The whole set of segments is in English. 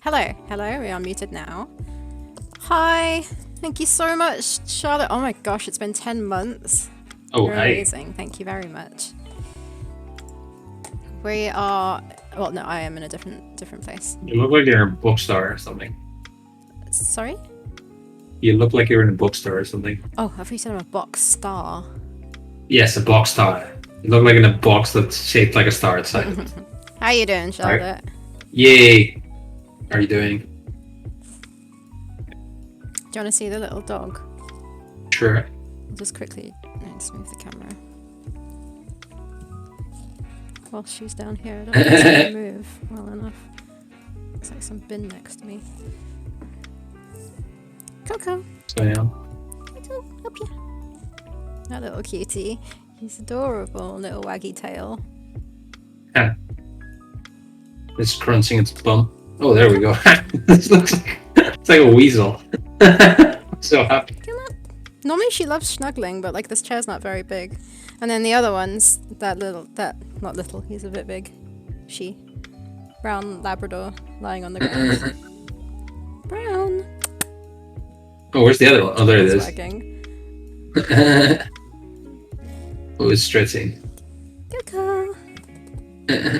Hello, hello, we are muted now. Hi, thank you so much, Charlotte. Oh my gosh, it's been 10 months. Oh, You're hi. amazing, thank you very much. We are, well, no, I am in a different place. You look like you're in a bookstore or something. Sorry? You look like you're in a bookstore or something. Oh, I thought you said I'm a box star. Yes, a box star. You look like in a box that's shaped like a star inside it. How you doing, Charlotte? Yay! How are you doing? Do you want to see the little dog? Sure. I'll just quickly let's move the camera. While she's down here, I don't think it's going to move well enough. Looks like some bin next to me. Coco! So yeah. Coco, up here. That little cutie. He's adorable, little waggy tail. Yeah. It's crunching its bum. Oh, there we go. This looks like it's like a weasel. I'm so happy. Come up. Normally she loves snuggling, but like this chair's not very big. And then the other one's not little, he's a bit big. She. Brown Labrador lying on the ground. Brown! Oh, where's the other one? Oh, there it It's is. wagging. Oh, it's stretching. Coco! Coco!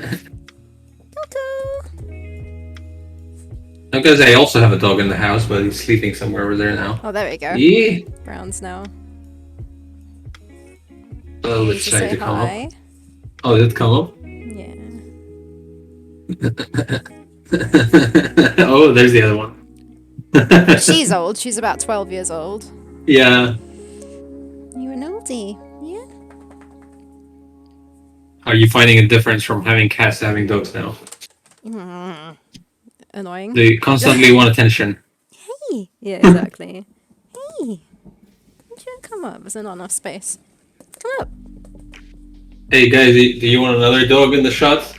Because I also have a dog in the house, but he's sleeping somewhere over there now. Oh, there we go. Yeah. Brown's now. A little bit Need to shy say to come hi. up. Oh, did it come up? Yeah. Oh, there's the other one. She's old. She's about 12 years old. Yeah. You an oldie. Yeah. Are you finding a difference from having cats to having dogs now? Annoying. They constantly want attention. Hey. Yeah, exactly. Hey. Why don't you come up? There's not enough space. Come up. Hey guys, do you want another dog in the shot?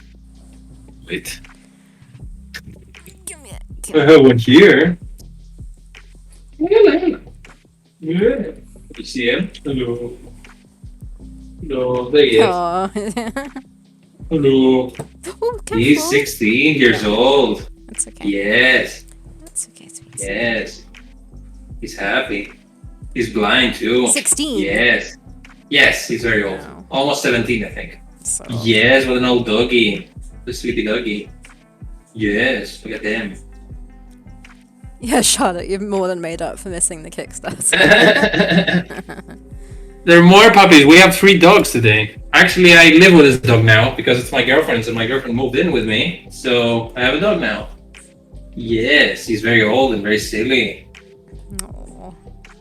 Wait. Give me it. I have one here. Yeah. You see him? Hello. Hello, there he is. Oh. Hello. Oh, careful. He's 16 years old. That's okay. Yes. That's okay, sweet. Yes. He's happy. He's blind too. 16. Yes. Yes, he's very old. Wow. Almost 17, I think. So. Yes, what an old doggy. The sleepy doggy. Yes, look at him. Yeah, Charlotte, you've more than made up for missing the Kickstarter. There are more puppies. We have 3 dogs today. Actually, I live with this dog now because it's my girlfriend's and my girlfriend moved in with me. So I have a dog now. Yes, he's very old and very silly. Aww.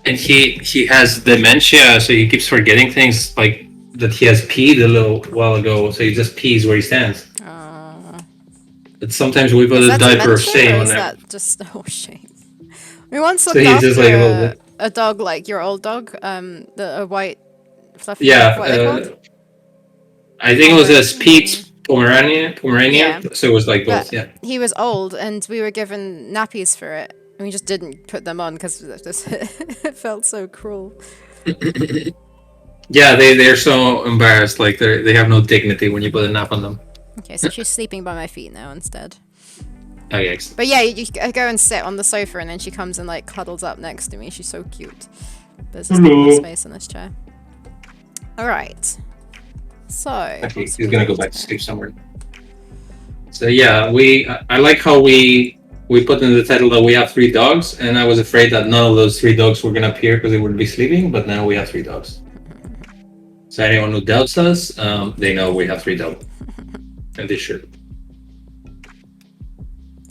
And he has dementia, so he keeps forgetting things like that he has peed a little while ago, so he just pees where he stands. But sometimes we put Is a that diaper of dementia, shame or on is him. that just shame? We once So looked he's just like a little after a dog like your old dog, a white fluffy Yeah, what are they called? I think it was a Spitz Pomeranian. Yeah. So it was like both. But Yeah. he was old, and we were given nappies for it, and we just didn't put them on because it felt so cruel. Yeah, they're so embarrassed. Like they have no dignity when you put a nap on them. Okay, so she's sleeping by my feet now instead. Oh yes. But yeah, you go and sit on the sofa, and then she comes and like cuddles up next to me. She's so cute. There's just not enough space in this chair. All right. So. Okay, he's gonna go back to sleep somewhere. So yeah, I like how we put in the title that we have 3 dogs, and I was afraid that none of those 3 dogs were gonna appear because they would be sleeping. But now we have 3 dogs. So anyone who doubts us, they know we have 3 dogs, and they should.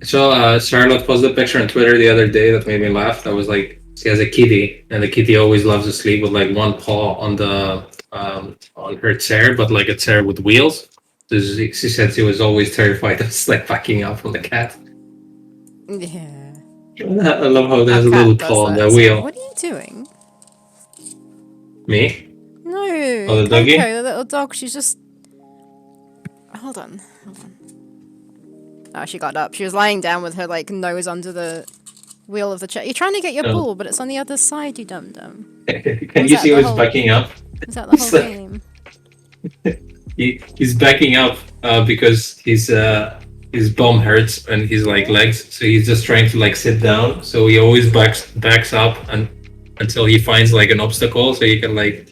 So Charlotte posted a picture on Twitter the other day that made me laugh. That was like she has a kitty, and the kitty always loves to sleep with like one paw on the on her chair, but like a chair with wheels. So she said she was always terrified of like backing up from the cat. Yeah. I love how there's Our a little cat paw on does the that. wheel. What are you doing? Me? No. Oh, the doggy? Coco, the little dog. She's just. Hold on. Oh, she got up. She was lying down with her like nose under the wheel of the chair. You're trying to get your ball, but it's on the other side, you dum dum. Can you see how he's backing up? Is that the whole game? He's backing up because he's his bum hurts and his like legs, so he's just trying to like sit down. So he always backs up and until he finds like an obstacle, so he can like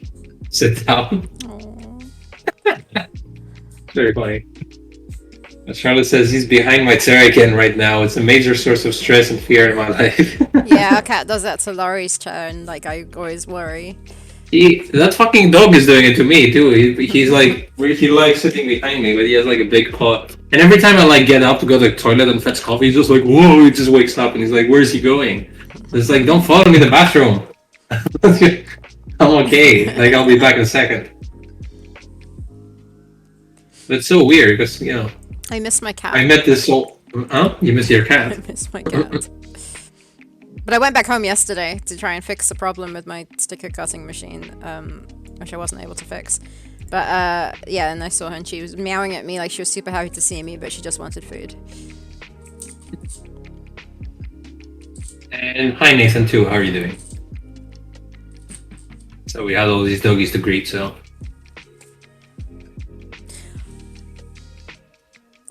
sit down. Aw. Very funny. Charlotte says he's behind my Terrakin right now. It's a major source of stress and fear in my life. Yeah, our cat does that to Laurie's chair, and like I always worry. That fucking dog is doing it to me too. He's like he likes sitting behind me, but he has like a big paw. And every time I like get up to go to the toilet and fetch coffee, he's just like, whoa! He just wakes up and he's like, where's he going? So it's like, don't follow me to the bathroom. I'm okay. Like I'll be back in a second. But it's so weird because I miss my cat. I met this whole. Huh? You miss your I cat? miss my cat. But I went back home yesterday to try and fix the problem with my sticker cutting machine, which I wasn't able to fix. But yeah, and I saw her and she was meowing at me like she was super happy to see me, but she just wanted food. And hi Nathan too. How are you doing? So we had all these doggies to greet. So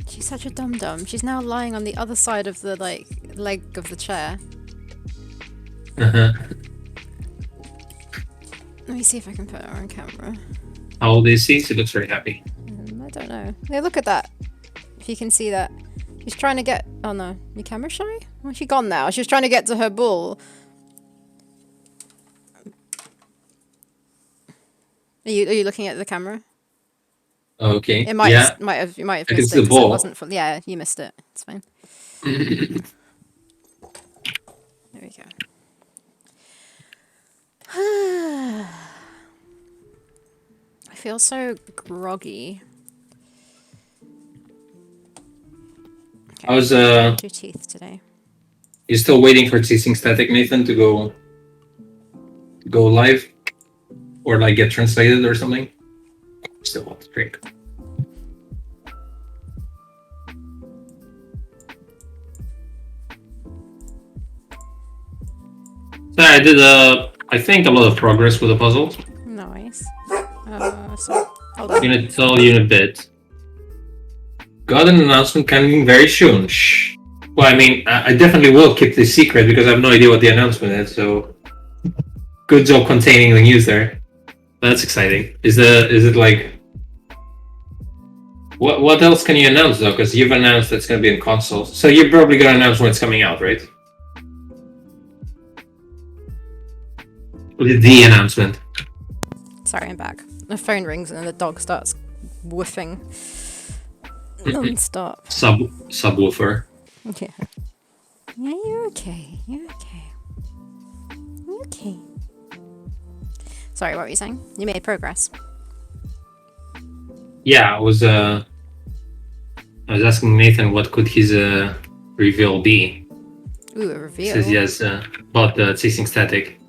She's such a dum-dum. She's now lying on the other side of the like leg of the chair. uh-huh. Let me see if I can put her on camera. How old is she? She looks very happy. I don't know. Yeah, look at that. If you can see that. She's trying to get... Oh no. Your camera shy? Well, she gone now. She was trying to get to her ball. Are you looking at the camera? Okay. It might Yeah. you might have I missed can it see the 'cause ball. it wasn't full. Yeah, you missed it. It's fine. There we go. I feel so groggy. Okay, I was 2 teeth today. You still waiting for Teasing Static, Nathan, to go live? Or like get translated or something? Still want to drink. So I did I think a lot of progress with the puzzle. Nice. So hold on. Unit tell unit bit. Got an announcement coming very soon. Shh. Well, I mean, I definitely will keep this secret because I have no idea what the announcement is. So, good job containing the news there. That's exciting. Is it like? What else can you announce though? Because you've announced it's going to be in consoles, so you're probably going to announce when it's coming out, right? The announcement. Sorry, I'm back. The phone rings and the dog starts woofing non-stop. Subwoofer. Yeah. Yeah, you're okay. You're okay. You're okay. Sorry, what were you saying? You made progress. Yeah, I was asking Nathan what could his reveal be. Ooh, a He reveal. says yes about the Chasing Static.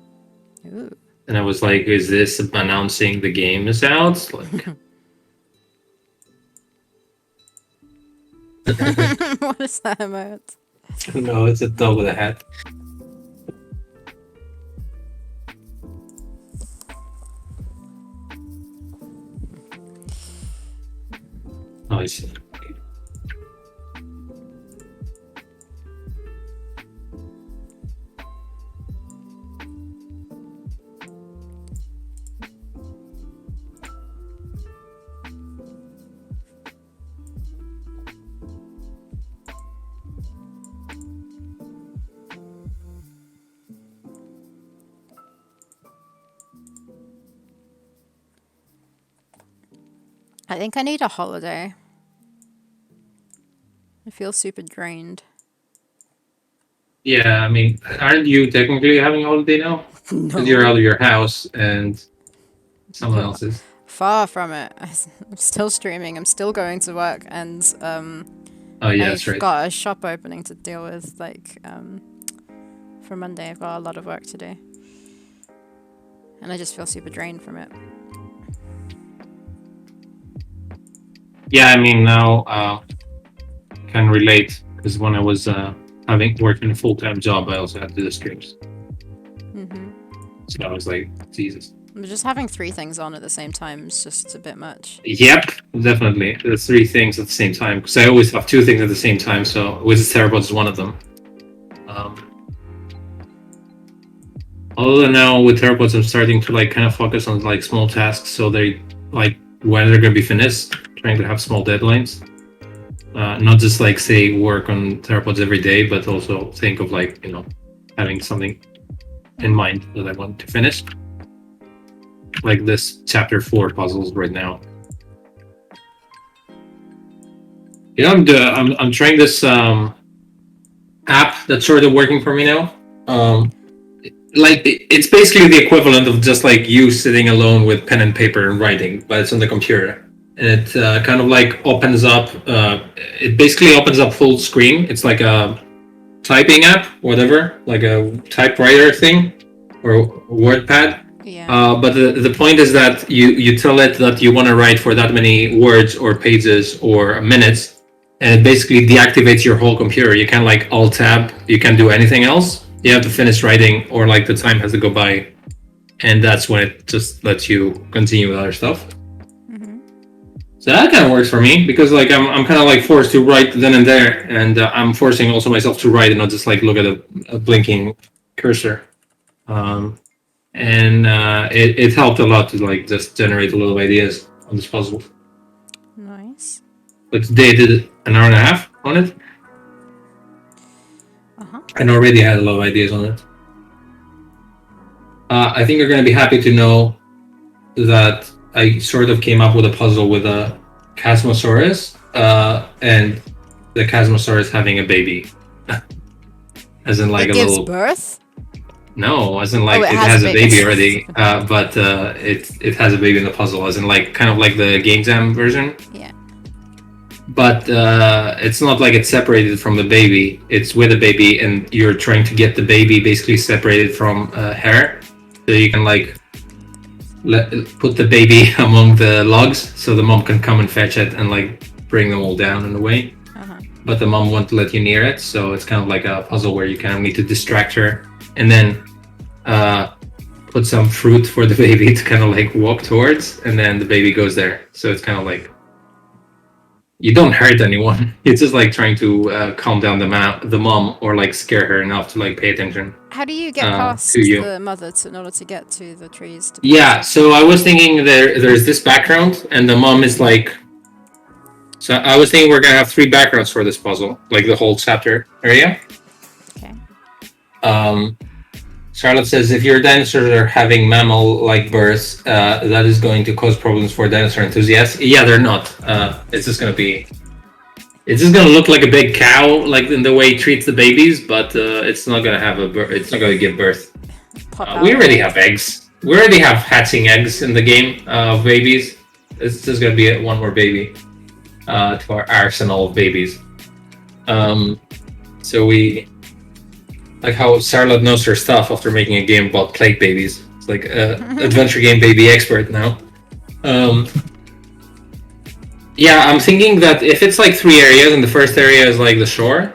Ooh. And I was like, is this announcing the game is out? Like, What is that emote? no, it's a dog with a hat. Oh, I see. I think I need a holiday. I feel super drained. Yeah, I mean, aren't you technically having a holiday now? No. Because you're out of your house and someone else is. Far from it. I'm still streaming. I'm still going to work, and Oh yeah, I've that's right. got a shop opening to deal with. Like for Monday, I've got a lot of work to do, and I just feel super drained from it. Yeah, I mean now can relate because when I was working a full-time job, I also had to do the streams. Mhm. So I was like, Jesus. Just having 3 things on at the same time is just a bit much. Yep, definitely. The 3 things at the same time, because I always have 2 things at the same time. So with Theropods is one of them. Although now with Theropods, I'm starting to like kind of focus on like small tasks, so they like when they're gonna be finished, trying to have small deadlines. Not just like say work on Theropods every day, but also think of like having something in mind that I want to finish. Like this chapter 4 puzzles right now. I'm trying this app that's sort of working for me now. Like it's basically the equivalent of just like you sitting alone with pen and paper and writing, but it's on the computer. And it kind of like opens up. It basically opens up full screen. It's like a typing app, whatever, like a typewriter thing or WordPad. Yeah. But the point is that you tell it that you want to write for that many words or pages or minutes, and it basically deactivates your whole computer. You can't like alt tab. You can't do anything else. You have to finish writing, or like the time has to go by, and that's when it just lets you continue with other stuff. Mm-hmm. So that kind of works for me because like I'm kind of like forced to write then and there, and I'm forcing also myself to write and not just like look at a blinking cursor. And it helped a lot to like just generate a lot of ideas on this puzzle. Nice. But today I did an hour and a half on it. And already had a lot of ideas on it. I think you're going to be happy to know that I sort of came up with a puzzle with a Chasmosaurus and the Chasmosaurus having a baby. As in like it a gives little... birth? No, as in like it has a baby already, but it has a baby in the puzzle, as in like kind of like the Game Jam version. Yeah. But it's not like it's separated from the baby. It's with a baby, and you're trying to get the baby basically separated from her, so you can like put the baby among the logs, so the mom can come and fetch it and like bring them all down in a way. But the mom won't let you near it, so it's kind of like a puzzle where you kind of need to distract her, and then put some fruit for the baby to kind of like walk towards, and then the baby goes there. So it's kind of like you don't hurt anyone. It's just like trying to calm down the mom or like scare her enough to like pay attention. How do you get past the mother in order to get to the trees? Yeah, so I was thinking there's this background, and the mom is like. So I was thinking we're gonna have 3 backgrounds for this puzzle, like the whole chapter area. Okay. Charlotte says if your dinosaurs are having mammal-like births, that is going to cause problems for dinosaur enthusiasts. Yeah, they're not. It's just gonna look like a big cow, like in the way it treats the babies, but it's not gonna have it's not gonna give birth. We already have eggs. We already have hatching eggs in the game of babies. It's just gonna be one more baby to our arsenal of babies. So we. Like how Charlotte knows her stuff after making a game about plague babies. It's like adventure game baby expert now. Yeah, I'm thinking that if it's like 3 areas, and the first area is like the shore.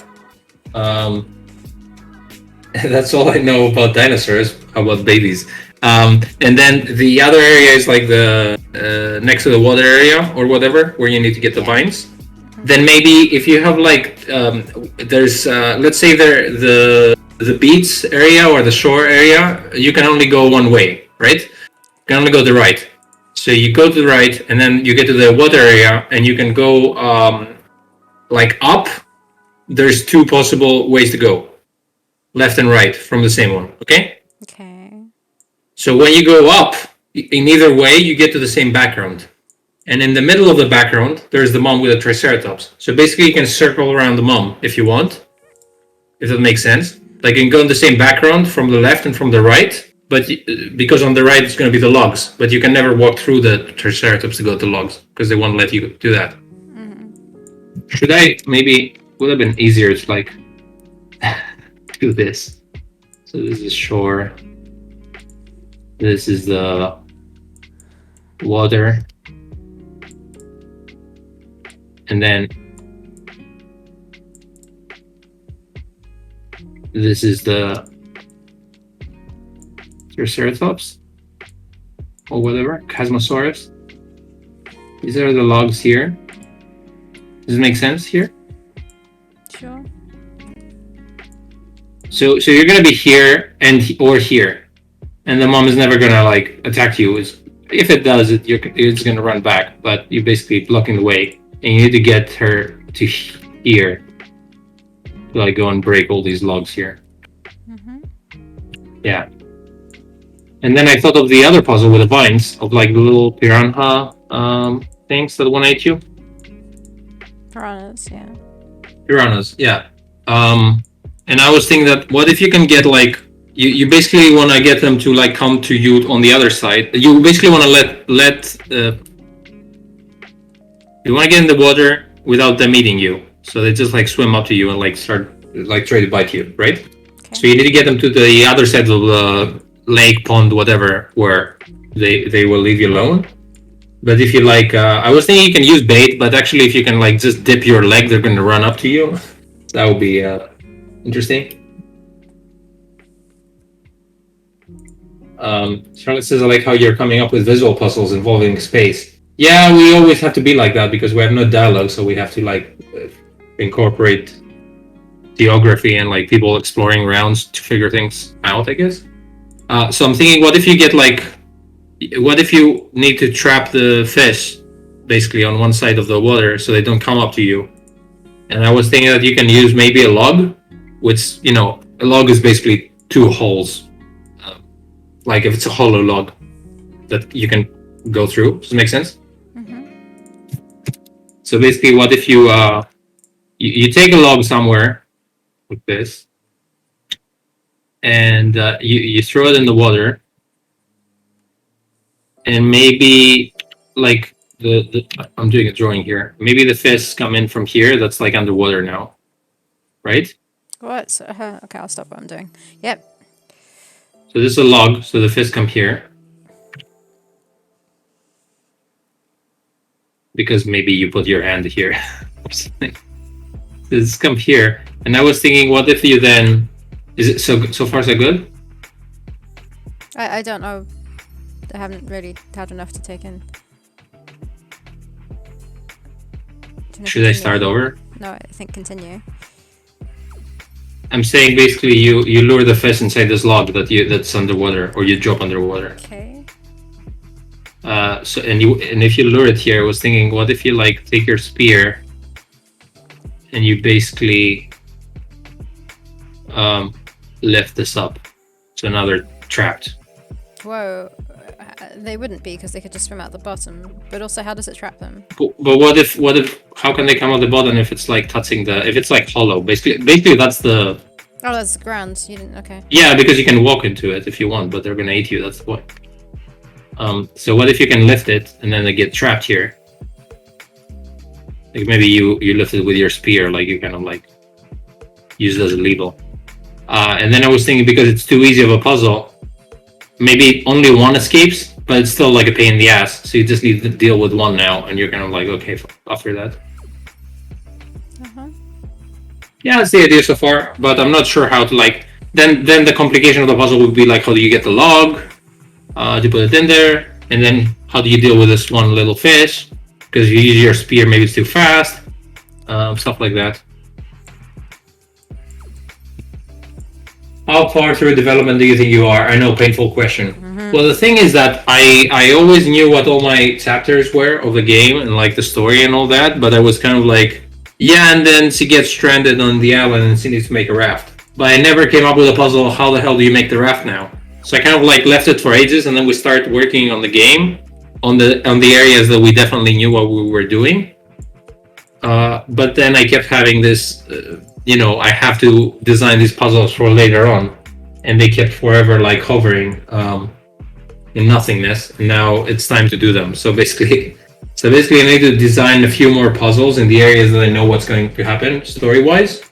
That's all I know about dinosaurs, about babies. And then the other area is like the next to the water area or whatever, where you need to get the vines. Then maybe if you have like there's let's say the beach area or the shore area, you can only go one way, right? You can only go to the right. So you go to the right, and then you get to the water area, and you can go like up. There's 2 possible ways to go, left and right from the same one. Okay. Okay. So when you go up, in either way, you get to the same background. And in the middle of the background, there's the mom with the Triceratops. So basically, you can circle around the mom if you want, if that makes sense. Like you can go in the same background from the left and from the right, but because on the right it's going to be the logs, but you can never walk through the Triceratops to go to the logs because they won't let you do that. Mm-hmm. Should I maybe would have been easier to like do this. So this is shore. This is the water. And then this is the Triceratops. or whatever, Chasmosaurus. These are the logs here. Does it make sense here? Sure. So you're gonna be here or here, and the mom is never gonna like attack you. If it does, it's gonna run back, but you're basically blocking the way, and you need to get her to here to like go and break all these logs here. Yeah. And then I thought of the other puzzle with the vines of like the little piranha things that want to eat you. Piranhas, yeah. Piranhas, yeah. And I was thinking that what if you can get like you basically want to get them to like come to you on the other side. You basically want to let you want to get in the water without them eating you, so they just like swim up to you and like start like try to bite you, right? Okay. So you need to get them to the other side of the lake, pond, whatever, where they will leave you alone. But if you like, I was thinking you can use bait, but actually if you can like just dip your leg, they're going to run up to you. That would be interesting. Charlotte says, I like how you're coming up with visual puzzles involving space. Yeah, we always have to be like that because we have no dialogue, so we have to like incorporate geography and like people exploring rounds to figure things out, I guess. So I'm thinking, what if you get like, what if you need to trap the fish basically on one side of the water so they don't come up to you? And I was thinking that you can use maybe a log, which, you know, a log is basically two holes. Like if it's a hollow log that you can go through. Does it make sense? So basically, what if you you take a log somewhere like this, and you throw it in the water, and maybe like the I'm doing a drawing here. Maybe the fish come in from here. That's like underwater now, right? What? So, okay, I'll stop what I'm doing. Yep. So this is a log. So the fish come here. Because maybe you put your hand here or something. This come here, and I was thinking, what if you then? Is it so far so good? I don't know. I haven't really had enough to take in. Should I start over? No, I think continue. I'm saying basically you lure the fish inside this log that's underwater, or you drop underwater. Okay. So and if you lure it here, I was thinking, what if you like take your spear and you basically lift this up, so now they're trapped. Whoa, they wouldn't be because they could just swim out the bottom. But also, how does it trap them? But what if how can they come out the bottom if it's like touching if it's like hollow? Basically that's the. Oh, that's the ground. You didn't. Okay. Yeah, because you can walk into it if you want, but they're gonna eat you. That's the point. So what if you can lift it and then they get trapped here? Like maybe you lift it with your spear, like you kind of like use it as a lever. And then I was thinking, because it's too easy of a puzzle, maybe only one escapes, but it's still like a pain in the ass. So you just need to deal with one now, and you're kind of like, okay, after that. Yeah, that's the idea so far, but I'm not sure how to like. Then the complication of the puzzle would be like, how do you get the log? To put it in there, and then how do you deal with this one little fish? Because you use your spear, maybe it's too fast. Stuff like that. How far through development do you think you are? I know, painful question. Well, the thing is that I always knew what all my chapters were of the game and like the story and all that, but I was kind of like, yeah, and then she gets stranded on the island and she needs to make a raft. But I never came up with a puzzle, how the hell do you make the raft now? So I kind of like left it for ages, and then we started working on the game, on the areas that we definitely knew what we were doing. But then I kept having this, I have to design these puzzles for later on, and they kept forever like hovering in nothingness. And now it's time to do them. So basically, I need to design a few more puzzles in the areas that I know what's going to happen story-wise.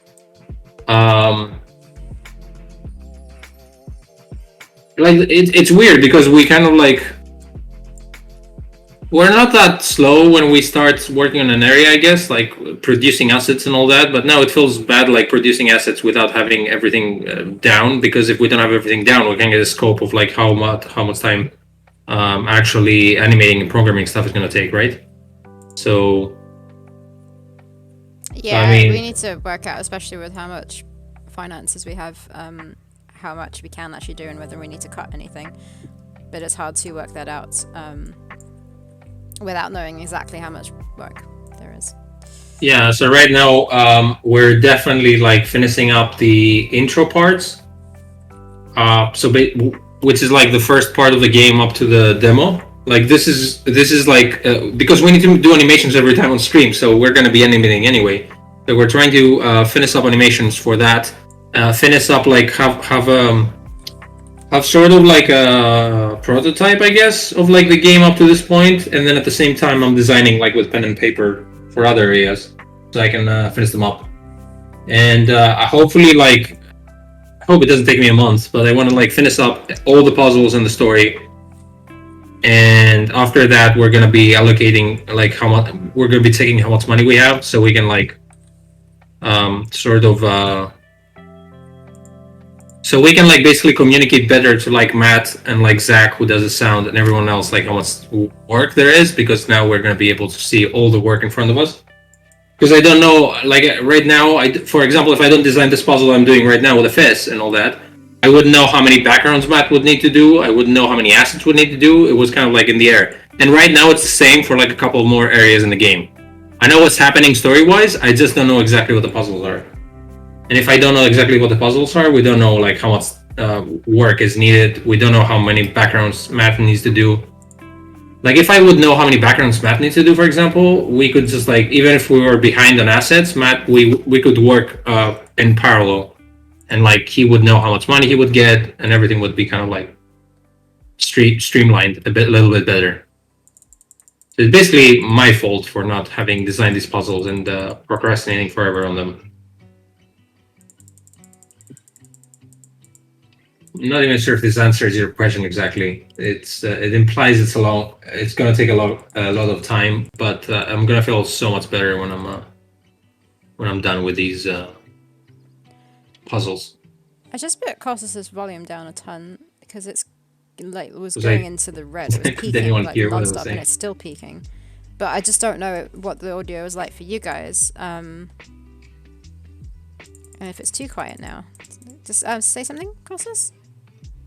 Like it's weird because we kind of like we're not that slow when we start working on an area, I guess, like producing assets and all that. But now it feels bad like producing assets without having everything down, because if we don't have everything down, we can get a scope of like how much time actually animating and programming stuff is going to take, right? So Yeah, I mean, we need to work out, especially with how much finances we have, how much we can actually do and whether we need to cut anything. But it's hard to work that out without knowing exactly how much work there is. yeah. So right now, we're definitely like finishing up the intro parts. Which is like the first part of the game up to the demo. Like this is like because we need to do animations every time on stream, so we're going to be animating anyway. So we're trying to finish up animations for that. Finish up like have sort of like a prototype, I guess, of like the game up to this point, and then at the same time, I'm designing like with pen and paper for other areas, so I can finish them up. And hopefully, like, I hope it doesn't take me a month, but I want to like finish up all the puzzles in the story. And after that, we're gonna be allocating like how much we're gonna be taking how much money we have, so we can like sort of so we can like basically communicate better to like Matt and like Zach, who does the sound, and everyone else, like how much work there is, because now we're gonna be able to see all the work in front of us. Because I don't know, like right now, for example, if I don't design this puzzle I'm doing right now with a fist and all that, I wouldn't know how many backgrounds Matt would need to do. I wouldn't know how many assets would need to do. It was kind of like in the air. And right now it's the same for like a couple more areas in the game. I know what's happening story-wise. I just don't know exactly what the puzzles are. And if I don't know exactly what the puzzles are, we don't know like how much work is needed. We don't know how many backgrounds Matt needs to do. Like if I would know how many backgrounds Matt needs to do, for example, we could just like, even if we were behind on assets, Matt, we could work in parallel, and like he would know how much money he would get, and everything would be kind of like streamlined a little bit better. So it's basically my fault for not having designed these puzzles and procrastinating forever on them. I'm not even sure if this answers your question exactly. It implies it's it's gonna take a lot of time, but I'm gonna feel so much better when I'm done with these puzzles. I just put Costas' volume down a ton because it's like it was going into the red. It was peaking like non-stop, and it's still peaking. But I just don't know what the audio is like for you guys. And if it's too quiet now, just say something, Costas.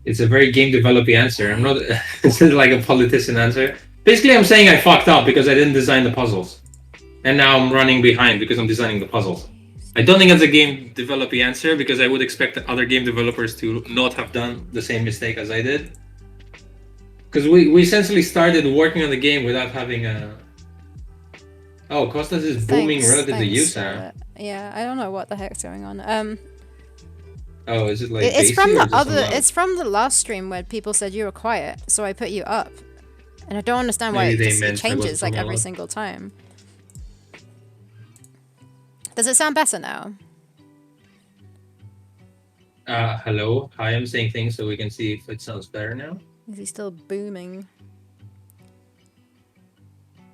It's a very game developing answer. I'm not. It's like a politician answer. Basically, I'm saying I fucked up because I didn't design the puzzles, and now I'm running behind because I'm designing the puzzles. I don't think that's a game developing answer, because I would expect other game developers to not have done the same mistake as I did. Because we essentially started working on the game without having a. Oh, Costas is booming relative to you, Sarah. Yeah, I don't know what the heck's going on. Oh, is it like it's from the other? It's it's from the last stream where people said you were quiet, so I put you up, and I don't understand why it changes like every single time. Does it sound better now? Hello. Hi, I'm saying things so we can see if it sounds better now. Is he still booming?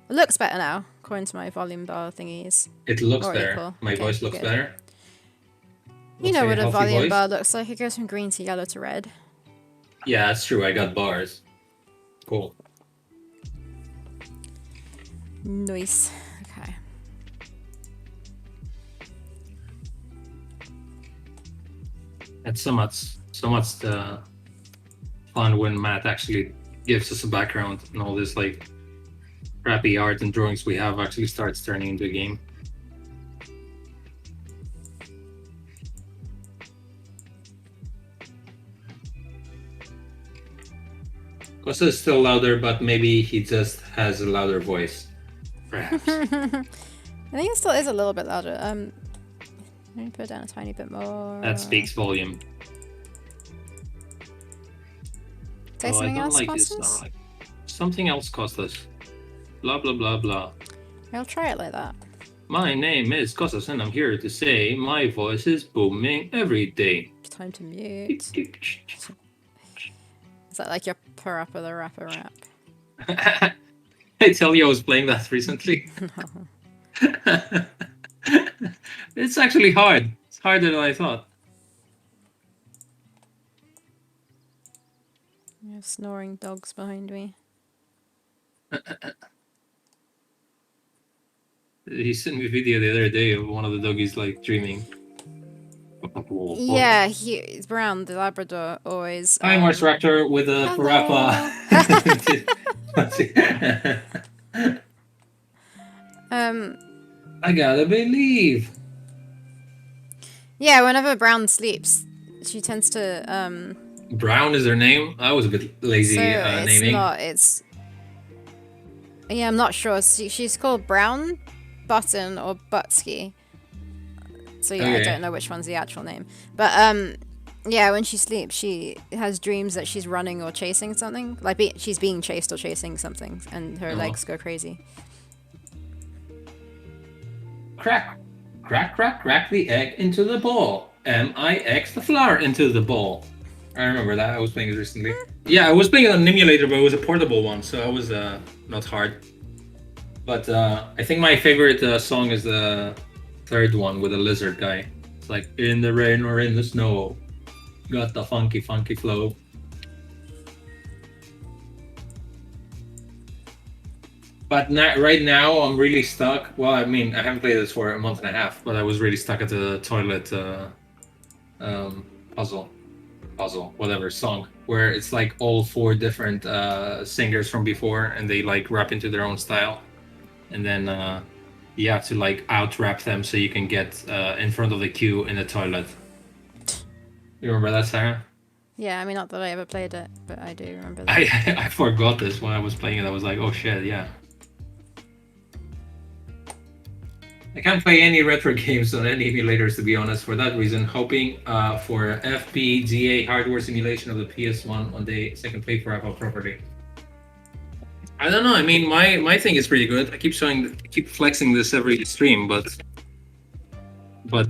It looks better now, according to my volume bar thingies. It looks better. My voice looks better. You know what a volume bar looks like. It goes from green to yellow to red. Yeah, that's true. I got bars. Cool. Nice. Okay. That's so much fun when Matt actually gives us a background and all this like crappy art and drawings we have actually starts turning into a game. Costa is still louder, but maybe he just has a louder voice. Perhaps. I think it still is a little bit louder. Let me put it down a tiny bit more. That speaks volume. Say something else, like Costas? Like something else, Costas. Blah blah blah blah. I'll try it like that. My name is Costas, and I'm here to say my voice is booming every day. It's time to mute. Is that like your Parappa the Rapper rap? I tell you, I was playing that recently. No. It's actually hard. It's harder than I thought. snoring dogs behind me. He sent me a video the other day of one of the doggies like dreaming. Yeah, he's Brown, the Labrador, always. Hi, Mars Raptor with a parappa. I gotta believe. Yeah, whenever Brown sleeps, she tends to Brown is her name. I was a bit lazy so it's naming. not. It's yeah, I'm not sure. She's called Brown, Button, or Butsky. So yeah, I don't know which one's the actual name. But yeah, when she sleeps, she has dreams that she's running or chasing something. Like she's being chased or chasing something, and her legs go crazy. Crack, crack, crack, crack the egg into the ball. M-I-X the flour into the ball. I remember that. I was playing it recently. Yeah, I was playing it on an emulator, but it was a portable one, so I was not hard. But I think my favorite song is the third one with the lizard guy. It's like, in the rain or in the snow, got the funky, funky flow. But right now, I'm really stuck. Well, I mean, I haven't played this for a month and a half, but I was really stuck at the toilet puzzle, whatever, song, where it's like all 4 different singers from before, and they like rap into their own style. And then you have to like out-rap them so you can get in front of the queue in the toilet. You remember that, Sarah? Yeah, I mean, not that I ever played it, but I do remember that. I forgot this when I was playing it. I was like, oh shit, yeah. I can't play any retro games on any emulators, to be honest, for that reason, hoping for FPGA hardware simulation of the PS1 on the second playthrough properly. I don't know. I mean, my thing is pretty good. I keep flexing this every stream, but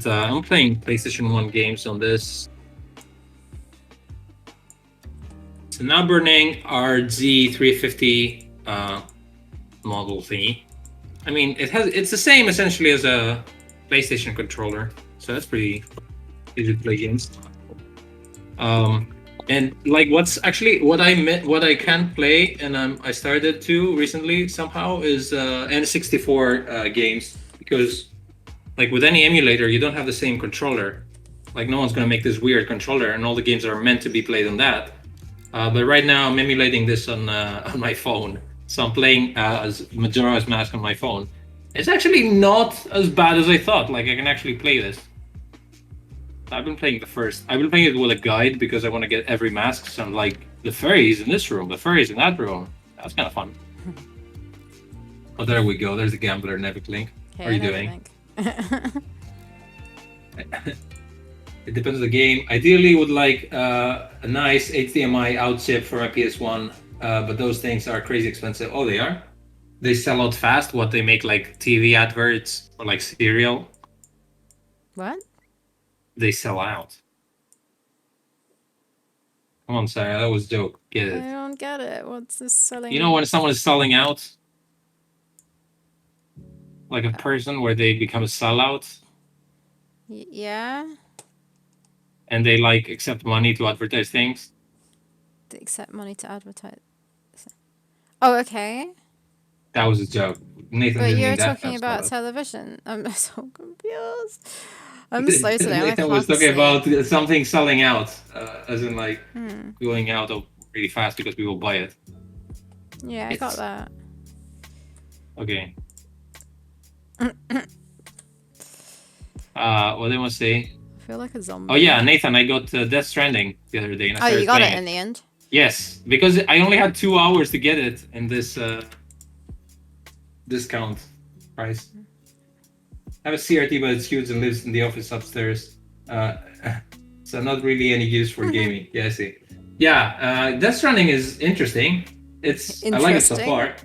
I'm playing PlayStation 1 games on this. So now burning our Z350 model thingy. I mean, it's the same essentially as a PlayStation controller, so that's pretty easy to play games. And like what I can play, and I started to recently somehow, is N64 games, because like with any emulator you don't have the same controller. Like no one's gonna make this weird controller, and all the games are meant to be played on that. But right now I'm emulating this on my phone, so I'm playing as Majora's Mask on my phone. It's actually not as bad as I thought. Like I can actually play this. I've been playing it with a guide because I want to get every mask. So I'm like, the fairies in this room, the fairies in that room. That's kind of fun. Oh, there we go. There's the gambler, Nevic Link. How are you doing? It depends on the game. Ideally, would like a nice HDMI out chip for my PS1, but those things are crazy expensive. Oh, they are? They sell out fast. What, they make like TV adverts or like cereal? What? They sell out. Come on, Sarah, that was a joke. Get it? I don't get it. What's this selling? You know when someone is selling out? Like a person where they become a sellout? Yeah. And they like accept money to advertise things? They accept money to advertise. Oh, okay. That was a joke. Nathan But didn't you're mean that. talking about television. I'm so confused. I'm slow today. Nathan was talking about something selling out, as in like going out really fast because people buy it. Yeah, I got that. Okay. What did I want to say? I feel like a zombie. Oh yeah, Nathan, I got Death Stranding the other day. And you got it in the end? Yes, because I only had 2 hours to get it in this discount price. I have a CRT, but it's huge and lives in the office upstairs. So not really any use for gaming. Yeah, I see. Yeah, Death Stranding is interesting. I like it so far.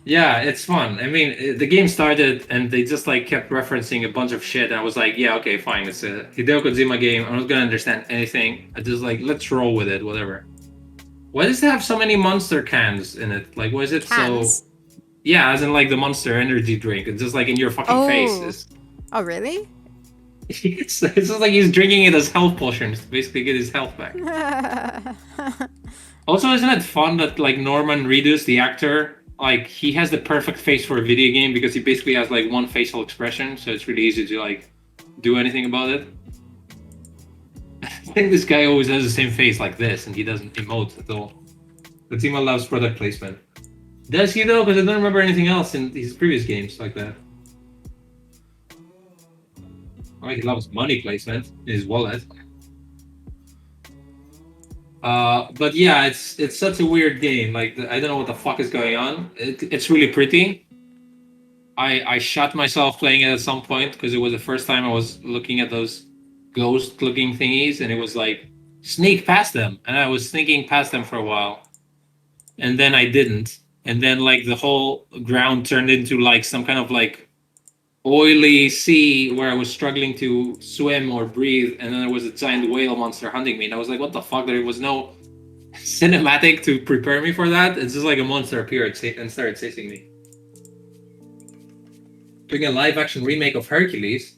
Yeah, it's fun. I mean, the game started and they just like kept referencing a bunch of shit. And I was like, yeah, okay, fine. It's a Hideo Kojima game. I'm not gonna understand anything. I just like, let's roll with it, whatever. Why does it have so many monster cans in it? Like, why is it so... Yeah, as in like the Monster energy drink. It's just like in your fucking face. Oh, really? It's just like he's drinking it as health potions to basically get his health back. Also, isn't it fun that like Norman Reedus, the actor, like he has the perfect face for a video game because he basically has like one facial expression, so it's really easy to like do anything about it. I think this guy always has the same face like this, and he doesn't emote at all. Fatima loves product placement. Does he though? Because I don't remember anything else in his previous games like that. Oh, he loves money placement in his wallet. But yeah, it's such a weird game. Like I don't know what the fuck is going on. It's really pretty. I shot myself playing it at some point because it was the first time I was looking at those ghost-looking thingies, and it was like sneak past them, and I was sneaking past them for a while, and then I didn't, and then like the whole ground turned into like some kind of like oily sea where I was struggling to swim or breathe, and then there was a giant whale monster hunting me, and I was like, "What the fuck?" There was no cinematic to prepare me for that. It's just like a monster appeared and started chasing me. Doing a live-action remake of Hercules.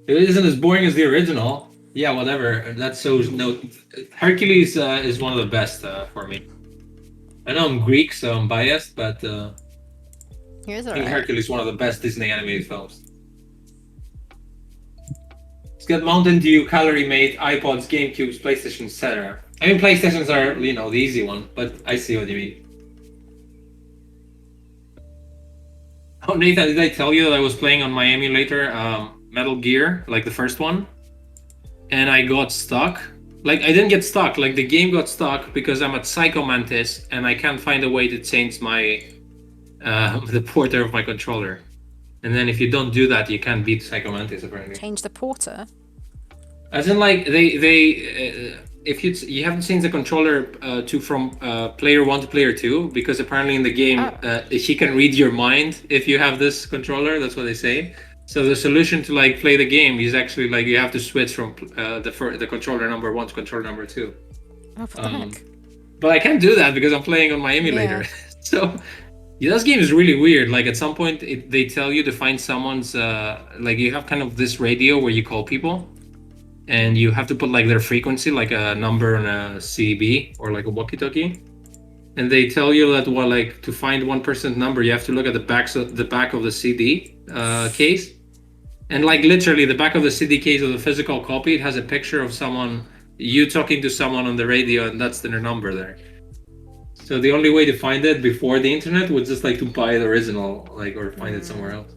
It isn't as boring as the original. Yeah, whatever. That's so no. Hercules is one of the best for me. I know I'm Greek, so I'm biased, but Here's I think alright. Hercules is one of the best Disney animated films. It's got Mountain Dew, Calorie Mate, iPods, GameCubes, PlayStation, etc. I mean, PlayStations are the easy one, but I see what you mean. Oh, Nathan, did I tell you that I was playing on my emulator Metal Gear, like the first one, and I got stuck? Like, I didn't get stuck. Like, the game got stuck because I'm at Psycho Mantis and I can't find a way to change my the porter of my controller. And then if you don't do that, you can't beat Psycho Mantis apparently. Change the porter. As in, like if you haven't changed the controller to from player 1 to player 2, because apparently in the game he can read your mind if you have this controller. That's what they say. So the solution to like play the game is actually like you have to switch from the controller number 1 to controller number 2. Oh, what the heck? But I can't do that because I'm playing on my emulator. Yeah. So yeah, this game is really weird. Like at some point they tell you to find someone's like you have kind of this radio where you call people, and you have to put like their frequency, like a number on a CB or like a walkie-talkie. And they tell you that like to find one person's number, you have to look at the back of the CD case, and like literally the back of the CD case of the physical copy, it has a picture of you talking to someone on the radio, and that's their number there. So the only way to find it before the internet was just like to buy the original, like, or find it somewhere else.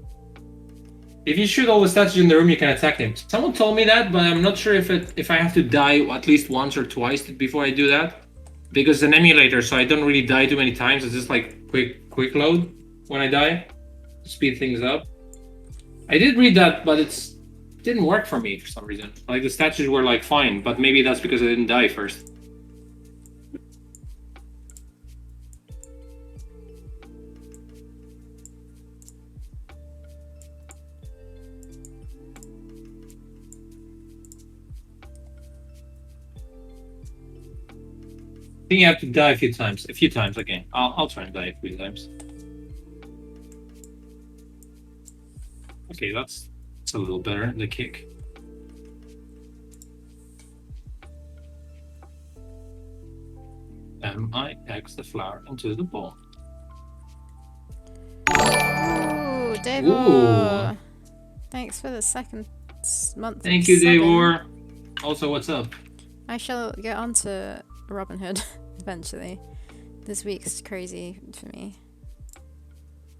If you shoot all the statues in the room, you can attack them. Someone told me that, but I'm not sure if I have to die at least once or twice before I do that, because it's an emulator, so I don't really die too many times. It's just like quick load when I die, to speed things up. I did read that, but it didn't work for me for some reason. Like the statues were like fine, but maybe that's because I didn't die first. I think you have to die a few times. Okay. I'll try and die a few times. Okay, that's a little better. The kick. I-X the flower into the ball. Ooh, Davor. Ooh. Thanks for the second month. Thank you, Davor. Also, what's up? I shall get on to Robin Hood eventually. This week's crazy for me.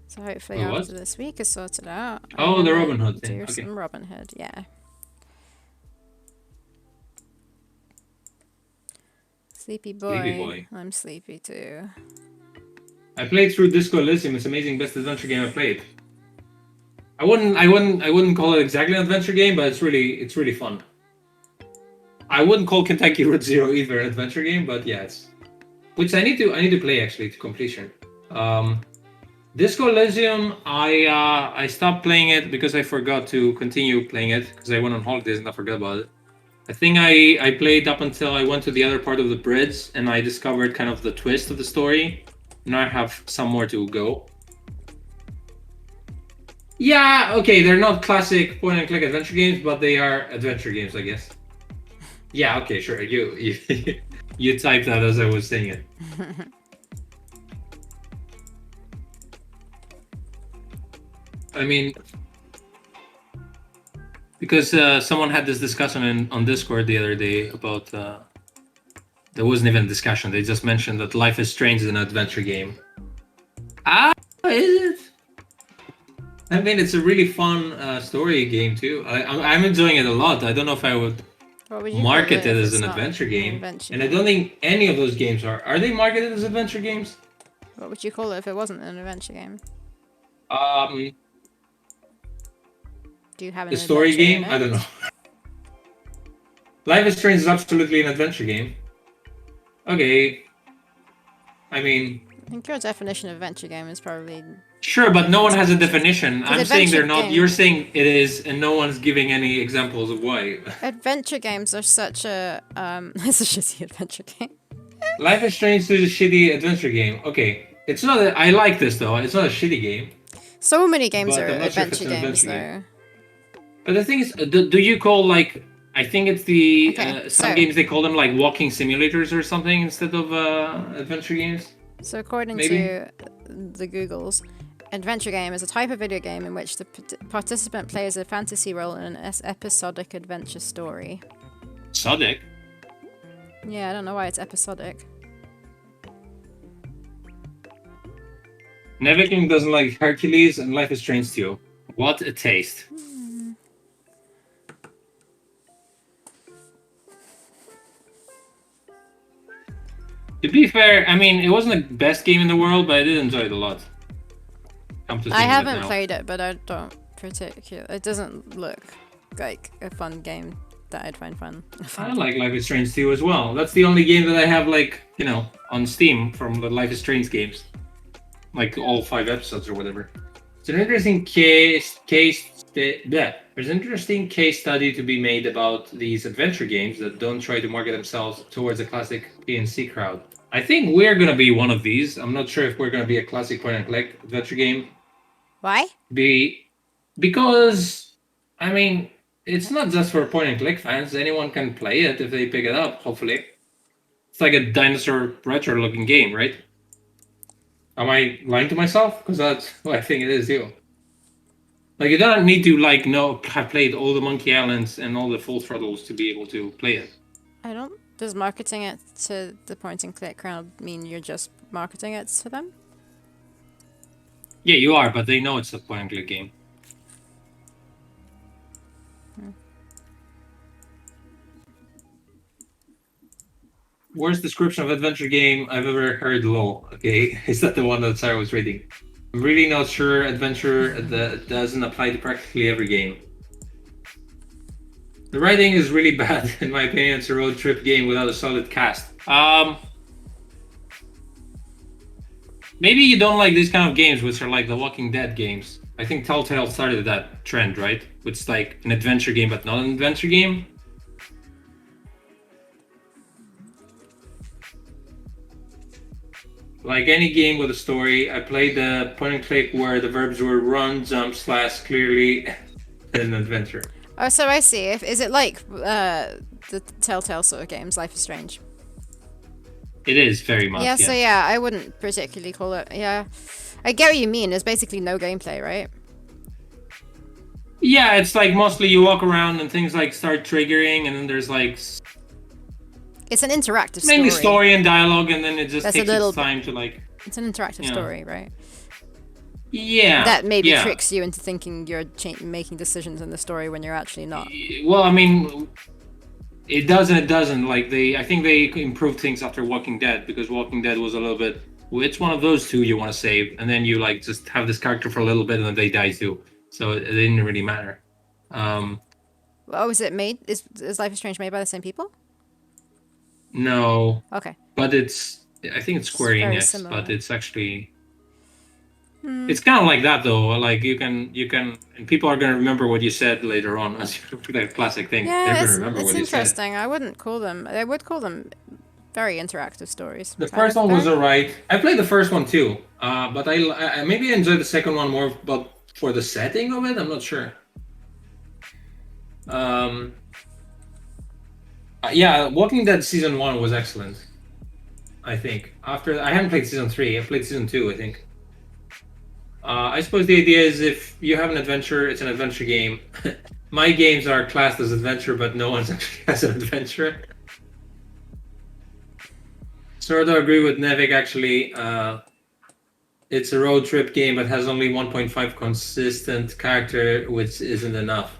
So hopefully after this week is sorted out. Oh, the Robin Hood thing. Do Okay. some Robin Hood, yeah. Sleepy boy. Sleepy boy. I'm sleepy too. I played through Disco Elysium. It's the amazing best adventure game I played. I wouldn't call it exactly an adventure game, but it's really fun. I wouldn't call Kentucky Route Zero either an adventure game, but yeah, which I need to play actually to completion. Disco Elysium, I stopped playing it because I forgot to continue playing it because I went on holidays and I forgot about it. I think I played up until I went to the other part of the bridge and I discovered kind of the twist of the story. Now I have some more to go. Yeah, okay, they're not classic point-and-click adventure games, but they are adventure games, I guess. Yeah, okay, sure. You You typed that as I was saying it. I mean, because someone had this discussion on Discord the other day about. There wasn't even a discussion. They just mentioned that Life is Strange is an adventure game. Ah, is it? I mean, it's a really fun story game too. I'm enjoying it a lot. I don't know if I would What would you market call it if as it's an not adventure an game, adventure and I game? don't think any of those games are. Are they marketed as adventure games? What would you call it if it wasn't an adventure game? Um, Do you have an the story adventure game? in I it? don't know. Life is Strange is absolutely an adventure game. Okay. I mean, I think your definition of adventure game is probably sure, but no one has a definitions. definition. 'Cause I'm saying they're adventure not. game- You're saying it is, and no one's giving any examples of why. Adventure games are such a it's a shitty adventure game. Life is Strange is a shitty adventure game. Okay, it's not. I like this though. It's not a shitty game. So many games But are I'm not sure if it's adventure an games, adventure though. But the thing is, do you call like? I think it's the Okay, some so- games they call them like walking simulators or something instead of adventure games. So according Maybe. to the Googles, adventure game is a type of video game in which the participant plays a fantasy role in an episodic adventure story. Sodic. Yeah, I don't know why it's episodic. Neviking doesn't like Hercules and Life is Strange too. What a taste. To be fair, I mean, it wasn't the best game in the world, but I did enjoy it a lot. I haven't played it, but I don't particularly. It doesn't look like a fun game that I'd find fun. I like Life is Strange 2 as well. That's the only game that I have, like, you know, on Steam from the Life is Strange games. Like, all 5 episodes or whatever. It's an interesting There's an interesting case study to be made about these adventure games that don't try to market themselves towards a classic PNC crowd. I think we're gonna be one of these. I'm not sure if we're gonna be a classic point-and-click adventure game. Why? Because, I mean, it's not just for point-and-click fans. Anyone can play it if they pick it up, hopefully. It's like a dinosaur retro-looking game, right? Am I lying to myself? Because that's what I think it is, too. Like, you don't need to, like, have played all the Monkey Islands and all the Full Throttles to be able to play it. I don't. Does marketing it to the point and click crowd mean you're just marketing it to them? Yeah, you are, but they know it's a point-and-click game. Worst description of adventure game I've ever heard. Low. Okay, is that the one that Sarah was reading? I'm really not sure. Adventure doesn't apply to practically every game. The writing is really bad, in my opinion. It's a road trip game without a solid cast. Maybe you don't like these kind of games, which are like the Walking Dead games. I think Telltale started that trend, right? It's like an adventure game, but not an adventure game. Like any game with a story, I played the point and click where the verbs were run, jump, slash, clearly an adventure. Oh, so I see. Is it like the Telltale sort of games, Life is Strange? It is very much. Yeah, so yeah, I wouldn't particularly call it. Yeah, I get what you mean. There's basically no gameplay, right? Yeah, it's like mostly you walk around and things like start triggering, and then there's like it's an interactive story. mainly story and dialogue, and then it just That's takes a little its time to like. It's an interactive story, right? Yeah. That maybe tricks you into thinking you're making decisions in the story when you're actually not. Well, I mean, it does and it doesn't. Like I think they improved things after Walking Dead, because Walking Dead was a little bit. Well, it's one of those two you want to save, and then you like just have this character for a little bit, and then they die too. So it didn't really matter. Oh, is it made? Is Life is Strange made by the same people? No. Okay. But I think it's Square Enix, but it's actually. It's kind of like that though. Like you can, and people are gonna remember what you said later on as you do that classic thing. Yeah, They're gonna remember it's what you said. interesting. I wouldn't call them. I would call them very interactive stories. The first one was alright. I played the first one too, but I maybe enjoyed the second one more, but for the setting of it, I'm not sure. Yeah, Walking Dead season 1 was excellent. I think. After I haven't played season 3. I played season 2. I think. I suppose the idea is if you have an adventure, it's an adventure game. My games are classed as adventure, but no one's actually has an adventure. Sort of agree with Nevik actually. It's a road trip game, but has only 1.5 consistent character, which isn't enough.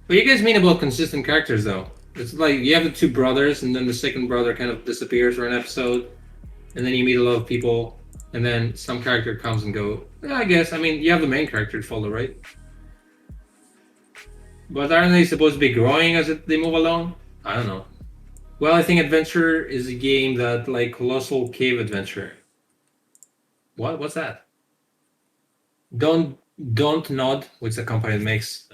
What do you guys mean about consistent characters, though? It's like you have the two brothers, and then the second brother kind of disappears for an episode, and then you meet a lot of people, and then some character comes and go. Yeah, I guess. I mean, you have the main character to follow, right? But aren't they supposed to be growing as they move along? I don't know. Well, I think Adventure is a game that, like Colossal Cave Adventure. What? What's that? Don't Nod, which is a company that makes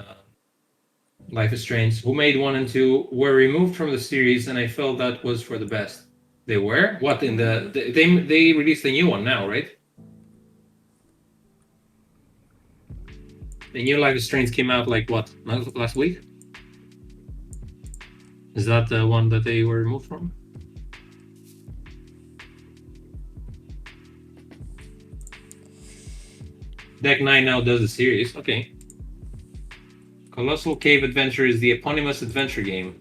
Life is Strange, who made 1 and 2, were removed from the series, and I felt that was for the best. They were? What in they released a new one now, right? The new Life is Strange came out like what, last week? Is that the one that they were removed from? Deck 9 now does a series. Okay. Colossal Cave Adventure is the eponymous adventure game.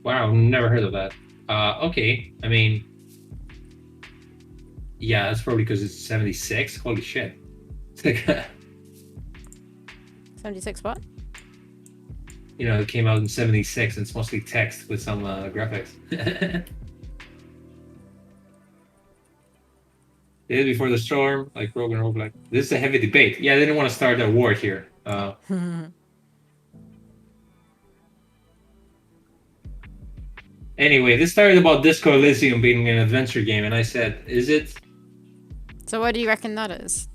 Wow, never heard of that. Okay. I mean, yeah, that's probably because it's 76. Holy shit. 76 what? You know, it came out in 76 and it's mostly text with some graphics. Day Before the Storm, like Rogue and Roguelike. This is a heavy debate. Yeah, I didn't want to start a war here. Anyway, this started about Disco Elysium being an adventure game, and I said, is it? So what do you reckon that is?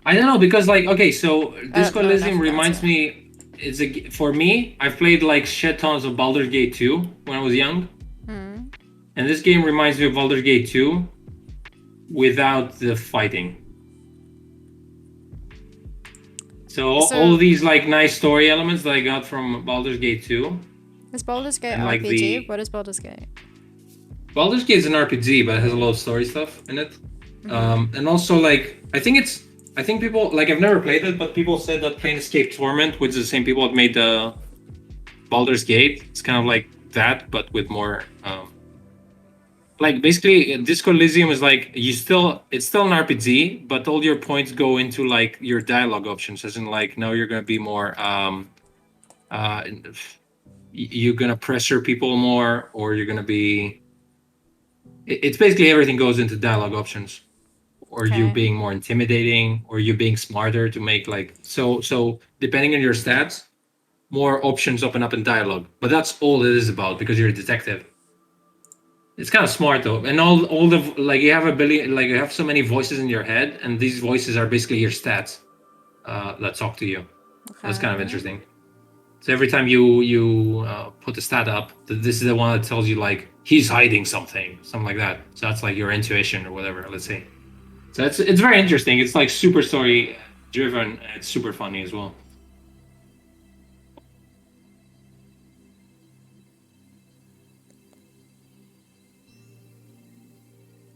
I don't know, because like, okay, so Disco no, Elysium that's reminds it. me, for me, I've played like shit tons of Baldur's Gate 2 when I was young. And this game reminds me of Baldur's Gate 2 without the fighting. So all these like nice story elements that I got from Baldur's Gate 2. Is Baldur's Gate and, like, RPG? What is Baldur's Gate? Baldur's Gate is an RPG, but it has a lot of story stuff in it. And also, like, I think people, like, I've never played it, but people said that Planescape Torment, which is the same people that made the Baldur's Gate, it's kind of like that, but with more, like, basically, Disco Elysium is like, it's still an RPG, but all your points go into, like, your dialogue options, as in, like, now you're going to be more, you're going to pressure people more, or you're going to be, it's basically everything goes into dialogue options, or you being more intimidating, or you being smarter to make like so depending on your stats, more options open up in dialogue. But that's all it is about, because you're a detective. It's kind of smart though, and all the like you have you have so many voices in your head, and these voices are basically your stats that talk to you. Okay. That's kind of interesting. So every time you put the stat up, this is the one that tells you like he's hiding something like that. So that's like your intuition or whatever. Let's say. So it's very interesting. It's like super story driven. And it's super funny as well.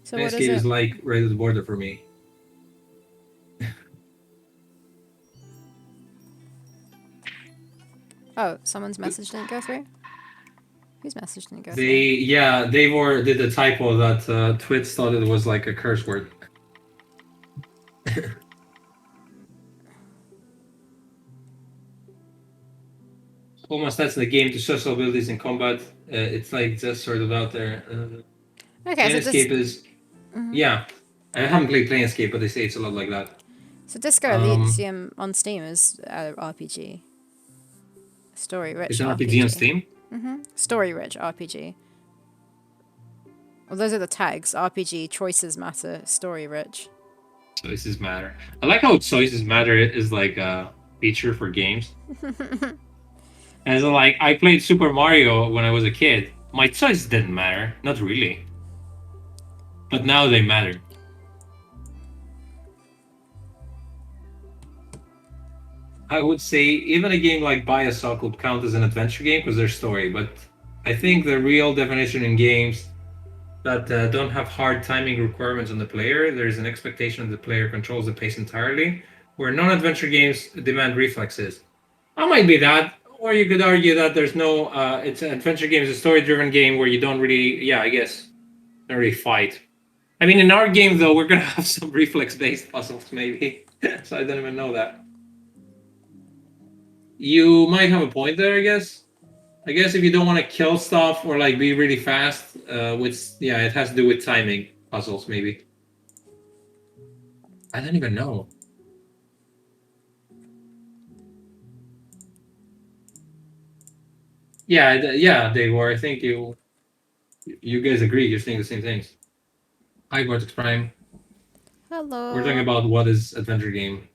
So what is like right at the border for me. Oh, someone's message didn't go through? Whose message didn't go through? They did a typo that Twitch thought it was like a curse word. Almost that's in the game to social abilities in combat. It's like just sort of out there. Okay, Planescape is... Yeah. I haven't played Planescape, but they say it's a lot like that. So Disco Elysium on Steam is RPG. Story-rich RPG. It's an RPG on Steam? Story-rich RPG. Well, those are the tags. RPG, choices matter, story-rich. Choices matter. I like how choices matter is like a feature for games. As in, like, I played Super Mario when I was a kid. My choices didn't matter. Not really. But now they matter. I would say even a game like Bioshock would count as an adventure game because there's story. But I think the real definition in games that don't have hard timing requirements on the player, there's an expectation that the player controls the pace entirely, where non-adventure games demand reflexes. That might be that, or you could argue that there's no. It's an adventure game, it's a story-driven game where you don't really, yeah, I guess, don't really fight. I mean, in our game though, we're gonna have some reflex-based puzzles, maybe. So I don't even know that. You might have a point there, I guess. I guess if you don't want to kill stuff or like be really fast, with yeah, it has to do with timing puzzles, maybe. I don't even know. Yeah, yeah, they were. I think you guys agree. You're saying the same things. Hi, Vortex Prime. Hello. We're talking about what is adventure game.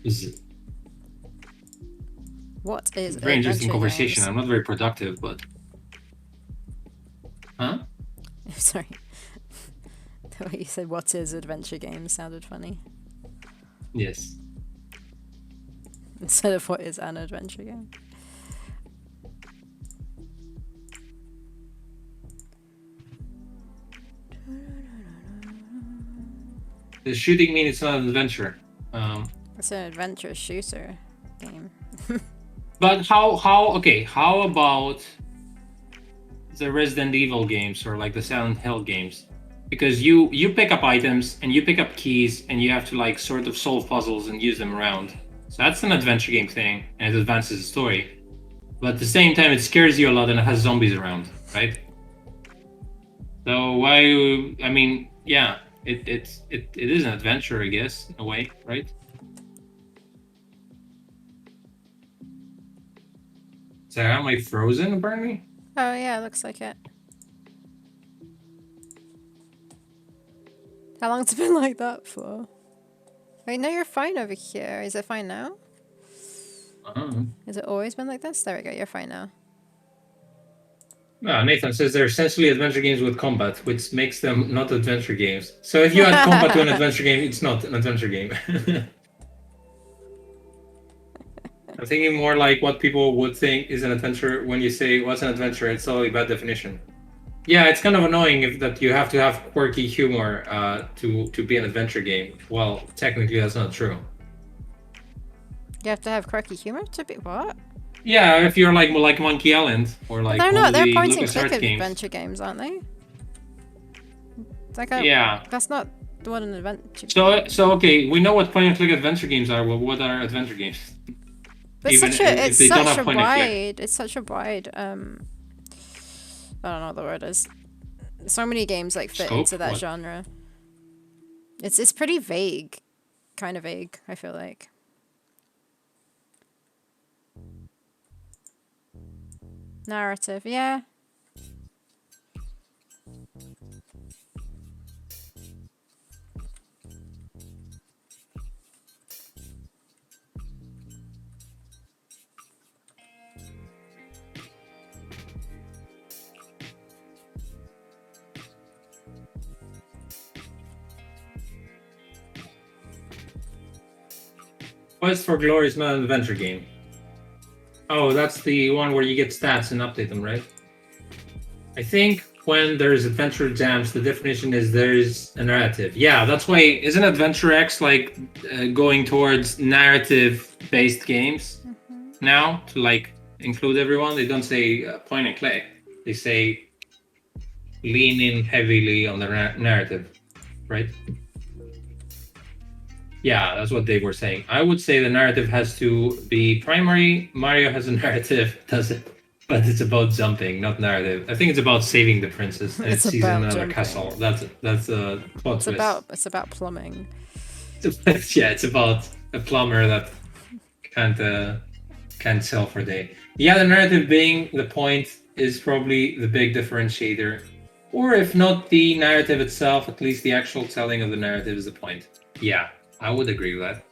Is What is very interesting adventure conversation. games? I'm not very productive, but huh? Sorry. The way you said "what is adventure games" sounded funny. Yes. Instead of "what is an adventure game." Does shooting mean it's not an adventure? It's an adventure shooter game. But how about the Resident Evil games or like the Silent Hill games? Because you pick up items and you pick up keys and you have to like sort of solve puzzles and use them around. So that's an adventure game thing and it advances the story. But at the same time it scares you a lot and it has zombies around, right? So why I mean, yeah, it is an adventure, I guess, in a way, right? So am I frozen apparently? Oh yeah, looks like it. How long's it been like that for? Wait, no, you're fine over here. Is it fine now? Has it always been like this? There we go, you're fine now. Nathan says they're essentially adventure games with combat, which makes them not adventure games. So if you add combat to an adventure game, it's not an adventure game. I'm thinking more like what people would think is an adventure when you say what's an adventure. It's totally bad definition. Yeah, it's kind of annoying if that you have to have quirky humor to be an adventure game. Well, technically that's not true. You have to have quirky humor to be what? Yeah, if you're like Monkey Island or like They're one not. of They're the point and LucasArts click games. adventure games, aren't they? Like Yeah. That's not what an adventure. So okay, we know what point and click adventure games are. Well, what are adventure games? But Even if they don't have point and click. it's such a wide I don't know what the word is. So many games like fit Scope? into that What? genre. It's pretty vague. Kind of vague, I feel like. Narrative, yeah. Quest for Glory is not an adventure game. Oh, that's the one where you get stats and update them, right? I think when there's adventure jams, the definition is there's a narrative. Yeah, that's why isn't Adventure X like going towards narrative-based games now to like include everyone? They don't say point and click. They say lean in heavily on the narrative, right? Yeah, that's what they were saying. I would say the narrative has to be primary. Mario has a narrative, does it? But it's about jumping, not narrative. I think it's about saving the princess and It's it's seizing about another jumping. castle. That's a plot twist. It's about plumbing. Yeah, it's about a plumber that can't sell for a day. Yeah, the narrative being the point is probably the big differentiator. Or if not the narrative itself, at least the actual telling of the narrative is the point. Yeah, I would agree with that.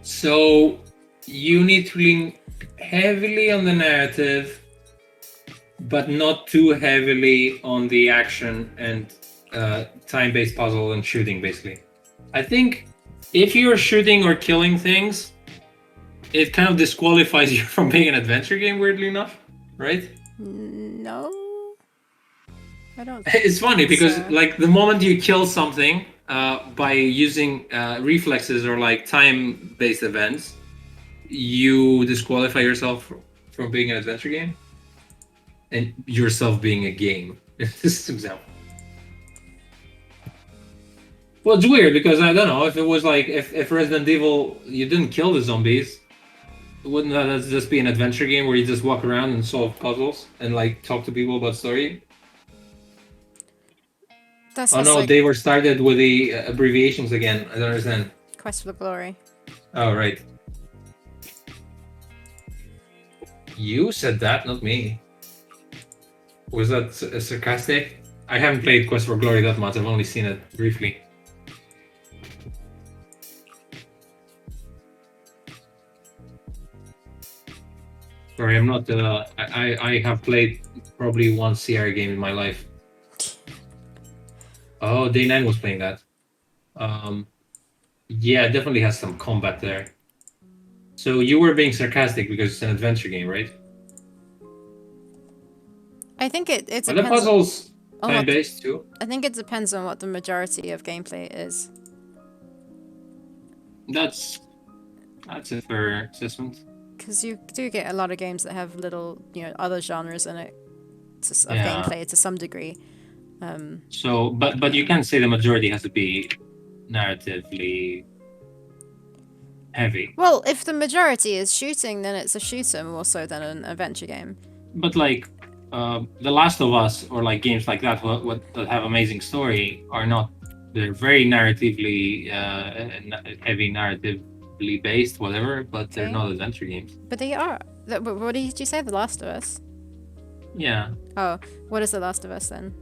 So you need to lean heavily on the narrative, but not too heavily on the action and time-based puzzle and shooting, basically. I think if you're shooting or killing things, it kind of disqualifies you from being an adventure game, weirdly enough, right? No, I don't. It's funny because So. like the moment you kill something by using reflexes or like time-based events, you disqualify yourself from being an adventure game, and yourself being a game. This is an example. Well, it's weird because I don't know if it was like if Resident Evil you didn't kill the zombies, wouldn't that just be an adventure game where you just walk around and solve puzzles and like talk to people about story? That's Oh just no, like they were started with the abbreviations again. I don't understand. Quest for the Glory. Oh right, you said that, not me. Was that sarcastic? I haven't played Quest for Glory that much. I've only seen it briefly. Sorry, I'm not. I have played probably one CR game in my life. Oh, Day 9 was playing that. Yeah, it definitely has some combat there. So you were being sarcastic because it's an adventure game, right? I think it But the depends puzzles on what. time-based too. I think it depends on what the majority of gameplay is. That's a fair assessment. Because you do get a lot of games that have little, other genres in it of Yeah. gameplay to some degree. So, but you can't say the majority has to be narratively heavy. Well, if the majority is shooting, then it's a shooter more so than an adventure game. But like, The Last of Us or like games like that, what that have amazing story are not. They're very narratively heavy, narratively based, whatever. But they're Okay. not adventure games. But they are. What did you say? The Last of Us? Yeah, Oh, what is The Last of Us then?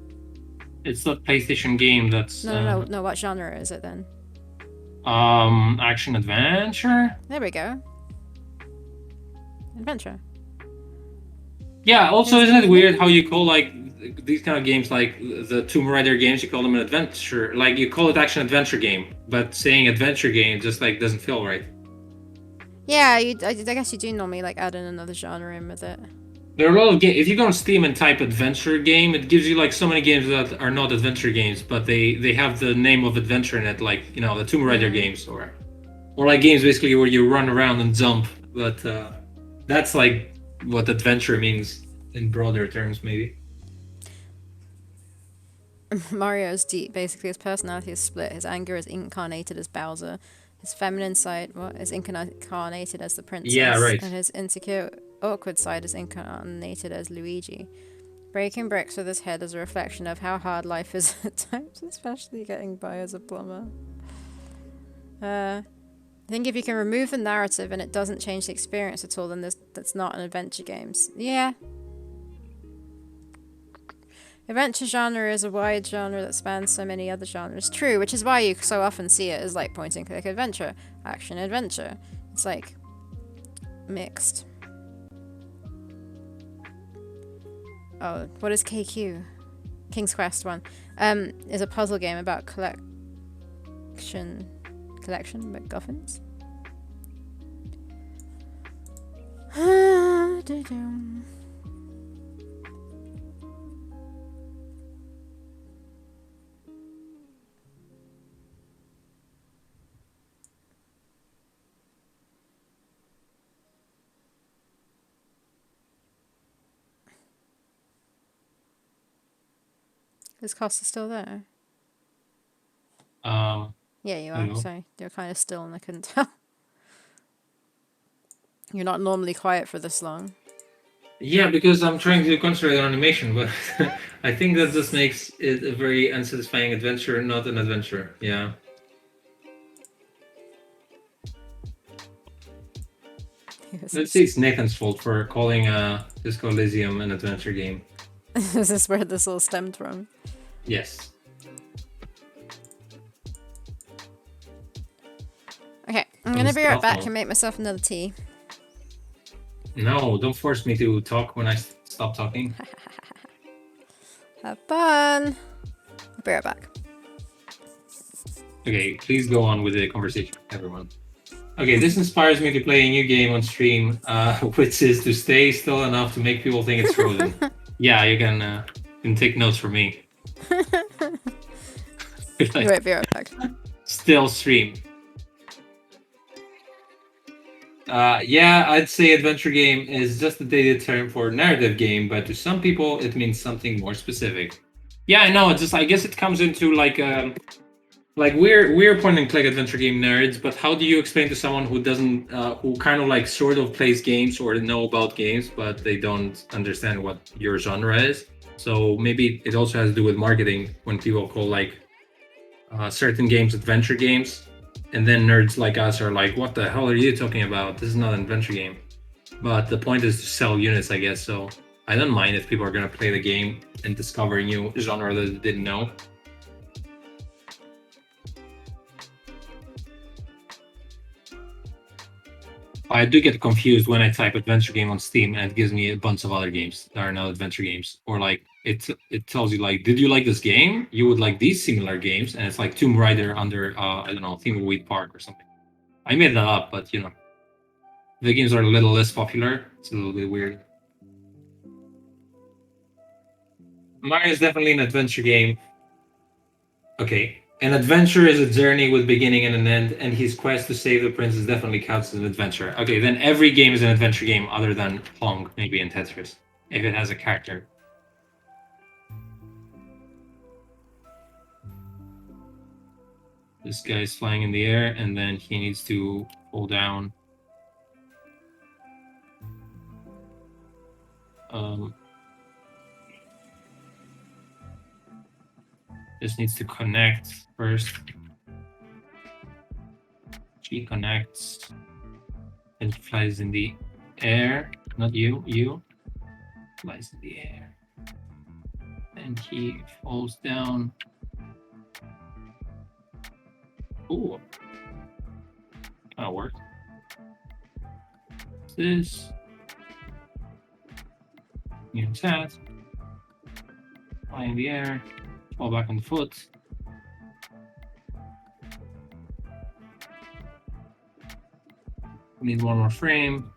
it's that PlayStation game that's No. What genre is it then? action adventure. There we go. Adventure. Yeah. Also, isn't it weird how you call like these kind of games, like the Tomb Raider games, you call them an adventure? Like you call it action adventure game, but saying adventure game just like doesn't feel right. Yeah, I guess you do normally like add in another genre in with it. There are a lot of games. If you go on Steam and type adventure game, it gives you like so many games that are not adventure games, but they have the name of adventure in it, like the Tomb Raider games or like games basically where you run around and jump. But that's like what adventure means in broader terms, maybe. Mario's deep. Basically, his personality is split. His anger is incarnated as Bowser. His feminine side is incarnated as the princess. Yeah, right. And his insecure, awkward side is incarnated as Luigi. Breaking bricks with his head is a reflection of how hard life is at times, especially getting by as a plumber. I think if you can remove the narrative and it doesn't change the experience at all, then that's not an adventure games. Yeah. Adventure genre is a wide genre that spans so many other genres. True, which is why you so often see it as like point and click adventure, action adventure. It's like mixed. Oh, what is KQ? King's Quest 1. Is a puzzle game about collection MacGuffins. Is Costa still there? Yeah, you are. Sorry, you're kind of still and I couldn't tell. You're not normally quiet for this long. Yeah, because I'm trying to concentrate on animation, but I think that just makes it a very unsatisfying adventure, not an adventure. Yeah. Let's say it's Nathan's fault for calling Disco Elysium an adventure game. Is this where this all stemmed from? Yes. Okay, I'm gonna be right back and make myself another tea. No, don't force me to talk when I stop talking. Have fun! I'll be right back. Okay, please go on with the conversation, everyone. Okay, this inspires me to play a new game on stream, which is to stay still enough to make people think it's frozen. Yeah, you can take notes from me. Like, Right, be right back. still stream. Yeah, I'd say adventure game is just a dated term for narrative game, but to some people it means something more specific. Yeah, I know. It's just I guess it comes into like we're point and click adventure game nerds, but how do you explain to someone who doesn't who kind of like sort of plays games or know about games, but they don't understand what your genre is? So maybe it also has to do with marketing when people call like certain games adventure games, and then nerds like us are like, "What the hell are you talking about? This is not an adventure game." But the point is to sell units, I guess. So I don't mind if people are gonna play the game and discover a new genre that they didn't know. I do get confused when I type adventure game on Steam and it gives me a bunch of other games that are not adventure games. Or like it tells you like, did you like this game? You would like these similar games, and it's like Tomb Raider under I don't know, Thimbleweed Park or something. I made that up, but you know, the games are a little less popular. It's a little bit weird. Mario is definitely an adventure game. Okay. An adventure is a journey with beginning and an end, and his quest to save the princess definitely counts as an adventure. Okay, then every game is an adventure game other than Pong, maybe, and Tetris, if it has a character. This guy is flying in the air, and then he needs to fall down. This needs to connect first. She connects, and he flies in the air. Not you, you. Flies in the air. And he falls down. Ooh. Kind of worked. This. New task. Fly in the air. Fall back on the foot. We need one more frame.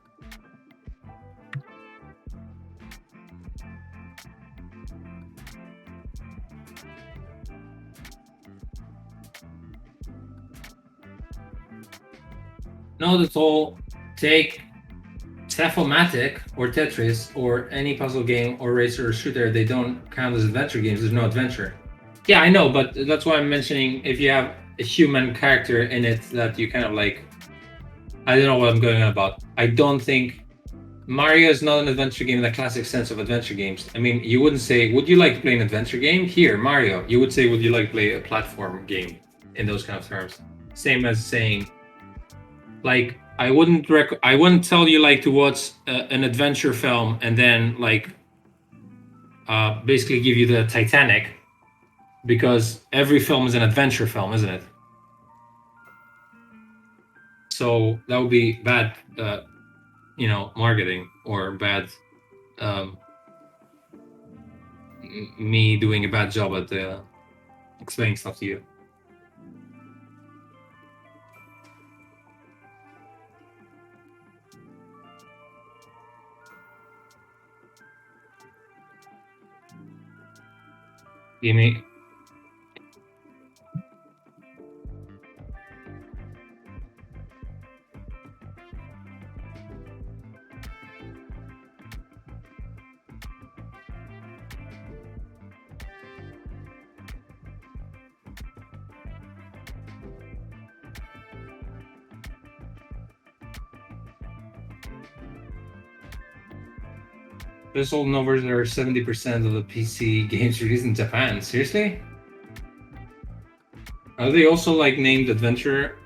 Note at all, take Taphomatic or Tetris or any puzzle game or racer or shooter, they don't count as adventure games. There's no adventure. Yeah, I know, but that's why I'm mentioning if you have a human character in it that you kind of like. I don't know what I'm going on about. I don't think Mario is not an adventure game in the classic sense of adventure games. I mean, you wouldn't say, would you like to play an adventure game? Here, Mario. You would say, would you like to play a platform game in those kind of terms? Same as saying, like, I wouldn't tell you like to watch an adventure film and then like basically give you the Titanic, because every film is an adventure film, isn't it? So that would be bad, marketing, or bad, me doing a bad job at explaining stuff to you. You mean? There's sold numbers are 70% of the PC games released in Japan. Seriously? Are they also like named adventure?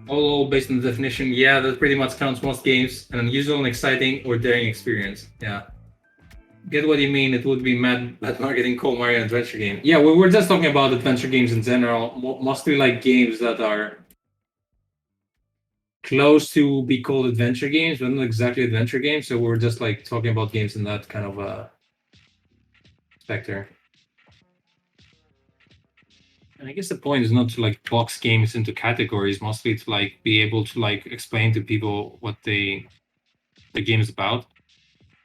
All based on the definition. Yeah, that pretty much counts most games. An unusual and exciting or daring experience. Yeah. Get what you mean. It would be bad marketing called Mario adventure game. Yeah, we were just talking about adventure games in general. Mostly like games that are close to be called adventure games, but not exactly adventure games. So we're just like talking about games in that kind of specter. And I guess the point is not to like box games into categories, mostly to like be able to like explain to people what the game is about.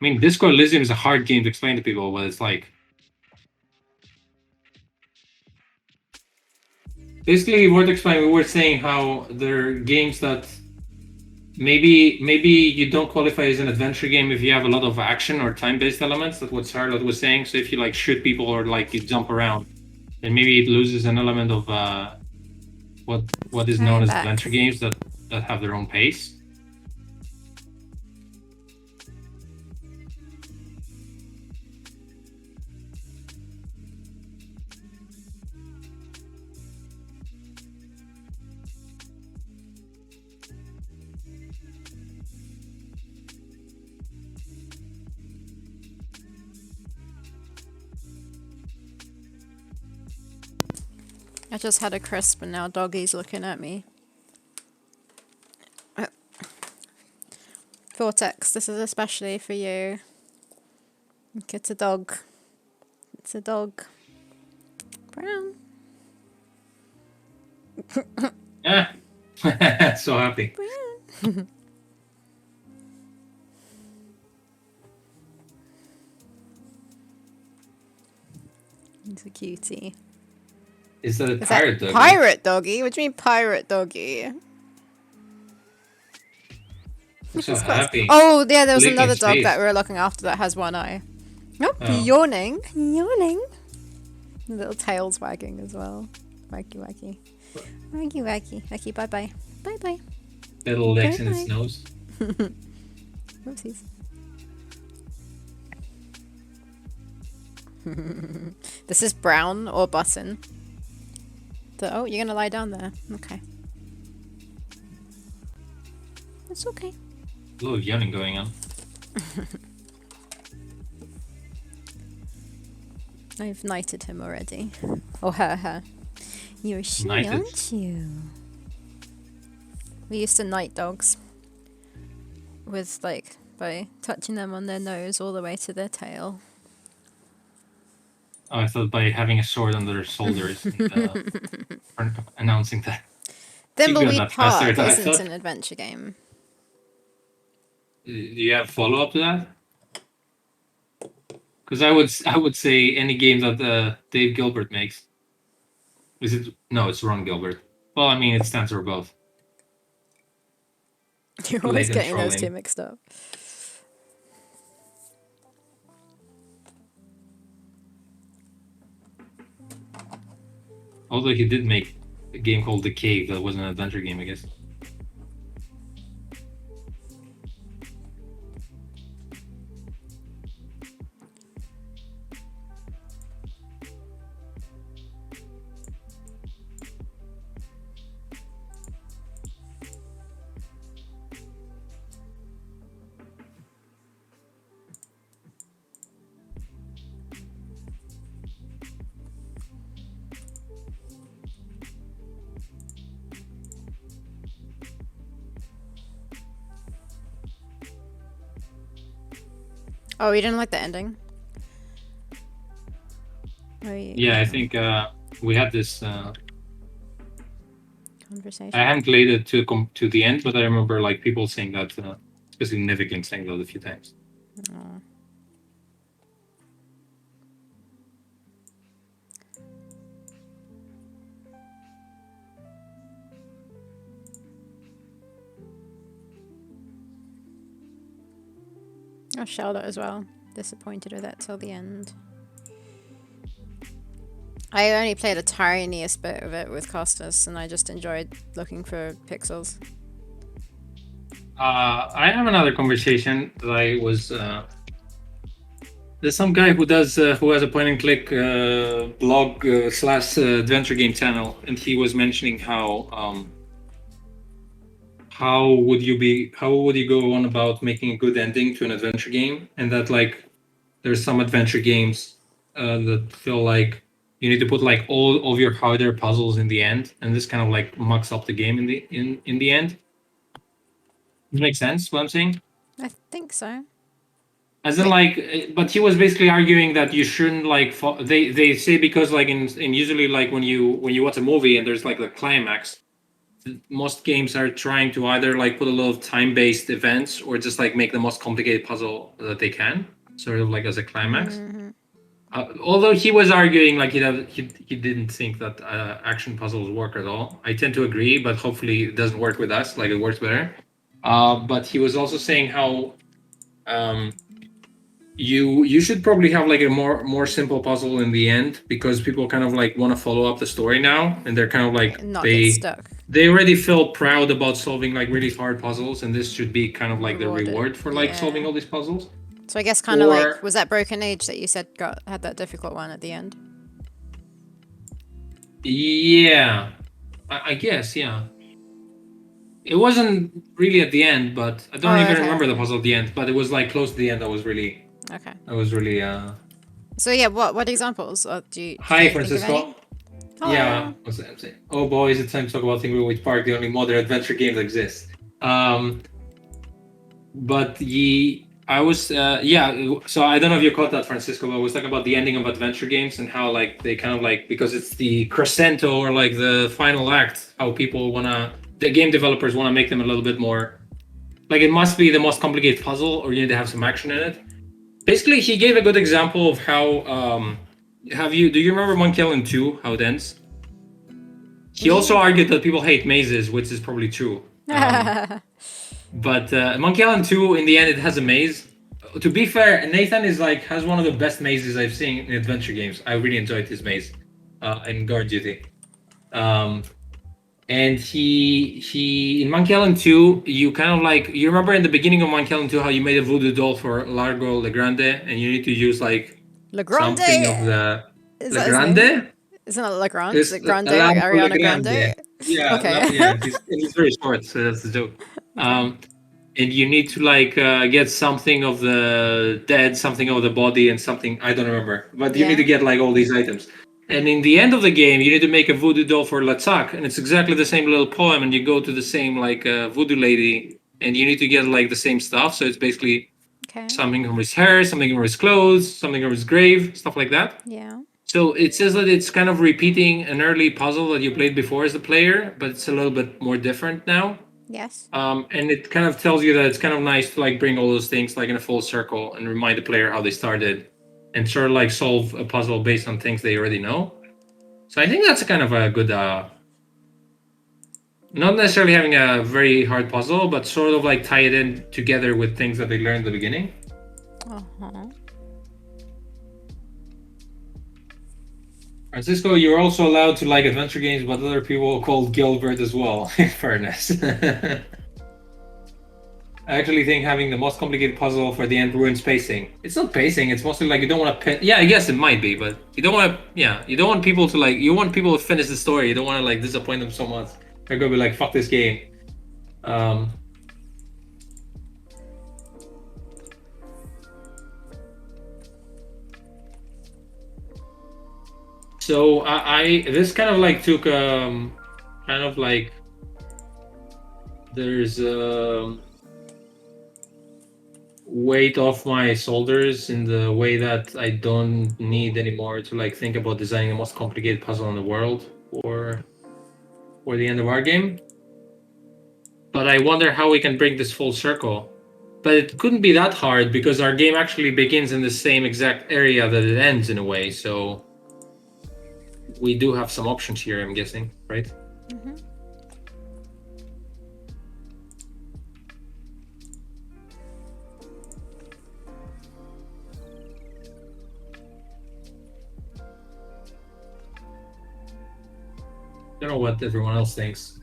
I mean, Disco Elysium is a hard game to explain to people, but it's like basically worth explaining. We were saying how there are games that maybe you don't qualify as an adventure game if you have a lot of action or time-based elements. That's what Charlotte was saying. So if you like shoot people or like you jump around, then maybe it loses an element of what is known as adventure games that have their own pace. I just had a crisp and now Doggy's looking at me. Vortex, this is especially for you. Look, it's a dog. It's a dog. Brown. Yeah. So happy. Brown. He's a cutie. Is that a pirate doggy? Pirate doggy? What do you mean pirate doggy? So happy. Oh, yeah, there was Licking another dog space. that we were looking after that has one eye. Oh, Oh. yawning. Yawning. Little tails wagging as well. Waggy waggy. Waggy waggy. Waggy, bye bye. Bye bye. Little legs in its Bye-bye. nose. Whoopsies. This is Brown or Button. Oh, you're gonna lie down there. Okay. It's okay. A little yawning going on. I've knighted him already. Or her. You're shy, Knighted? aren't you? We used to knight dogs. With, like, by touching them on their nose all the way to their tail. Oh, I thought by having a sword under their shoulders and, announcing that. Thimbleweed that faster Park than I isn't thought. an adventure game. Do you have follow up to that? Because I would say any game that Dave Gilbert makes. Is it? No, it's Ron Gilbert. Well, I mean, it stands for both. You're always Latent getting those trolling. two mixed up. Although he did make a game called The Cave that was an adventure game, I guess. Oh, you didn't like the ending? Oh, Yeah, I think we had this. Conversation. I haven't played it to the end, but I remember like people saying that, especially Nivikin saying that a few times. Aw. Oh, Charlotte as well. Disappointed with that till the end. I only played the tiniest bit of it with Costas, and I just enjoyed looking for pixels. I have another conversation that I was. There's some guy who does who has a point and click blog slash adventure game channel, and he was mentioning how how would you go on about making a good ending to an adventure game, and that like there's some adventure games that feel like you need to put like all of your harder puzzles in the end, and this kind of like mucks up the game in the end. Does it make sense what I'm saying? I think so. As in, Wait. like, but he was basically arguing that you shouldn't like. They say because like in usually like when you watch a movie and there's like the climax, most games are trying to either like put a lot of time-based events or just like make the most complicated puzzle that they can, sort of like as a climax. Mm-hmm. Although he was arguing like he didn't think that action puzzles work at all. I tend to agree, but hopefully it doesn't work with us. Like it works better. But he was also saying how um, you should probably have like a more simple puzzle in the end because people kind of like want to follow up the story now, and they're kind of like And not get stuck. they already feel proud about solving like really hard puzzles, and this should be kind of like the Rewarded. reward for like Yeah. solving all these puzzles. So I guess kind of Or- like, was that Broken Age that you said had that difficult one at the end? Yeah, I guess, yeah. It wasn't really at the end, but I don't even remember the puzzle at the end. But it was like close to the end. That was really. Okay. That was really. So yeah, what examples do you Hi, think Francisco. of any? Hello. Yeah. What's that I'm saying? Oh, boys, it's time to talk about Thimbleweed Park, the only modern adventure game that exists. But I was, yeah. So I don't know if you caught that, Francisco, but I was talking about the ending of adventure games and how like they kind of like because it's the crescendo or like the final act, how people the game developers wanna make them a little bit more. Like it must be the most complicated puzzle, or you need to have some action in it. Basically, he gave a good example of how. Do you remember Monkey Island 2? How it ends? He also argued that people hate mazes, which is probably true. But Monkey Island 2, in the end, it has a maze. To be fair, Nathan has one of the best mazes I've seen in adventure games. I really enjoyed his maze in Guard Duty. And he in Monkey Island 2, you kind of like you remember in the beginning of Monkey Island 2 how you made a voodoo doll for Largo Legrande, and you need to use like Legrande. something of the Is that his name? Legrande. Isn't it Legrand? It's Is it Grande? Largo Ariana Legrande. Grande? Yeah, Okay. yeah. He's very short, so that's the joke. And you need to like get something of the dead, something of the body, and something I don't remember. But you need to get like all these items. And in the end of the game, you need to make a voodoo doll for Latzak, and it's exactly the same little poem. And you go to the same like voodoo lady, and you need to get like the same stuff. So it's basically something from his hair, something from his clothes, something from his grave, stuff like that. Yeah. So it says that it's kind of repeating an early puzzle that you played before as a player, but it's a little bit more different now. Yes. And it kind of tells you that it's kind of nice to like bring all those things like in a full circle and remind the player how they started, and sort of like solve a puzzle based on things they already know. So I think that's kind of a good, not necessarily having a very hard puzzle, but sort of like tie it in together with things that they learned at the beginning. Francisco, you're also allowed to like adventure games, but other people called Gilbert as well, in fairness. I actually think having the most complicated puzzle for the end ruins pacing. It's not pacing, it's mostly like you don't want to... Yeah, I guess it might be, but you don't want to... Yeah, you don't want people to like... You want people to finish the story. You don't want to like disappoint them so much. They're going to be like, fuck this game. So this kind of like took kind of like there's weight off my shoulders in the way that I don't need anymore to like think about designing the most complicated puzzle in the world for the end of our game. But I wonder how we can bring this full circle. But it couldn't be that hard because our game actually begins in the same exact area that it ends in a way, so we do have some options here, I'm guessing, right? Mm-hmm. I don't know what everyone else thinks.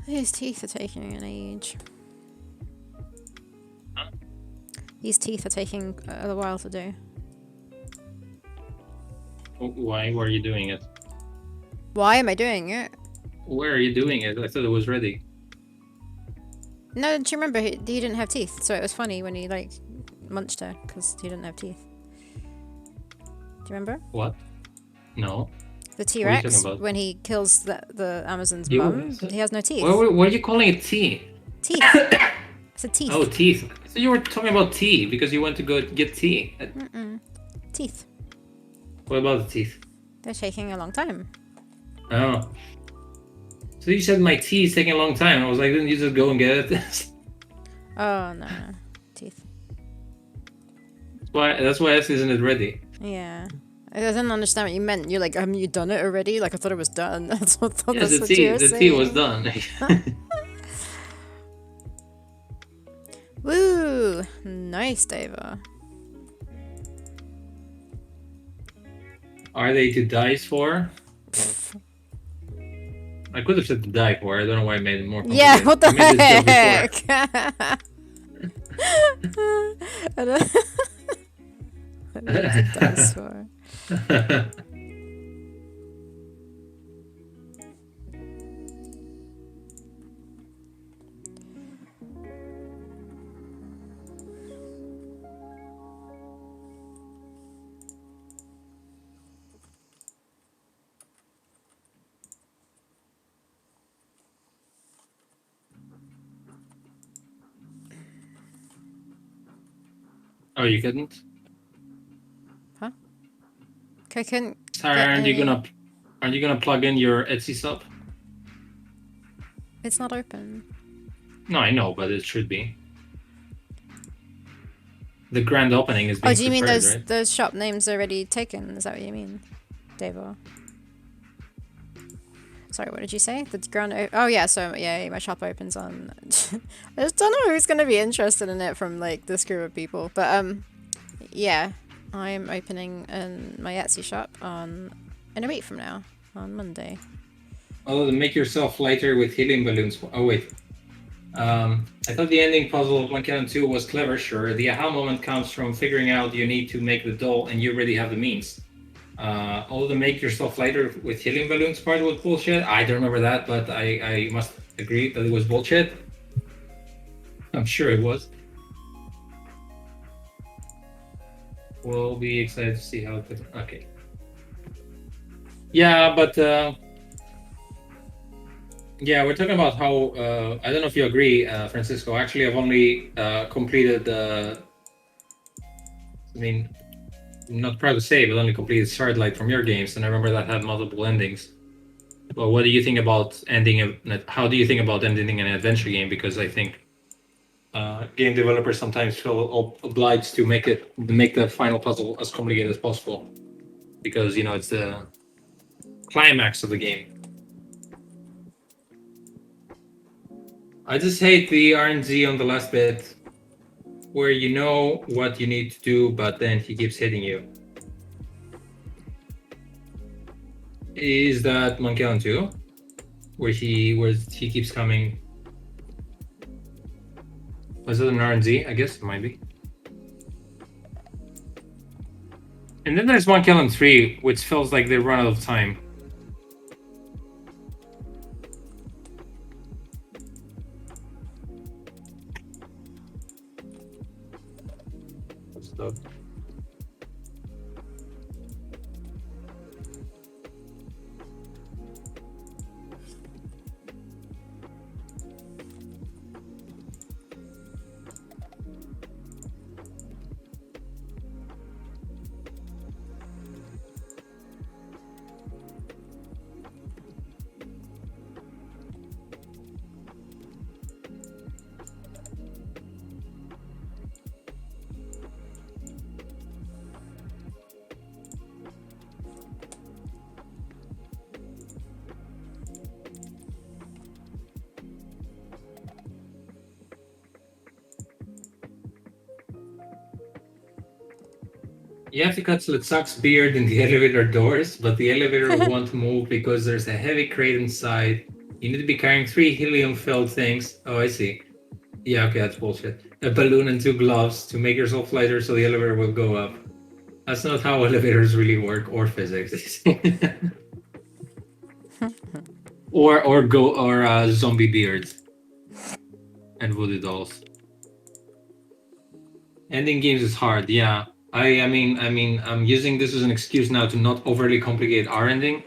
His teeth are taking an age. Huh? These teeth are taking a while to do. Why were you doing it? Why am I doing it? Where are you doing it? I thought it was ready. No, don't you remember? He didn't have teeth, so it was funny when he like munched her because he didn't have teeth. Do you remember? What? No. The What are you talking T-Rex, about? when he kills the Amazon's You- mum, he has no teeth. What are you calling it tea? Teeth. I said teeth. Oh, teeth. I thought you were talking about tea because you went to go get tea. Mm-mm. Teeth. What about the teeth? They're taking a long time. Oh. So you said my tea is taking a long time. I was like, didn't you just go and get it? Oh, no. Teeth. That's why I asked, isn't it ready? Yeah. I didn't understand what you meant. You're like, haven't you done it already? Like, I thought it was done. That's what, Yes, that's what you were the tea was saying. done. Woo! Nice, Dava. Are they to die for? I could have said to die for. I don't know why I made it more complicated. Yeah, what the I made this joke heck? I don't what it does for. before. Oh, you couldn't? Huh? I couldn't. Sorry, Get aren't you any- gonna plug in your Etsy shop? It's not open. No, I know, but it should be. The grand opening is being Oh, do you mean prepared, those right? those shop names already taken? Is that what you mean, Davo? Sorry, what did you say? The grand. Oh yeah, so yeah, my shop opens on. I just don't know who's gonna be interested in it from like this group of people, but yeah, I'm opening my Etsy shop in a week from now, on Monday. Oh, to make yourself lighter with helium balloons. Oh wait. I thought the ending puzzle of 1 2 was clever, sure. The aha moment comes from figuring out you need to make the doll and you already have the means. Although the make yourself lighter with helium balloons part was bullshit. I don't remember that, but I must agree that it was bullshit. I'm sure it was. We'll be excited to see how it goes. Okay. Yeah, but yeah, we're talking about how I don't know if you agree, Francisco. Actually, I've only completed. I mean, I'm not proud to say, but only completed Shardlight from your games, and I remember that had multiple endings. Well, what do you think about ending? How do you think about ending an adventure game? Because I think game developers sometimes feel obliged to make the final puzzle as complicated as possible, because it's the climax of the game. I just hate the RNG on the last bit, where you know what you need to do, but then he keeps hitting you. Is that Monkey Island 2? Where he keeps coming. Was it an RNG? I guess it might be. And then there's Monkey Island 3, which feels like they run out of time. Stuff. You have to cut Slutzak's beard in the elevator doors, but the elevator won't move because there's a heavy crate inside. You need to be carrying 3 helium-filled things. Oh, I see. Yeah, okay, that's bullshit. A balloon and 2 gloves to make yourself lighter so the elevator will go up. That's not how elevators really work, or physics. or zombie beards and voodoo dolls. Ending games is hard, yeah. I mean, I'm using this as an excuse now to not overly complicate our ending.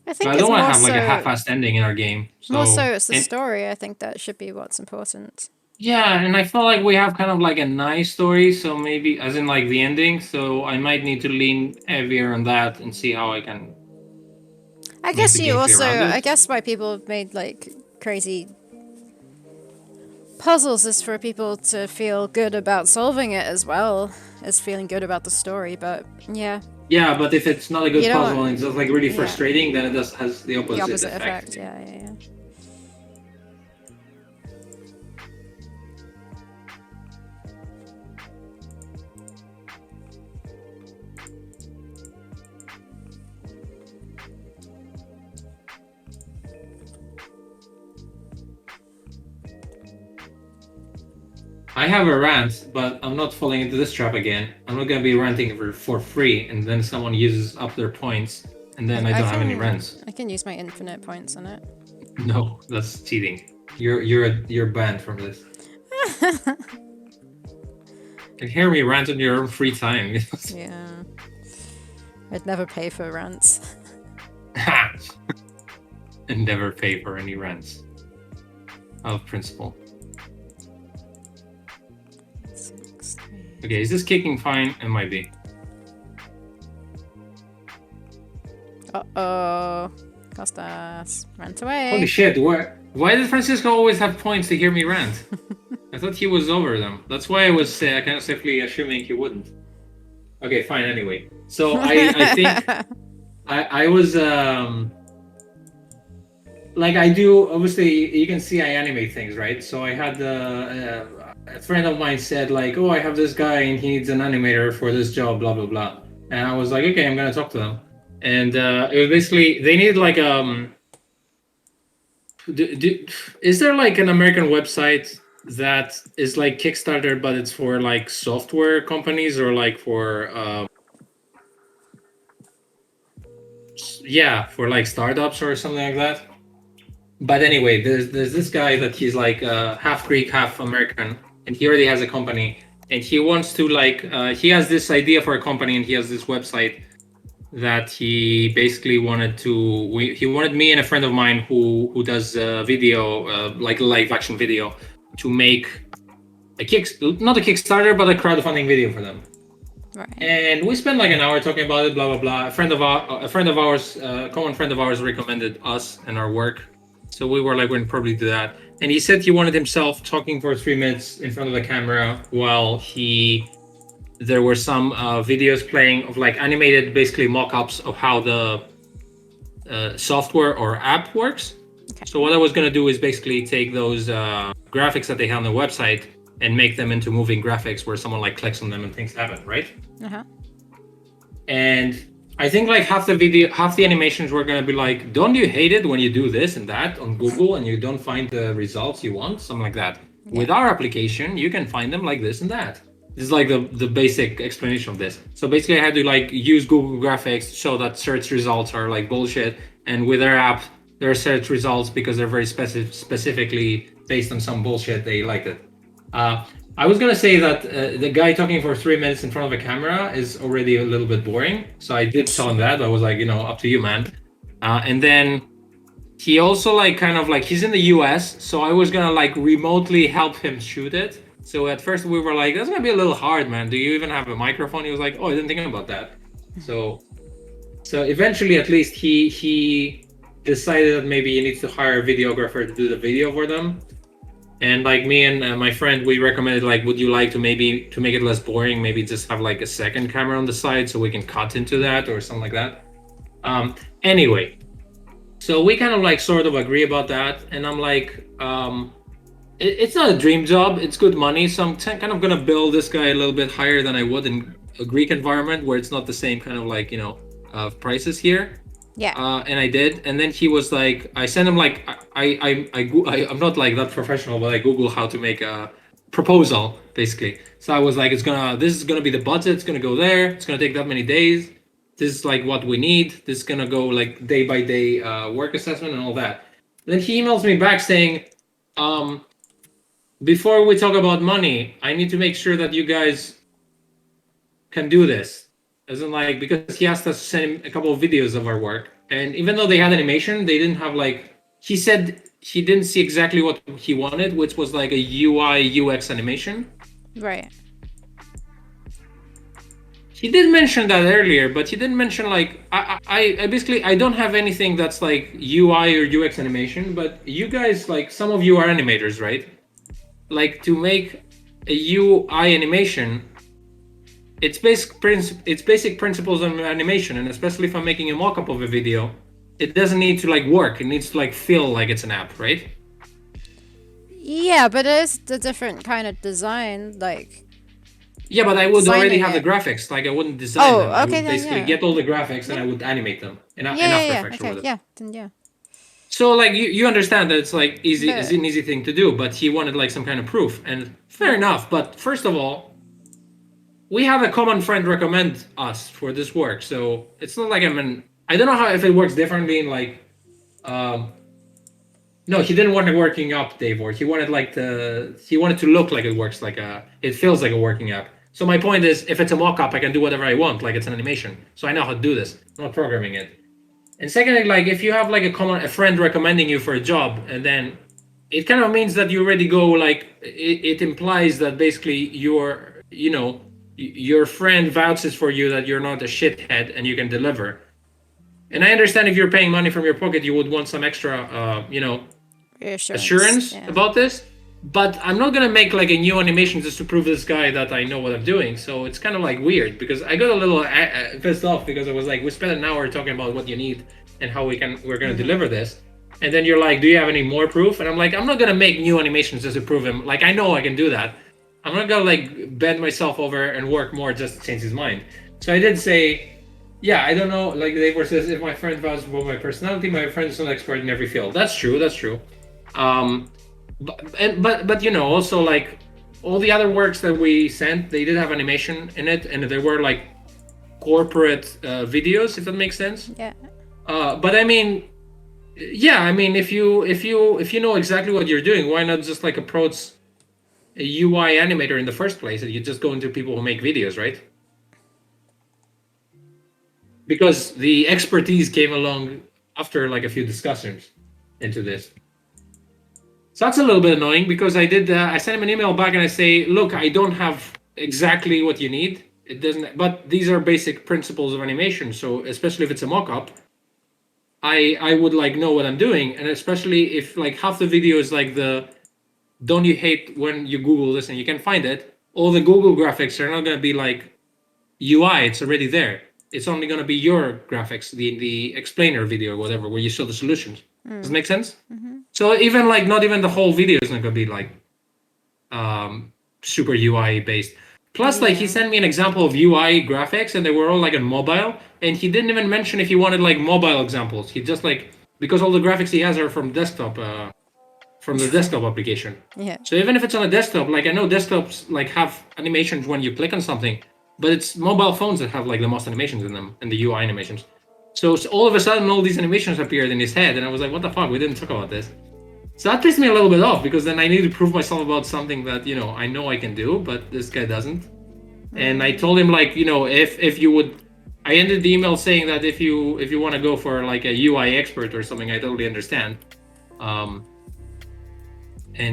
I But think I it's don't want to more have like a so. half-assed ending in our game. More so, So it's the and story. I think that should be what's important. yeah, and I feel like we have kind of like a nice story, so maybe as in like the ending. So I might need to lean heavier on that and see how I can I make guess the you gameplay also. around I it. guess why people have made like crazy puzzles is for people to feel good about solving it as well as feeling good about the story. But yeah, Yeah, but if it's not a you good don't puzzle and it's want just like really yeah frustrating, then it just has the the opposite opposite effect. effect. Yeah, yeah, yeah. I have a rant, but I'm not falling into this trap again. I'm not gonna be ranting for free, and then someone uses up their points, and then I don't have any rants. I can use my infinite points on it. No, that's cheating. You're banned from this. You can hear me rant on your own free time. Yeah, I'd never pay for rants. And never pay for any rents. Out of principle. 6, 3. Okay, is this kicking fine? It might be. Uh-oh. Costas, rant away. Holy shit, why did Francisco always have points to hear me rant? I thought he was over them. That's why I was kind of safely assuming he wouldn't. Okay, fine, anyway. So I think I was like I do. Obviously, you can see I animate things, right? So I had a friend of mine said like, "Oh, I have this guy and he needs an animator for this job, blah blah blah." And I was like, "Okay, I'm gonna talk to them." And it was basically they needed like is there like an American website that is like Kickstarter, but it's for like software companies or like for yeah, for like startups or something like that? But anyway, there's this guy that he's like half Greek, half American, and he already has a company, and he wants to like he has this idea for a company, and he has this website that he basically wanted to. He wanted me and a friend of mine who does video, like live action video, to make not a Kickstarter, but a crowdfunding video for them. Right. And we spent like an hour talking about it, blah blah blah. A friend of ours, common friend of ours, recommended us and our work, so we were like, we're gonna probably do that. And he said he wanted himself talking for 3 minutes in front of the camera while there were some videos playing of like animated, basically mock-ups of how the software or app works. Okay. So what I was gonna do is basically take those graphics that they have on the website and make them into moving graphics where someone like clicks on them and things happen, right? Uh-huh. And I think like half the animations were gonna be like, don't you hate it when you do this and that on Google and you don't find the results you want? Something like that. Yeah. With our application, you can find them like this and that. This is like the basic explanation of this. So basically I had to like use Google Graphics to show that search results are like bullshit. And with their app, their search results, because they're very specifically based on some bullshit, they liked it. I was gonna say that the guy talking for 3 minutes in front of a camera is already a little bit boring. So I did tell him that. I was like, up to you, man. And then he also like kind of like he's in the US, so I was gonna like remotely help him shoot it. So at first we were like, that's gonna be a little hard, man. Do you even have a microphone? He was like, oh, I didn't think about that. So eventually, at least he decided that maybe he needs to hire a videographer to do the video for them. And like me and my friend, we recommended like, would you like to make it less boring, maybe just have like a second camera on the side so we can cut into that or something like that. Anyway, so we kind of like sort of agree about that, and I'm like, it's not a dream job, it's good money, so I'm kind of gonna build this guy a little bit higher than I would in a Greek environment where it's not the same kind of like prices here. Yeah. And I did, and then he was like, I sent him like, I'm not like that professional, but I Google how to make a proposal basically. So I was like, this is gonna be the budget. It's gonna go there. It's gonna take that many days. This is like what we need. This is gonna go like day by day work assessment and all that. Then he emails me back saying, um, before we talk about money, I need to make sure that you guys can do this. As in, like, because he asked us to send him a couple of videos of our work, and even though they had animation, they didn't have like. He said he didn't see exactly what he wanted, which was like a UI UX animation. Right. He did mention that earlier, but he didn't mention like I basically I don't have anything that's like UI or UX animation, but you guys like some of you are animators, right? Like to make a UI animation, it's basic principles of animation, and especially if I'm making a mock-up of a video, it doesn't need to like work. It needs to like feel like it's an app, right? Yeah, but it is a different kind of design. Like, Yeah, but I would already Designing have the it. graphics. Like I wouldn't design Oh, them. I okay, would then, basically yeah. get all the graphics and I would animate them in yeah, After yeah, Effects or okay, whatever. yeah, then yeah. So like you understand that it's like easy, But- it's an easy thing to do, but he wanted like some kind of proof, and fair enough. But first of all, we have a common friend recommend us for this work, so it's not like I don't know how if it works differently in like, no, he didn't want a working app, Dave, or he wanted like he wanted to look like it works like it feels like a working app. So my point is, if it's a mock-up, I can do whatever I want, like it's an animation. So I know how to do this. I'm not programming it. And secondly, like if you have like a friend recommending you for a job, and then it kind of means that you already go like it implies that basically your friend vouches for you that you're not a shithead and you can deliver. And I understand if you're paying money from your pocket, you would want some extra, assurance yeah. about this. But I'm not gonna make like a new animation just to prove this guy that I know what I'm doing. So it's kind of like weird because I got a little pissed off because I was like, we spent an hour talking about what you need and how we're gonna deliver this, and then you're like, do you have any more proof? And I'm like, I'm not gonna make new animations just to prove him. Like I know I can do that. I'm not gonna like bend myself over and work more just to change his mind. So I did say, yeah, I don't know. Like Davor says, if my friend vouches for my personality, my friend is an expert in every field. That's true. That's true. But also like all the other works that we sent, they did have animation in it, and they were like corporate videos, if that makes sense. Yeah. But I mean, yeah, I mean, if you know exactly what you're doing, why not just like approach a UI animator in the first place, and you just go into people who make videos, right? Because the expertise came along after like a few discussions into this. So that's a little bit annoying because I sent him an email back and I say, look, I don't have exactly what you need. It doesn't, but these are basic principles of animation. So especially if it's a mock-up, I would like know what I'm doing, and especially if like half the video is like don't you hate when you Google this and you can find it? All the Google graphics are not gonna be like UI. It's already there. It's only gonna be your graphics, the explainer video or whatever, where you show the solutions. Does it make sense? Mm-hmm. So even like not even the whole video is not gonna be like super UI based. Plus, like he sent me an example of UI graphics, and they were all like on mobile, and he didn't even mention if he wanted like mobile examples. He just like because all the graphics he has are from desktop, from the desktop application. Yeah. So even if it's on a desktop, like I know desktops like have animations when you click on something, but it's mobile phones that have like the most animations in them and the UI animations. So all of a sudden, all these animations appeared in his head, and I was like, "What the fuck? We didn't talk about this." So that pissed me a little bit off because then I need to prove myself about something that I know I can do, but this guy doesn't. And I told him like if you would, I ended the email saying that if you want to go for like a UI expert or something, I totally understand. And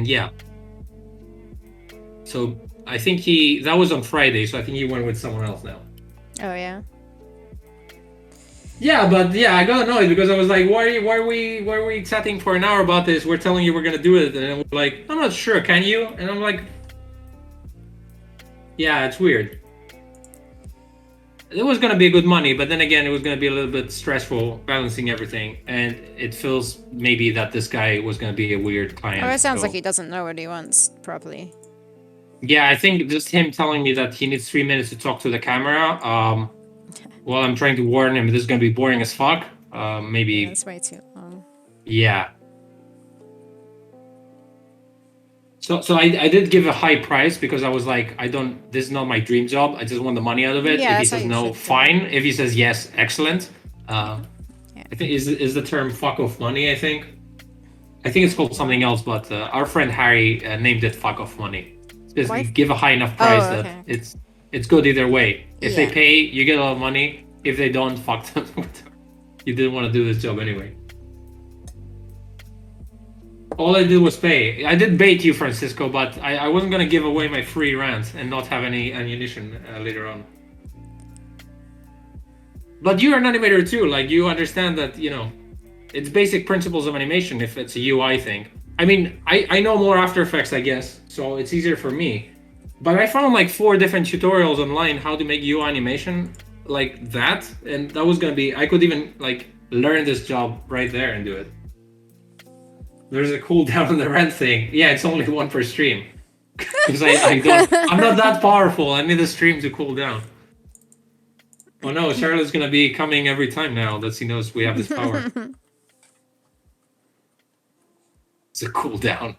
yeah. So I think that was on Friday, so I think he went with someone else now. Oh yeah. Yeah, but yeah, I got annoyed because I was like, why are we chatting for an hour about this? We're telling you we're gonna do it, and we're like, I'm not sure, can you? And I'm like, yeah, it's weird. It was gonna be good money, but then again, it was gonna be a little bit stressful balancing everything, and it feels maybe that this guy was gonna be a weird client. Oh, it sounds like he doesn't know what he wants properly. Yeah, I think just him telling me that he needs 3 minutes to talk to the camera. Well, I'm trying to warn him this is gonna be boring as fuck. Maybe. Yeah, that's way too long. Yeah. So I did give a high price because I was like, this is not my dream job. I just want the money out of it. Yeah, If he that's how says you no, should do it. fine. If he says yes, excellent. Yeah. I think is the term "fuck off money." I think it's called something else, but our friend Harry named it "fuck off money." It's basically give a high enough price that it's good either way. If they pay, you get a lot of money. If they don't, fuck them. You didn't want to do this job anyway. All I did was pay. I did bait you, Francisco, but I wasn't gonna give away my free rant and not have any ammunition later on. But you're an animator too. Like, you understand that, it's basic principles of animation if it's a UI thing. I mean, I know more After Effects, I guess, so it's easier for me. But I found like 4 different tutorials online how to make UI animation like that, and that was gonna be. I could even like learn this job right there and do it. There's a cooldown on the rent thing. Yeah, it's only 1 per stream. Because I'm not that powerful. I need a stream to cool down. Oh no, Charlotte's gonna be coming every time now that she knows we have this power. It's a cooldown.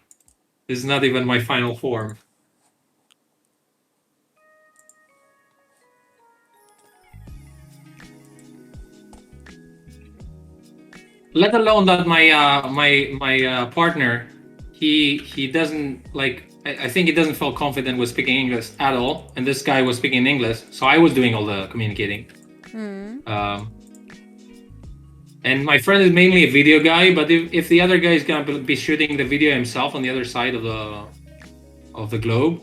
This is not even my final form. Let alone that my partner, he doesn't like. I think he doesn't feel confident with speaking English at all, and this guy was speaking English, so I was doing all the communicating. And my friend is mainly a video guy, but if the other guy is gonna be shooting the video himself on the other side of the globe,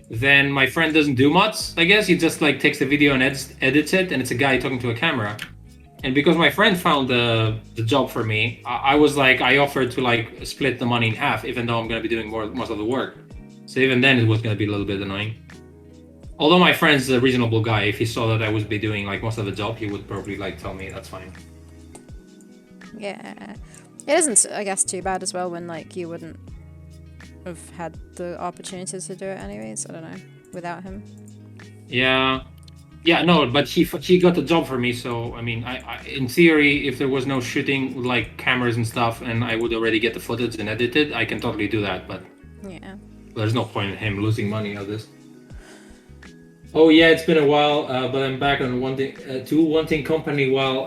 then my friend doesn't do much. I guess he just like takes the video and edits it, and it's a guy talking to a camera. And because my friend found the job for me, I was like, I offered to like split the money in half, even though I'm gonna be doing most of the work. So even then, it was gonna be a little bit annoying. Although my friend's a reasonable guy, if he saw that I would be doing like most of the job, he would probably like tell me that's fine. Yeah, it isn't, I guess, too bad as well when like you wouldn't have had the opportunity to do it anyways. I don't know, without him. Yeah, no, but he got the job for me. So I mean, I in theory, if there was no shooting with like cameras and stuff, and I would already get the footage and edit it, I can totally do that. But yeah, there's no point in him losing money on this. Oh yeah, it's been a while, but I'm back on One Thing Company while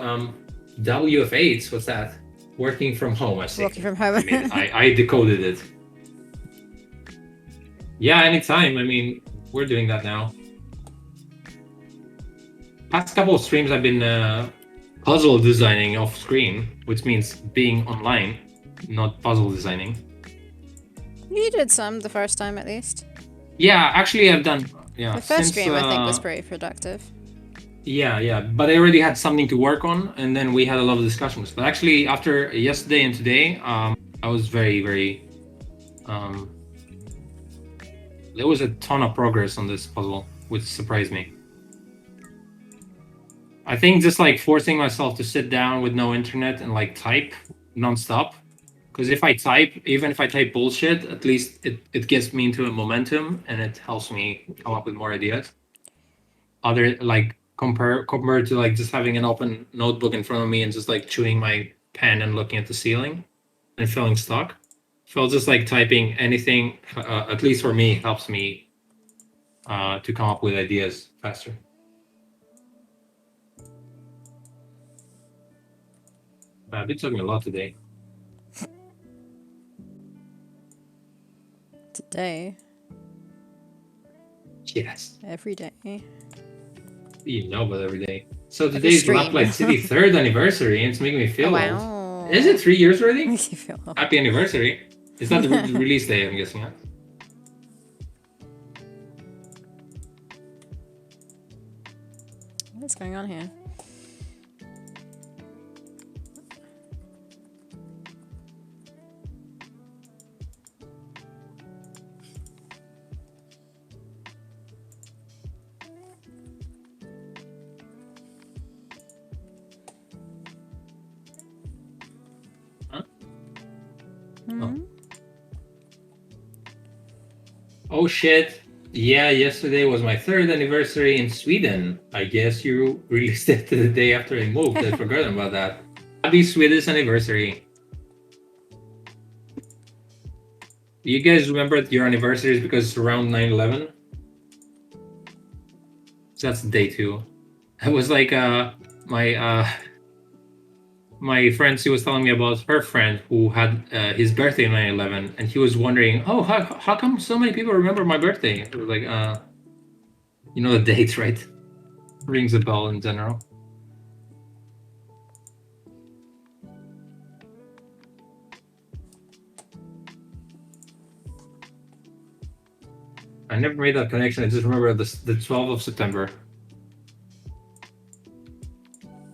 WF8. What's that? Working from home, I think. Working from home. I mean, I decoded it. Yeah, anytime. I mean, we're doing that now. Past couple of streams, I've been puzzle designing off screen, which means being online, not puzzle designing. You did some the first time, at least. Yeah, actually, I've done. Yeah, the first stream I think was pretty productive. Yeah, but I already had something to work on, and then we had a lot of discussions. But actually, after yesterday and today, I was very, very. There was a ton of progress on this puzzle, which surprised me. I think just like forcing myself to sit down with no internet and like type nonstop. Because if I type, even if I type bullshit, at least it gets me into a momentum and it helps me come up with more ideas. Other like compared to like just having an open notebook in front of me and just like chewing my pen and looking at the ceiling and feeling stuck. So just like typing anything, at least for me, helps me to come up with ideas faster. I've been talking a lot today. Today? Yes. Every day. You know about every day. So today's Lapland City 3rd anniversary, and it's making me feel old. Is it 3 years already? Makes you feel old. Happy anniversary. It's not the release day, I'm guessing, huh? What's going on here? Oh shit. Yeah, yesterday was my 3rd anniversary in Sweden. I guess you released it the day after I moved. I forgot about that. Happy Swedish anniversary. Do you guys remember your anniversaries because it's around 9/11? So that's day 2. It was like my friend, she was telling me about her friend who had his birthday on 9/11, and he was wondering, oh, how come so many people remember my birthday? It was like, you know, the date, right? Rings a bell in general. I never made that connection. I just remember the 12th of September.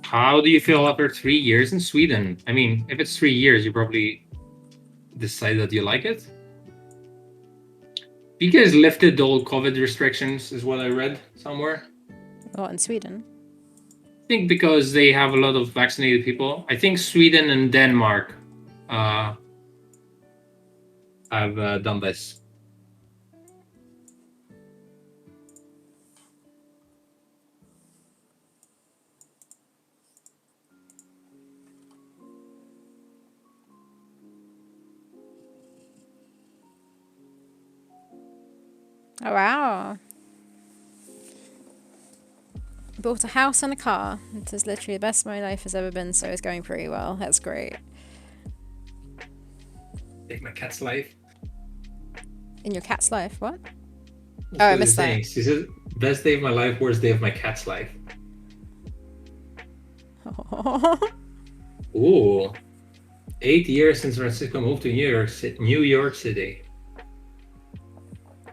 How do you feel after 3 years in Sweden? I mean, if it's 3 years, you probably decide that you like it. You guys lifted all COVID restrictions, is what I read somewhere. Oh, in Sweden. I think because they have a lot of vaccinated people. I think Sweden and Denmark have done this. Oh, wow. Bought a house and a car. It is literally the best my life has ever been, so it's going pretty well. That's great. Take my cat's life. In your cat's life? What? That's Oh, I what missed they're that. saying. She said, best day of my life, worst day of my cat's life. Ooh. 8 years since Francisco moved to New York City.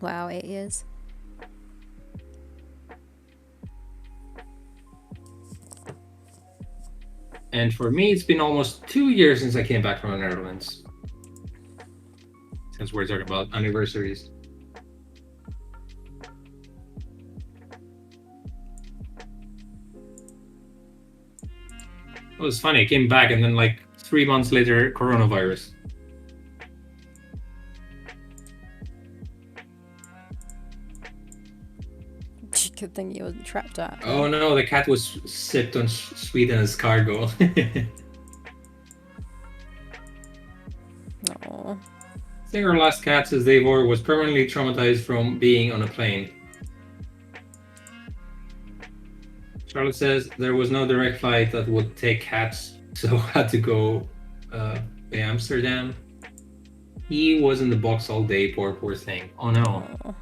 Wow, 8 years. And for me, it's been almost 2 years since I came back from the Netherlands. Since we're talking about anniversaries. It was funny. I came back and then like 3 months later, coronavirus. Good thing you wasn't trapped out. Oh no, the cat was sick on Sweden as cargo. Oh. I think our last cat, says Davor, was permanently traumatized from being on a plane. Charlotte says there was no direct flight that would take cats, so had to go to Amsterdam. He was in the box all day, poor thing. Oh no. Oh.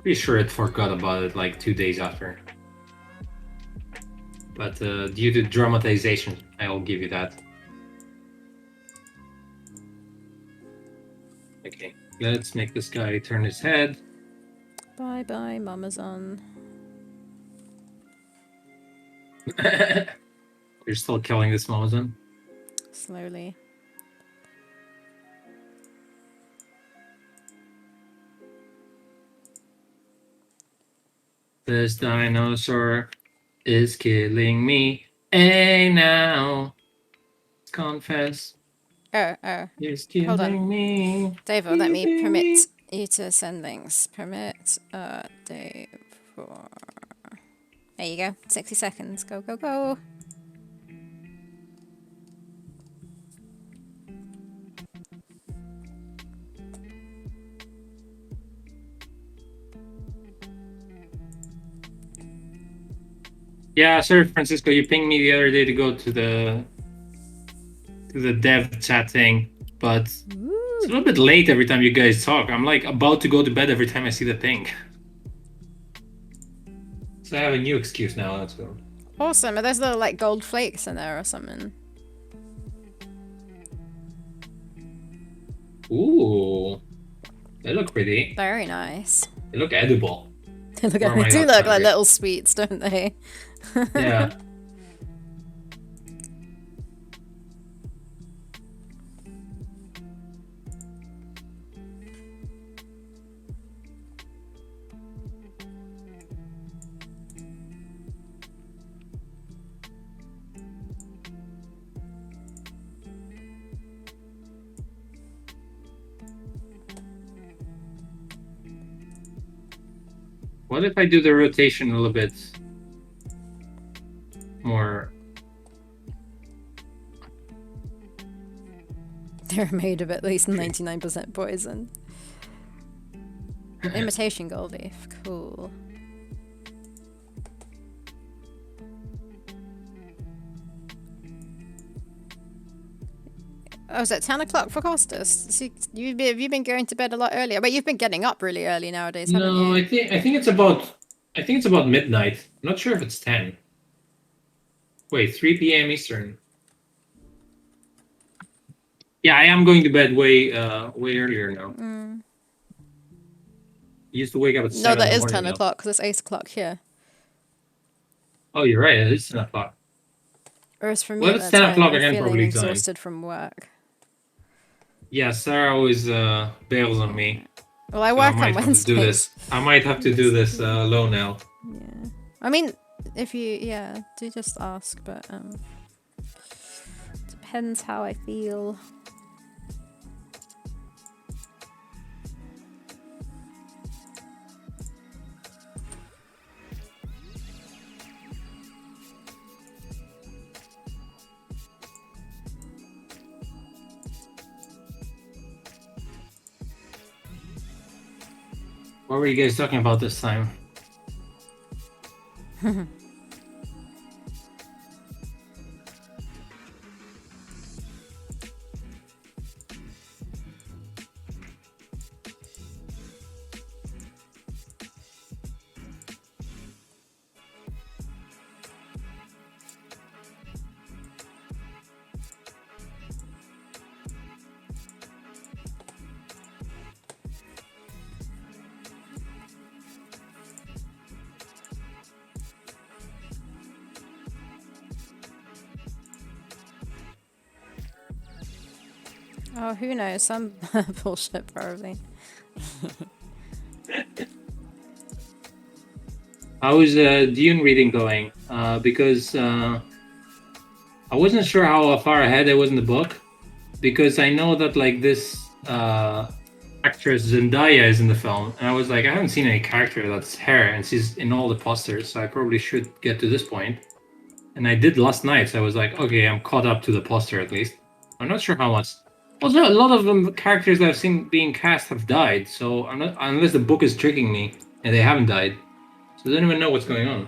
Pretty sure it forgot about it like 2 days after. But due to dramatization, I'll give you that. Okay, let's make this guy turn his head. Bye bye, Mamazon. You're still killing this Amazon? Slowly. This dinosaur is killing me. Hey now, confess. Oh. It's Hold on. killing me. Dave, let me permit you to send links. Permit, Dave. There you go. 60 seconds. Go, go, go. Yeah, sorry, Francisco. You pinged me the other day to go to the dev chat thing, but it's a little bit late every time you guys talk. I'm like about to go to bed every time I see the ping. So I have a new excuse now. Let's go. Awesome. Are those little like gold flakes in there or something? Ooh, they look pretty. Very nice. They look edible. They Or am I do not look like hungry? little sweets, don't they? Yeah. What if I do the rotation a little bit more They're made of at least 99% poison. Imitation gold leaf. Cool. Oh, is it 10 o'clock for Costas? So have you been going to bed a lot earlier? But you've been getting up really early nowadays, haven't you? No, I think it's about midnight. I'm not sure if it's 10. Wait, 3 p.m. Eastern. Yeah, I am going to bed way earlier now. I used to wake up at 7 No, in that the is morning 10 now. o'clock because it's 8 o'clock here. Oh, you're right. It is 10 o'clock. Whereas for me, Well, if it's that's 10 when o'clock, I'm I can feeling probably join. exhausted from work. Yeah, Sarah always bails on me. Well, I So work I might on have Wednesdays. to do this. I might have to do this alone now. Yeah. I mean, if you, do just ask, but depends how I feel. What were you guys talking about this time? Oh, who knows? Some bullshit, probably. How is Dune reading going? Because I wasn't sure how far ahead I was in the book, because I know that like this actress Zendaya is in the film, and I was like, I haven't seen any character that's her, and she's in all the posters, so I probably should get to this point. And I did last night, so I was like, okay, I'm caught up to the poster at least. I'm not sure how much. Also, a lot of them characters that I've seen being cast have died, so I'm not, unless the book is tricking me and they haven't died. So I don't even know what's going on.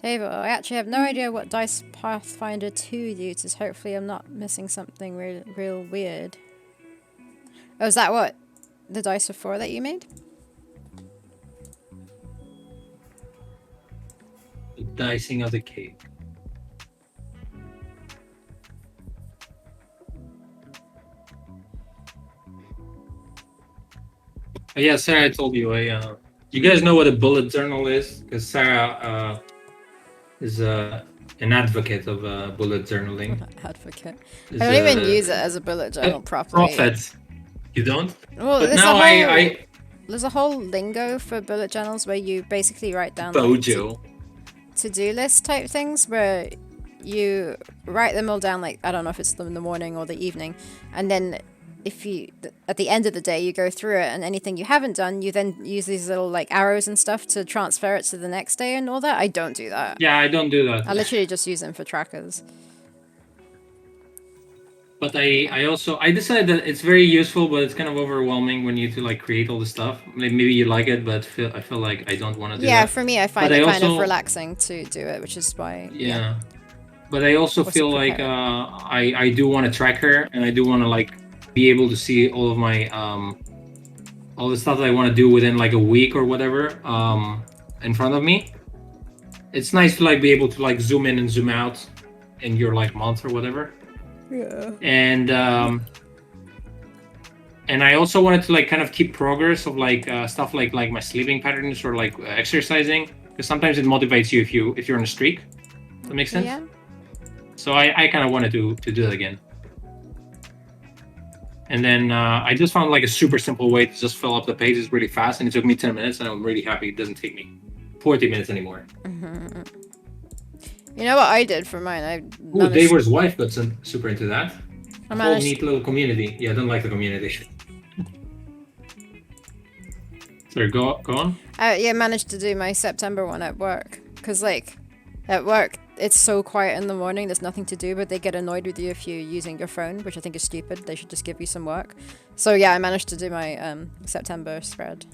Dave, I actually have no idea what Dice Pathfinder 2 uses. Hopefully I'm not missing something real weird. Oh, is that what the dice are for that you made? The dicing of the cake. Oh, yeah, Sarah, I told you. You guys know what a bullet journal is? Because Sarah is an advocate of bullet journaling. Advocate. Is, I don't even use it as a bullet journal properly. Prophet. You don't? Well, But now there's a whole lingo for bullet journals where you basically write down Bojo. to-do list type things where you write them all down, like, I don't know if it's in the morning or the evening, and then if you at the end of the day you go through it, and anything you haven't done, you then use these little like arrows and stuff to transfer it to the next day and all that. I don't do that. Yeah, I don't do that. I literally just use them for trackers. But I decided that it's very useful, but it's kind of overwhelming when you to like create all the stuff. Maybe you like it, but I feel like I don't want to do that. Yeah, for me, I find But it I kind of also- relaxing to do it, which is why. Yeah. But I also Was to feel like prepare. I do want to track her, and I do want to like be able to see all of my all the stuff that I want to do within like a week or whatever in front of me. It's nice to like be able to like zoom in and zoom out in your like month or whatever. Yeah. And I also wanted to like kind of keep progress of like stuff like my sleeping patterns or like exercising, because sometimes it motivates you if you're on a streak. That makes sense. Yeah. So I kind of wanted to do it again. And then I just found like a super simple way to just fill up the pages really fast, and it took me 10 minutes, and I'm really happy it doesn't take me 40 minutes anymore. You know what I did for mine? I Ooh, managed. Davor's wife got super into that. I Whole managed. neat little community. Yeah, I don't like the community. Sorry, go on. Yeah, managed to do my September one at work. Cause like, at work it's so quiet in the morning. There's nothing to do, but they get annoyed with you if you're using your phone, which I think is stupid. They should just give you some work. So yeah, I managed to do my September spread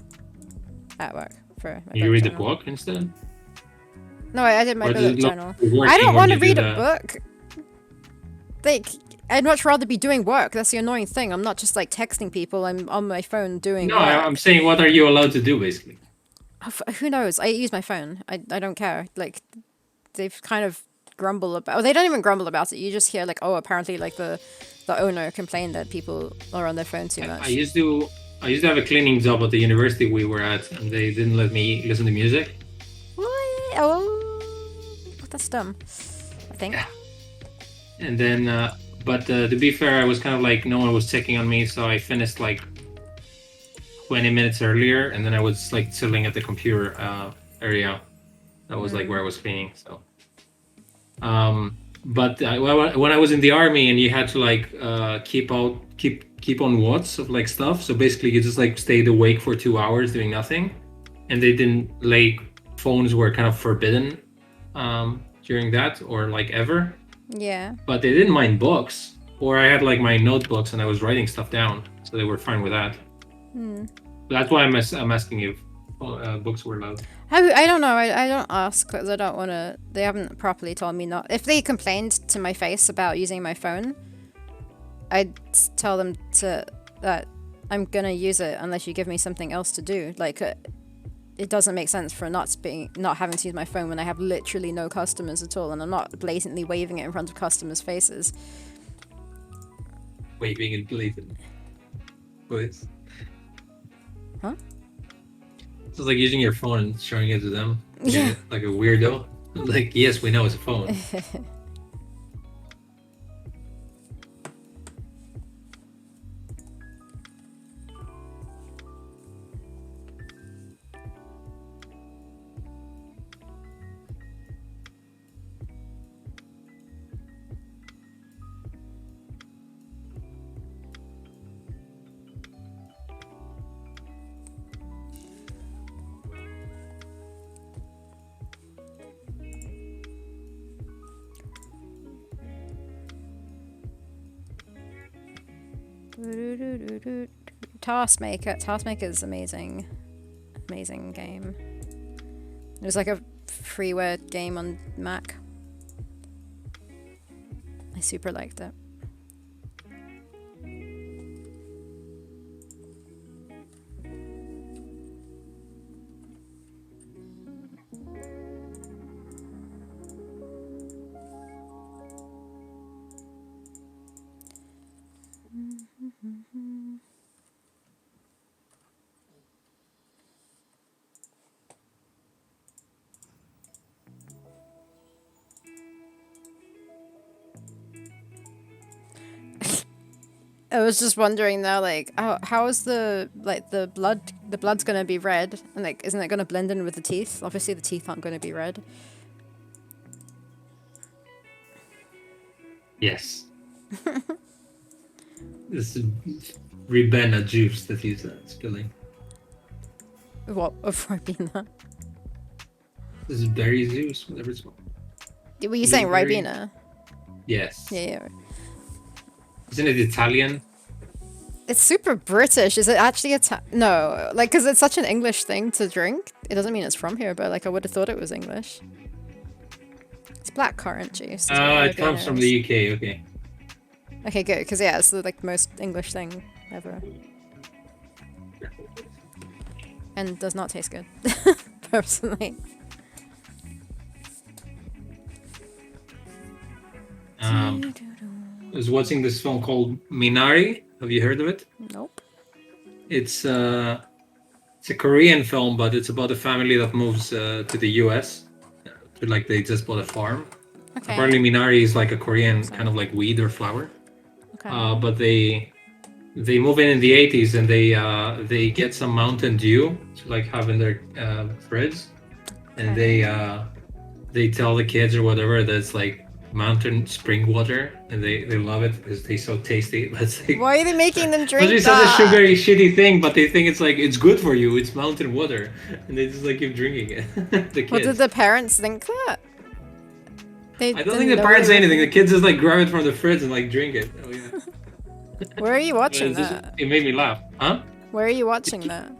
at work for. My You read the journal. book instead. No, I did my Or bullet does it look journal. rewarding I don't when want to you do read a the- book. Like, I'd much rather be doing work. That's the annoying thing. I'm not just like texting people. I'm on my phone doing No, work. I'm saying, what are you allowed to do basically? Who knows? I use my phone. I don't care. Like, they've kind of grumble about. Oh, they don't even grumble about it. You just hear like, oh, apparently like the owner complained that people are on their phone too much. I used to have a cleaning job at the university we were at, and they didn't let me listen to music. What? Oh, that's dumb. I think. Yeah. And then, but to be fair, I was kind of like, no one was checking on me, so I finished like 20 minutes earlier, and then I was like chilling at the computer area. That was like where I was cleaning. So, but when I was in the army, and you had to like keep on watch of like stuff. So basically, you just like stayed awake for 2 hours doing nothing, and they didn't like phones were kind of forbidden during that, or like ever. Yeah. But they didn't mind books, or I had like my notebooks and I was writing stuff down, so they were fine with that. That's why I'm asking if books were allowed. I don't know. I don't ask because I don't want to. They haven't properly told me not. If they complained to my face about using my phone, I'd tell them that I'm gonna use it unless you give me something else to do. Like, it doesn't make sense for not having to use my phone when I have literally no customers at all, and I'm not blatantly waving it in front of customers' faces. Waving and bleeding. Please. Huh? It's like using your phone and showing it to them. Yeah. Like a weirdo. Like, yes, we know it's a phone. Taskmaker is amazing game. It was like a freeware game on Mac. I super liked it. I was just wondering now, like, how is the blood's gonna be red, and like, isn't it gonna blend in with the teeth? Obviously, the teeth aren't gonna be red. Yes. This is Ribena juice that he's spilling. What of Ribena? This is berry juice, whatever it's called. Were you saying Blueberry? Ribena? Yes. Yeah. Isn't it Italian? It's super British. Is it actually no, like, because it's such an English thing to drink. It doesn't mean it's from here, but like, I would have thought it was English. It's blackcurrant juice. It comes from the UK. Okay. Okay, good. Because yeah, it's the like most English thing ever, and does not taste good, personally. I was watching this film called Minari. Have you heard of it? Nope. It's a Korean film, but it's about a family that moves to the US. Like, they just bought a farm. Okay. Apparently, Minari is like a Korean kind of like weed or flower. Okay. But they they move in the 80s, and they get some Mountain Dew to like have in their fridge, and they tell the kids or whatever that it's like mountain spring water, and they love it because they so tasty. That's like, Why are they making them drink it's that? such a sugary, shitty thing, but they think it's like it's good for you. It's mountain water, and they just like keep drinking it. The kids. What did the parents think that? I don't think the parents say anything. The kids just like grab it from the fridge and like drink it. Oh yeah. Where are you watching Just- that? it made me laugh, huh? Where are you watching that?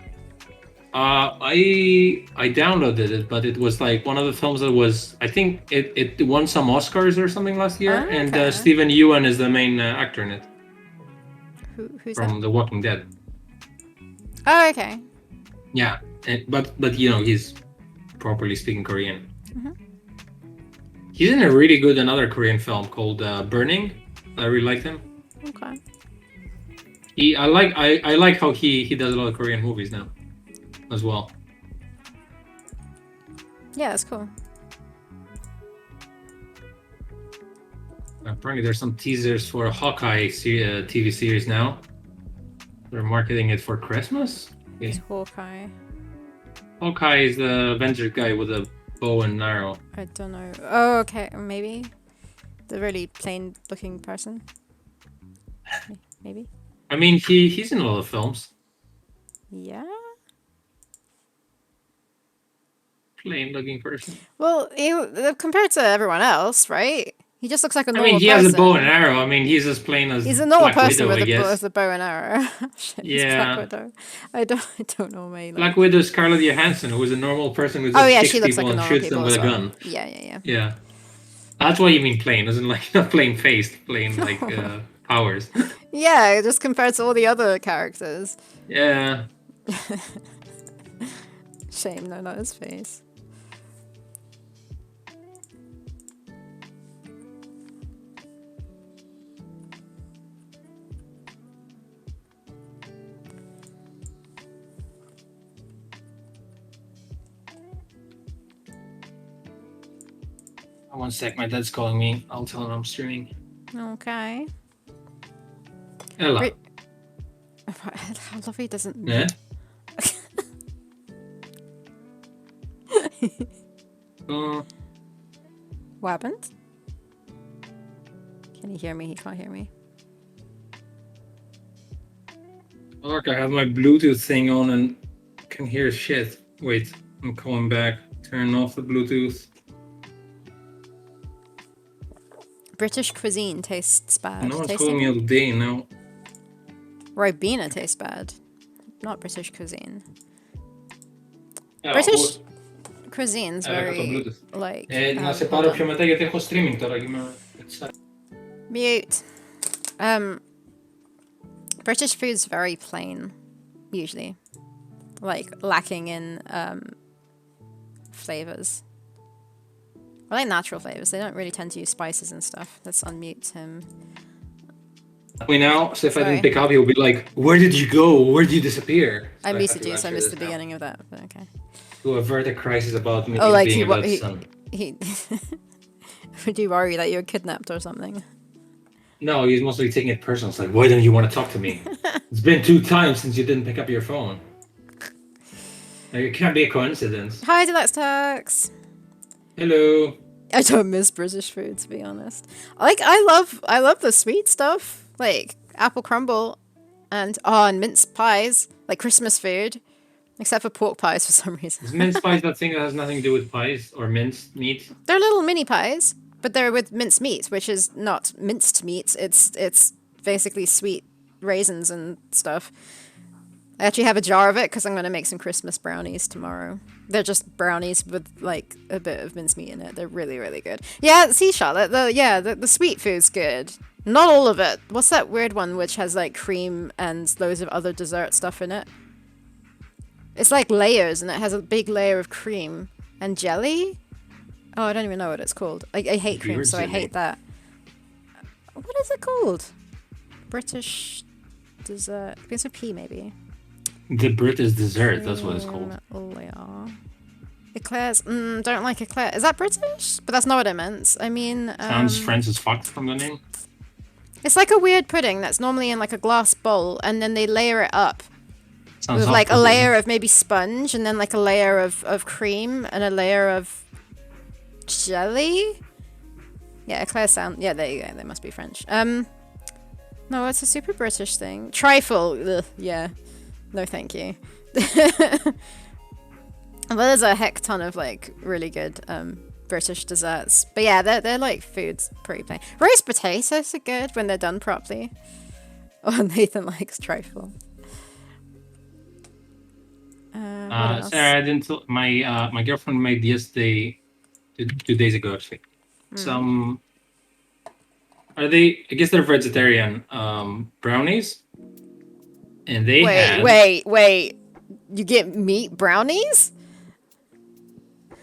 I downloaded it, but it was like one of the films that was, I think it won some Oscars or something last year, Oh, and okay. Stephen Ewan is the main actor in it Who's from that? The Walking Dead. Oh, okay. Yeah, but you know he's properly speaking Korean. Mhm. He's in a really good another Korean film called Burning. I really liked him. Okay. I like how he does a lot of Korean movies now, as well. Yeah, that's cool. Apparently, there's some teasers for a Hawkeye TV series now. They're marketing it for Christmas. It's Hawkeye. Hawkeye is the Avengers guy with a bow and arrow. I don't know. Oh, okay. Maybe. The really plain looking person. Maybe. I mean, he's in a lot of films. Yeah. Plain looking person. Well, compared to everyone else, right? He just looks like a normal I mean, he person. has a bow and arrow. I mean, he's as plain as He's a normal Black person Widow, I with guess. a bow and arrow. Shit, he's Yeah. Black Widow. I don't know my. Black Widow Scarlett Johansson, who is a normal person who just Oh yeah, kicks she looks people like a and normal shoots them people with as a well. gun. Yeah. Yeah. That's why you mean plain, isn't like not plain faced, plain like powers. Yeah, just compared to all the other characters. Yeah. Shame, no, not his face. One sec, my dad's calling me. I'll tell him I'm streaming. Okay. Ella. Great. I love he doesn't. Yeah. What happened? Can he hear me? He can't hear me. Look, I have my Bluetooth thing on and can hear shit. Wait, I'm calling back. Turn off the Bluetooth. British cuisine tastes bad. No one's Tasty? calling me all day now. Ribena tastes bad. Not British cuisine. Ja, British cuisine's Ja, jag kan ta very Bluetooth. like. Να σε hold πάρω on. πιο μετά γιατί έχω streaming τώρα και είμαι... Mute. British food's very plain, usually. Like, lacking in flavors. I like natural flavors. They don't really tend to use spices and stuff. Let's unmute him. We now, so if I Sorry. didn't pick up, he'll be like, where did you go? Where did you disappear? So I have muted to you, so I answer missed this the now. beginning of that, but okay. To avert a crisis about me Oh, like being he about he, son. he would you worry that you were kidnapped or something? No, he's mostly taking it personal. It's like, why don't you want to talk to me? It's been 2 times since you didn't pick up your phone. Like, it can't be a coincidence. Hi, Deluxe Turks. Hello. I don't miss British food, to be honest. Like, I love the sweet stuff, like apple crumble, and mince pies, like Christmas food, except for pork pies for some reason. Is mince pies that thing that has nothing to do with pies or minced meat? They're little mini pies, but they're with minced meat, which is not minced meat. It's basically sweet raisins and stuff. I actually have a jar of it because I'm going to make some Christmas brownies tomorrow. They're just brownies with like a bit of mincemeat in it. They're really, really good. Yeah, see, Charlotte, the sweet food's good. Not all of it. What's that weird one which has like cream and loads of other dessert stuff in it? It's like layers, and it has a big layer of cream and jelly. Oh, I don't even know what it's called. I hate cream, so I hate that. What is it called? British dessert. Begins with P, maybe. The British dessert, that's what it's called. Layer. Eclairs. Don't like eclairs. Is that British? But that's not what I meant. I mean... Sounds French as fuck from the name. It's like a weird pudding that's normally in like a glass bowl, and then they layer it up Sounds with like a awful. layer of maybe sponge, and then like a layer of cream, and a layer of jelly. Yeah, Eclair sound. Yeah, there you go. They must be French. No, it's a super British thing. Trifle. Ugh, yeah. No, thank you. Well, there's a heck ton of like really good British desserts, but yeah, they're like food's pretty plain. Roast potatoes are good when they're done properly. Oh, Nathan likes trifle. What else? Sarah, I didn't. My girlfriend made yesterday, 2 days ago actually. Some are they? I guess they're vegetarian brownies, and they had Wait. You get meat brownies?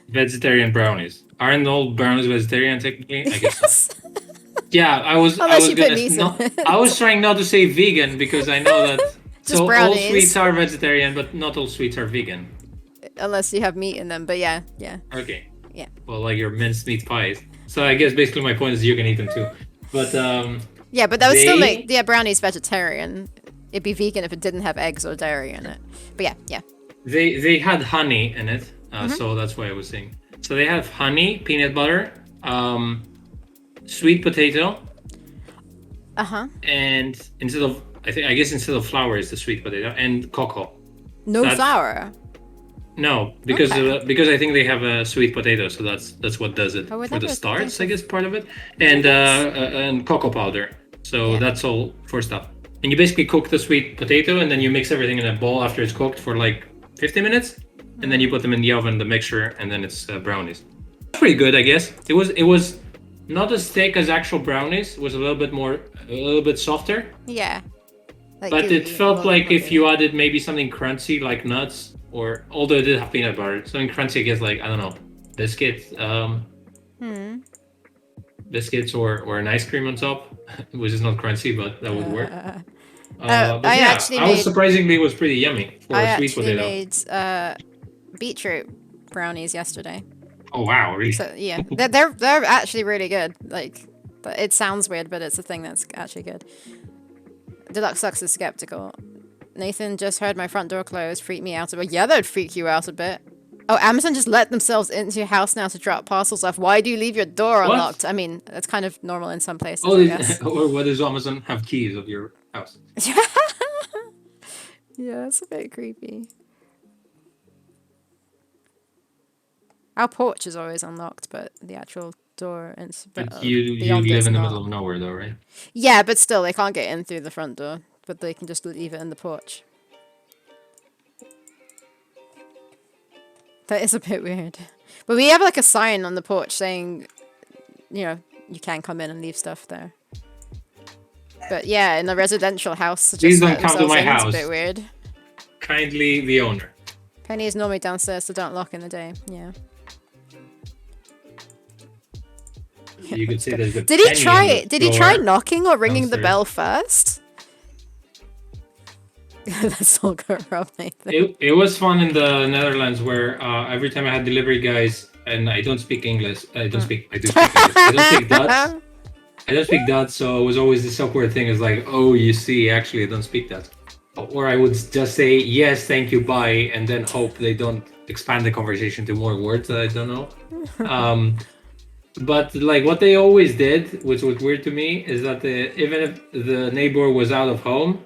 vegetarian brownies. Aren't all brownies vegetarian technically? I guess so. Yes. Yeah, I was Unless you put gonna meat in not. it. I was trying not to say vegan because I know that. So all brownies. sweets are vegetarian, but not all sweets are vegan. Unless you have meat in them, but yeah. Okay. Yeah. Well, like your minced meat pies. So I guess basically my point is you can eat them too. But Yeah, but that would still they- make brownies vegetarian. It'd be vegan if it didn't have eggs or dairy in it. But yeah. they had honey in it, so that's why I was saying. So they have honey, peanut butter, sweet potato, and I guess instead of flour is the sweet potato and cocoa. No flour. No, because Okay. because I think they have a sweet potato, so that's what does it Oh, would for that the be a starts. potato? I guess part of it, and cocoa powder. So Yeah. that's all for stuff. And you basically cook the sweet potato, and then you mix everything in a bowl after it's cooked for like 50 minutes, and then you put them in the oven, the mixture, and then it's brownies. Pretty good, I guess. It was not as thick as actual brownies. It was a little bit softer. Yeah. Like But it gooey, felt well, like if okay. you added maybe something crunchy like nuts, or although it did have peanut butter, something crunchy, I guess, like I don't know, biscuits, biscuits or an ice cream on top, which is not crunchy, but that would work. But I yeah, actually I was made- surprisingly it was pretty yummy for I a sweet actually potato. made beetroot brownies yesterday. Oh wow, really? So yeah, they're actually really good. Like, but it sounds weird, but it's a thing that's actually good. Deluxe Sucks is skeptical. Nathan just heard my front door close. Freaked me out a bit. Yeah, that'd freak you out a bit. Oh, Amazon just let themselves into your house now to drop parcels off. Why do you leave your door What? unlocked? I mean, that's kind of normal in some places, Oh, I guess. or what does Amazon have keys of your house? Yeah, it's a bit creepy. Our porch is always unlocked, but the actual door is But you beyond live it's in the not. middle of nowhere, though, right? Yeah, but still, they can't get in through the front door, but they can just leave it in the porch. That is a bit weird. But we have like a sign on the porch saying, you know, you can come in and leave stuff there. But yeah, in a residential house, just Please don't let come to themselves my in, it's house. a bit weird. Kindly the owner. Penny is normally downstairs, so don't lock in the day. Yeah. You could say there's a Did he penny try on the it? Did he try floor. knocking or ringing the downstairs. bell first? Let's all go around Nathan. It was fun in the Netherlands where every time I had delivery guys and I don't speak English. I do speak English. I don't speak Dutch. I don't speak Dutch, so it was always this awkward thing. It's like, oh, you see, actually, I don't speak Dutch. Or I would just say yes, thank you, bye, and then hope they don't expand the conversation to more words that I don't know. But like what they always did, which was weird to me, is that even if the neighbor was out of home,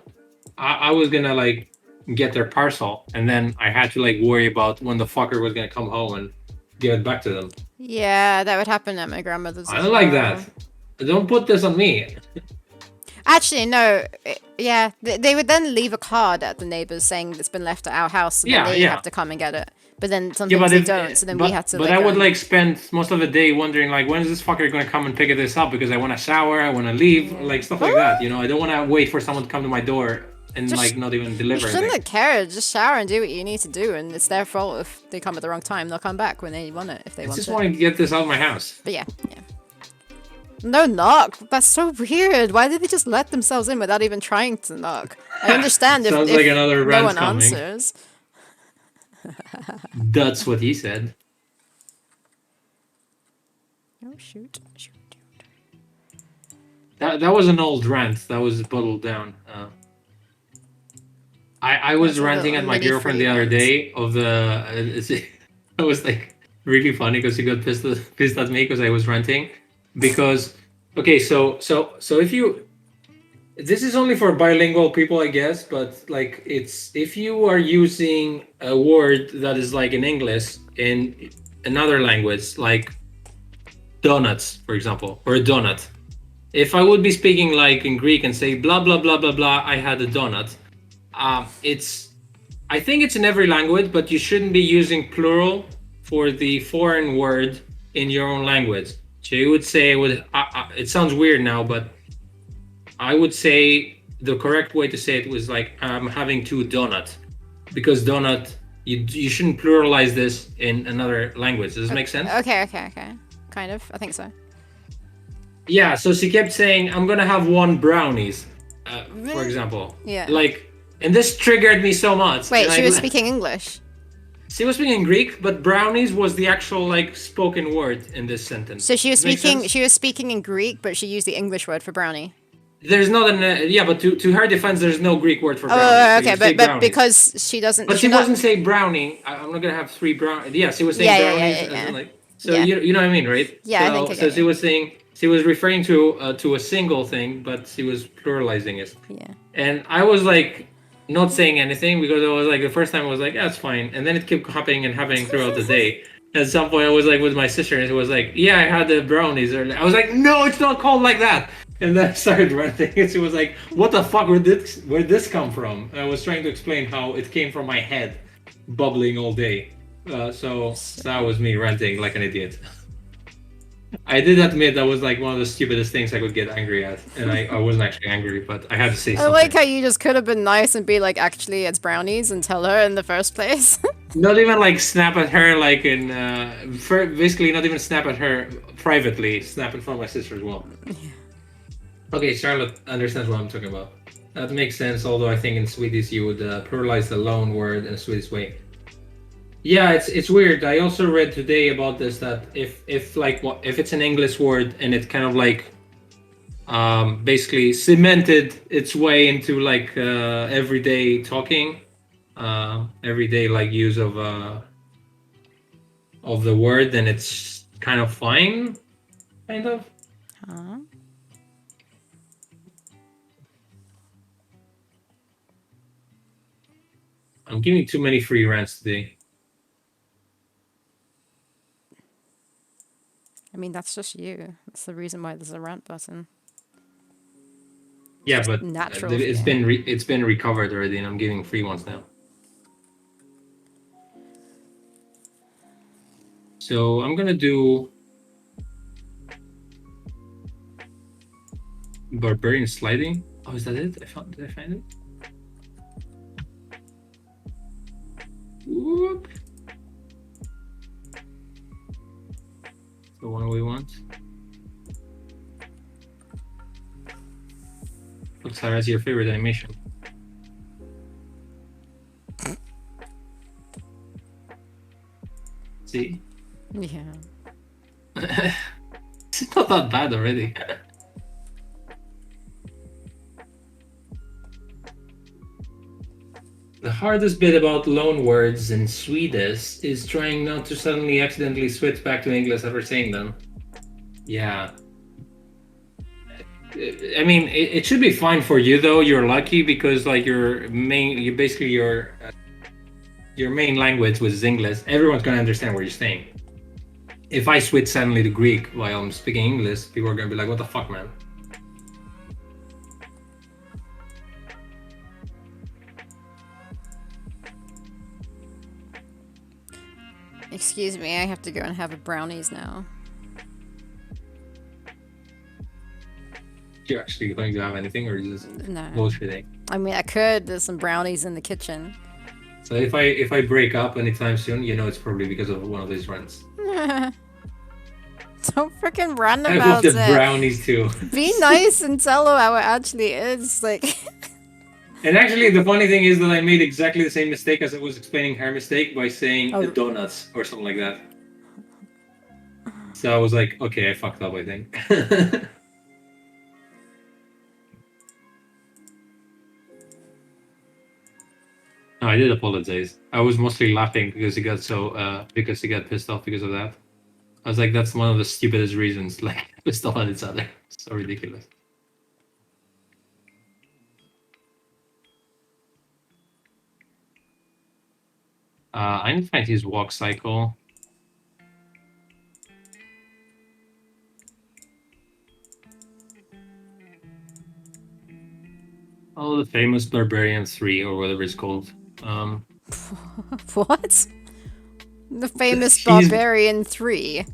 I was gonna like get their parcel, and then I had to like worry about when the fucker was gonna come home and give it back to them. Yeah, that would happen at my grandmother's. I as don't like well. that. Don't put this on me. Actually, no. Yeah, they would then leave a card at the neighbors saying it's been left at our house, so then they have to come and get it. But then sometimes they don't, so then we have to. But like, I would like spend most of the day wondering like, when is this fucker gonna come and pick this up? Because I want to shower, I want to leave, like stuff like that. You know, I don't want to wait for someone to come to my door and Just- like not even You deliver shouldn't anything. care. Just shower and do what you need to do, and it's their fault if they come at the wrong time. They'll come back when they want it if they I want just it. want to get this out of my house. But yeah. No knock. That's so weird. Why did they just let themselves in without even trying to knock? I understand if, Sounds if like another no rant one coming. answers. That's what he said. Oh shoot. That was an old rant. That was bottled down. I was That's a ranting little at my mini girlfriend free the other rant. day of the. It was like really funny because she got pissed at me because I was ranting. Because okay, so if you, this is only for bilingual people, I guess, but like it's if you are using a word that is like in English in another language, like donuts, for example, or a donut. If I would be speaking like in Greek and say blah blah blah blah blah, I had a donut. It's, I think it's in every language, but you shouldn't be using plural for the foreign word in your own language. So you would say with it sounds weird now, but I would say the correct way to say it was like I'm having two donuts, because donut, you shouldn't pluralize this in another language. Does this make sense? Okay. Kind of. I think so. Yeah. So she kept saying I'm gonna have one brownies, for example. Yeah. Like, and this triggered me so much. Wait, and she I, was speaking English. She was speaking Greek, but brownies was the actual like spoken word in this sentence. So she was Does it make speaking. sense? She was speaking in Greek, but she used the English word for brownie. There's not an yeah, but to her defense, there's no Greek word for brownies. Oh, So okay, you say but brownies. because she doesn't. But she she wasn't saying brownie. I'm not gonna have three brown. Yeah, she was saying brownies. As in like, so Yeah. you know what I mean, right? Yeah, I so, think I so get she you. was saying, she was referring to a single thing, but she was pluralizing it. Yeah. And I was like not saying anything because I was like the first time I was like, yeah, it's fine, and then it kept happening and happening throughout the day. At some point, I was like with my sister, and it was like, yeah, I had the brownies earlier. I was like, no, it's not called like that. And then I started ranting, and she was like, what the fuck, where this come from? And I was trying to explain how it came from my head, bubbling all day. So that was me ranting like an idiot. I did admit that was like one of the stupidest things I could get angry at, and I wasn't actually angry, but I had to say I something. like how you just could have been nice and be like, actually, it's brownies, and tell her in the first place. Not even like snap at her, like in basically not even snap at her privately. Snap in front of my sister as well. Okay, Charlotte understands what I'm talking about. That makes sense. Although I think in Swedish you would pluralize the loan word in a Swedish way. Yeah, it's weird. I also read today about this, that if it's an English word and it kind of like basically cemented its way into like everyday talking, everyday like use of the word, then it's kind of fine, kind of. Huh? I'm giving too many free rants today. I mean, that's just you. That's the reason why there's a rant button. Yeah, just but natural it's for it's been recovered already, and I'm giving free ones now. So I'm gonna do barbarian sliding. Oh, is that it? Did I find it? Whoop. The one we want. Looks like that's your favorite animation. See? Yeah. It's not that bad already. The hardest bit about loan words in Swedish is trying not to suddenly accidentally switch back to English after saying them. Yeah. I mean, it should be fine for you though. You're lucky because like your main language was English. Everyone's gonna understand what you're saying. If I switch suddenly to Greek while I'm speaking English, people are gonna be like, "What the fuck, man?" Excuse me, I have to go and have a brownies now. You're actually going to have anything, or is this No. bullshitting? I mean, I could. There's some brownies in the kitchen. So if I break up anytime soon, you know it's probably because of one of these runs. Don't freaking run I about love the it. brownies too. Be nice and tell her how it actually is. Like. And actually, the funny thing is that I made exactly the same mistake as I was explaining her mistake by saying donuts or something like that. So I was like, okay, I fucked up, I think. No, I did apologize. I was mostly laughing because he got pissed off because of that. I was like, that's one of the stupidest reasons, like pissed off at each other. So ridiculous. I need to find his walk cycle. Oh, the famous Barbarian 3 or whatever it's called. What? The famous He's- Barbarian 3.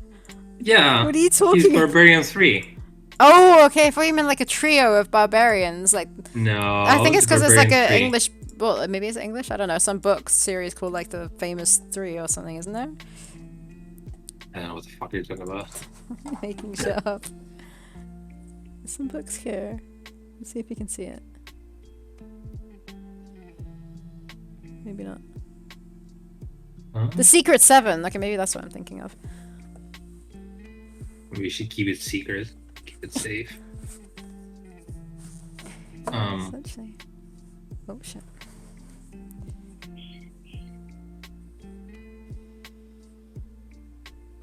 Yeah. What are you He's talking about? Barbarian 3. Oh, okay. I thought you meant like a trio of barbarians. Like, No. I think it's because it's like Barbarian an 3. English. Well, maybe it's English. I don't know. Some book series called like the Famous Three or something, isn't there? I don't know what the fuck you're talking about. Making shit up. There's some books here. Let's see if you can see it. Maybe not. Huh? The Secret Seven. Okay, maybe that's what I'm thinking of. We should keep it secret. Keep it safe. It's actually. Oh shit.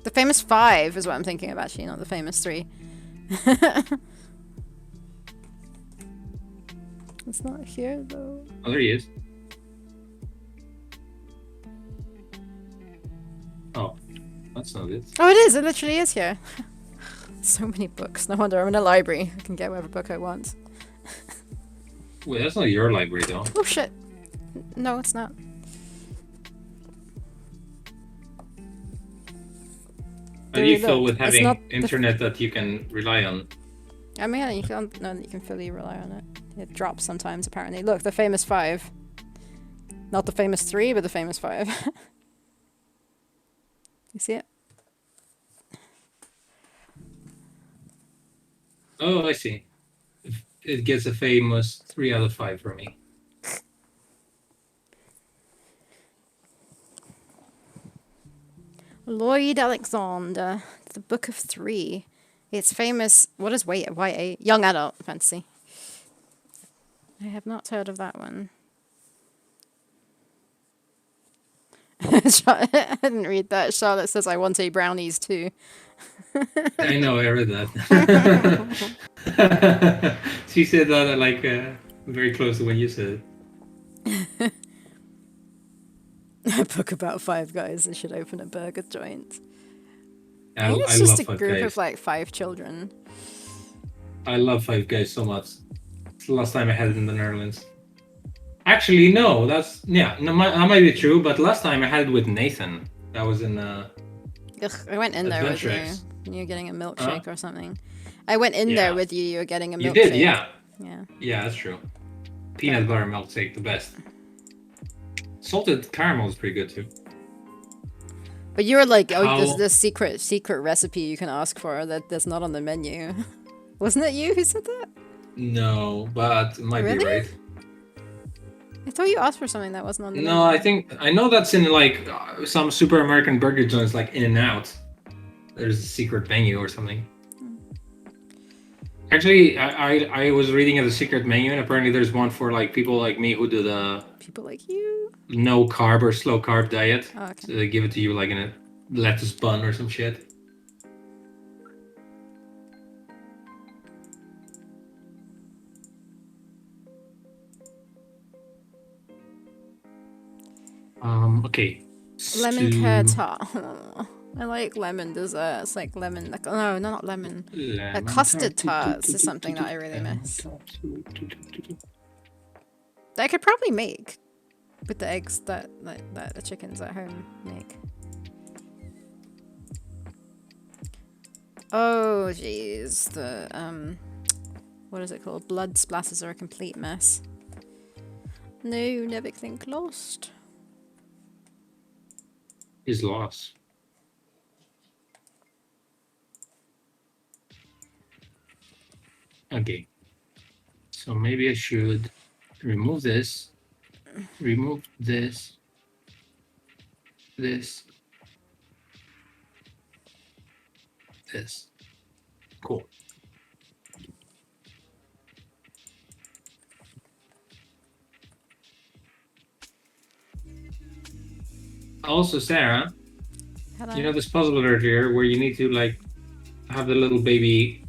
The Famous Five is what I'm thinking of, actually, not the Famous Three. It's not here though. Oh, there he is. Oh, that's not it. Oh, it is. It literally is here. So many books. No wonder I'm in a library. I can get whatever book I want. Wait, that's not your library though. Oh shit. No, it's not. How do you feel Look, with it's having not internet that you can rely on? I mean, you can't know that you can fully rely on it. It drops sometimes, apparently. Look, the Famous Five. Not the Famous Three, but the Famous Five. You see it? Oh, I see. It gets a famous 3 out of 5 for me. Lloyd Alexander, The Book of Three. It's famous. What is YA? Young adult fantasy. I have not heard of that one. I didn't read that. Charlotte says I want a brownies too. I know, I read that. She said that like very close to when you said it. A book about five guys that should open a burger joint. I, I think it's I just love a Five group Guys. of like 5 children. I love Five Guys so much. It's the last time I had it in the Netherlands. Actually, no, that might be true. But last time I had it with Nathan. That was in. Ugh, I went in there with you. Adventurous. And you're getting a milkshake or something. I went in there Yeah. with you. You were getting a milkshake. You did, yeah. Yeah. Yeah, that's true. Peanut butter milkshake, the best. Salted caramel is pretty good too. But you were like, oh, How- there's this secret recipe you can ask for that's not on the menu. Wasn't it you who said that? No, but it might be Really? right. I thought you asked for something that wasn't on the No, menu. I know that's in like some super American burger joints, like In and Out. There's a secret menu or something. Actually, I was reading at the secret menu, and apparently there's one for like people like me who do the People like you. no carb or slow carb diet. Oh, okay. So they give it to you like in a lettuce bun or some shit. Okay. Lemon Stew. curd tart. I like lemon desserts, like lemon. Like, no, not lemon. Lemon Custard tart. tarts is something that I really miss. Lemon tart. That I could probably make with the eggs that the chickens at home make. Oh jeez, the what is it called? Blood splatters are a complete mess. No, never think lost. Is lost. Okay. So maybe I should remove this. Remove this. This. This. Cool. Also, Sarah, Hello. you know this puzzle earlier where you need to like have the little baby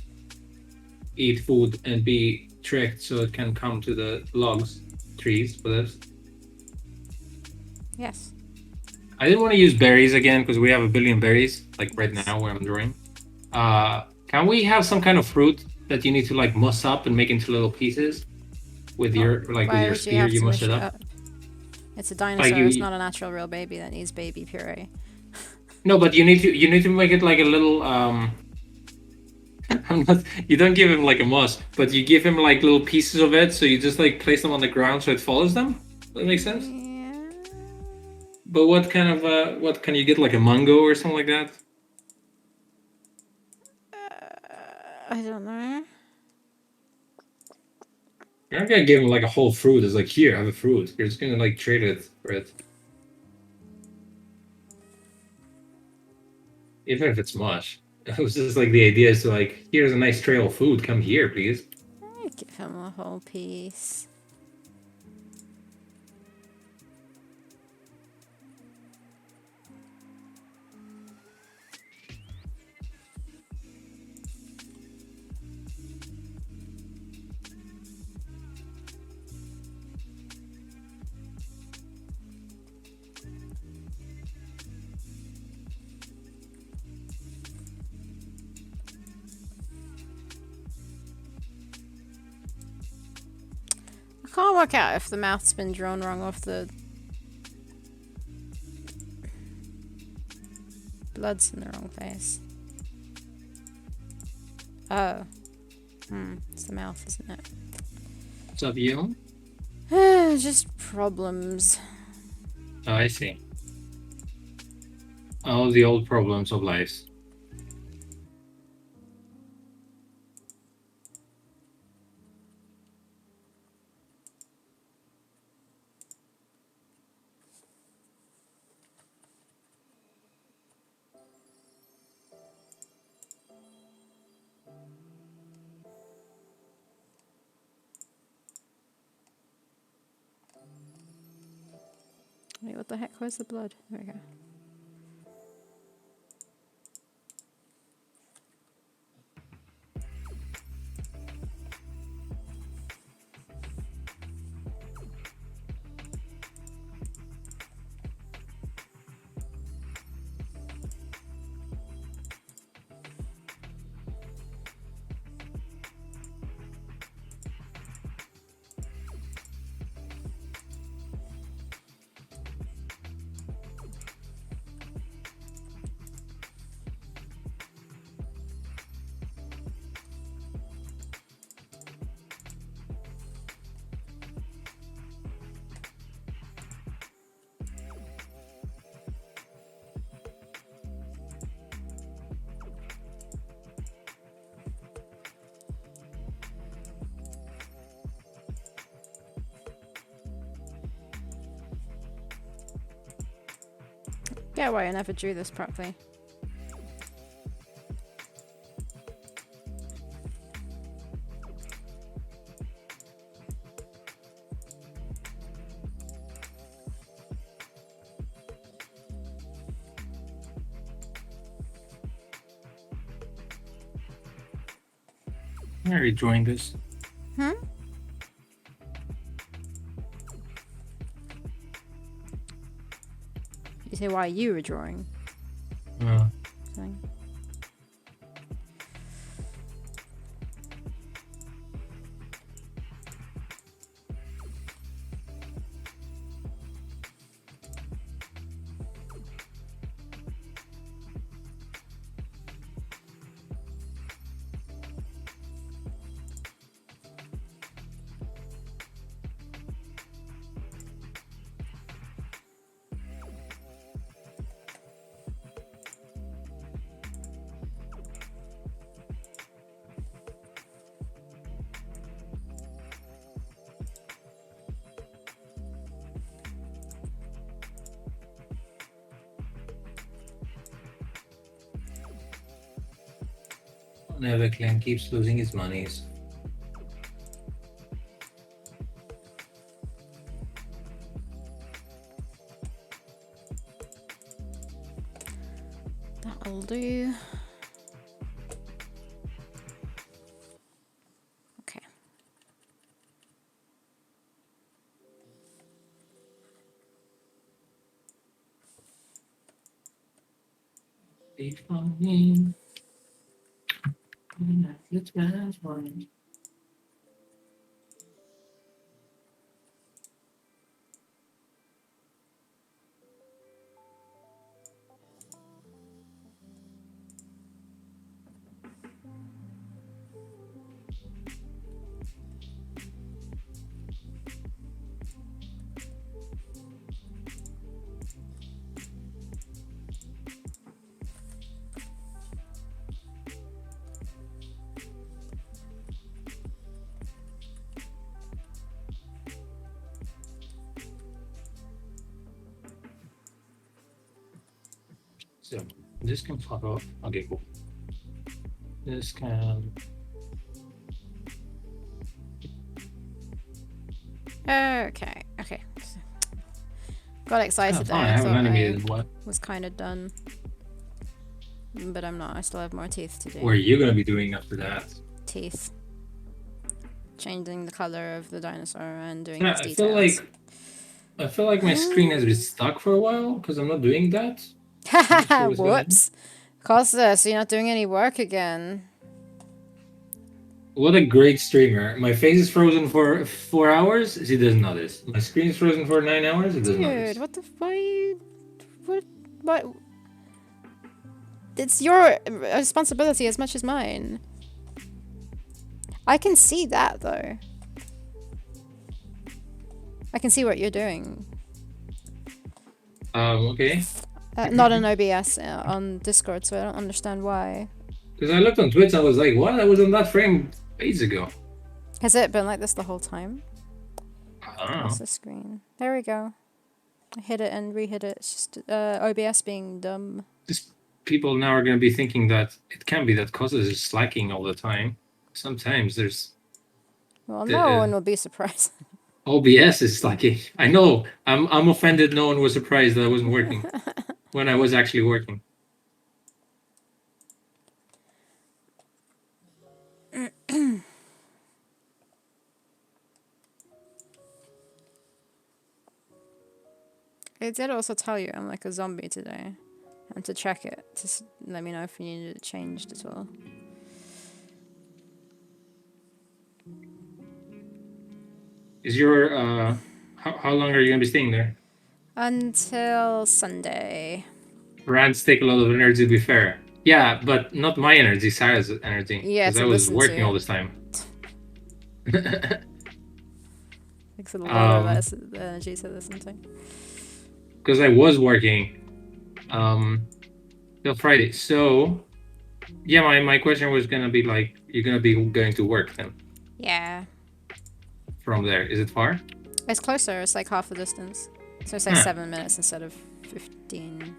eat food and be tricked so it can come to the logs, trees with us. Yes. I didn't want to use berries again because we have a billion berries, like right Yes. now where I'm drawing. Can we have some kind of fruit that you need to like muss up and make into little pieces with your with Why your would you spear? have You to muss mush it it up. up? It's a Like dinosaur. It's not a natural real baby that needs baby puree. no, but you need to make it like a little I'm not, you don't give him like a muss, but you give him like little pieces of it. So you just like place them on the ground so it follows them. That makes sense. Yeah. But what kind of what can you get like a mango or something like that? I don't know. You're not gonna give him like a whole fruit. It's like here, have a fruit. You're just gonna like trade it for it. Even if it's mush. It was just like the idea is to like, here's a nice trail of food. Come here, please. I give him a whole piece. I can't work out if the mouth's been drawn wrong off the blood's in the wrong place. Oh. It's the mouth, isn't it? What's up, you? Just problems. Oh, I see. All the old problems of life. Wait, what the heck? Where's the blood? There we go. Get why I never drew this properly. Are you drawing this? Hmm? You say why you were drawing something? Never Clan keeps losing his monies. That'll do. Okay. So this can fuck off. Okay, cool. This can. Okay. Okay. Got excited there. Fine. I I haven't thought I animated what. was kind of done. But I'm not. I still have more teeth to do. What are you gonna be doing after that? Teeth. Changing the color of the dinosaur and doing Yeah, his details. I feel like my screen has been stuck for a while because I'm not doing that. Not sure what's going on. Whoops. Costa, so you're not doing any work again. What a great streamer. My face is frozen for 4 hours. She doesn't notice. My screen is frozen for 9 hours. It doesn't notice. Dude, what the why? What? It's your responsibility as much as mine. I can see that though. I can see what you're doing. Okay. Not on OBS on Discord, so I don't understand why. Because I looked on Twitch and I was like, what? I was on that frame days ago. Has it been like this the whole time? I don't know. What's the screen? There we go. I hit it and re-hit it. It's just OBS being dumb. Just people now are going to be thinking that it can be that causes is slacking all the time. Sometimes there's Well, no one will be surprised. OBS is slacking. I know. I'm offended. No one was surprised that I wasn't working when I was actually working. It did also tell you I'm like a zombie today, and to check it to let me know if you needed it changed at all. Is your how long are you gonna be staying there? Until Sunday. Rants take a lot of energy, to be fair. Yeah, but not my energy, Sarah's energy. Yeah, because to I was listen working to. all this time. Takes a lot of energy to listen to. Because I was working till Friday. So yeah, my question was gonna be like, you're gonna be going to work then Yeah. from there. Is it far? It's closer. It's like half the distance. So it's like 7 minutes instead of 15.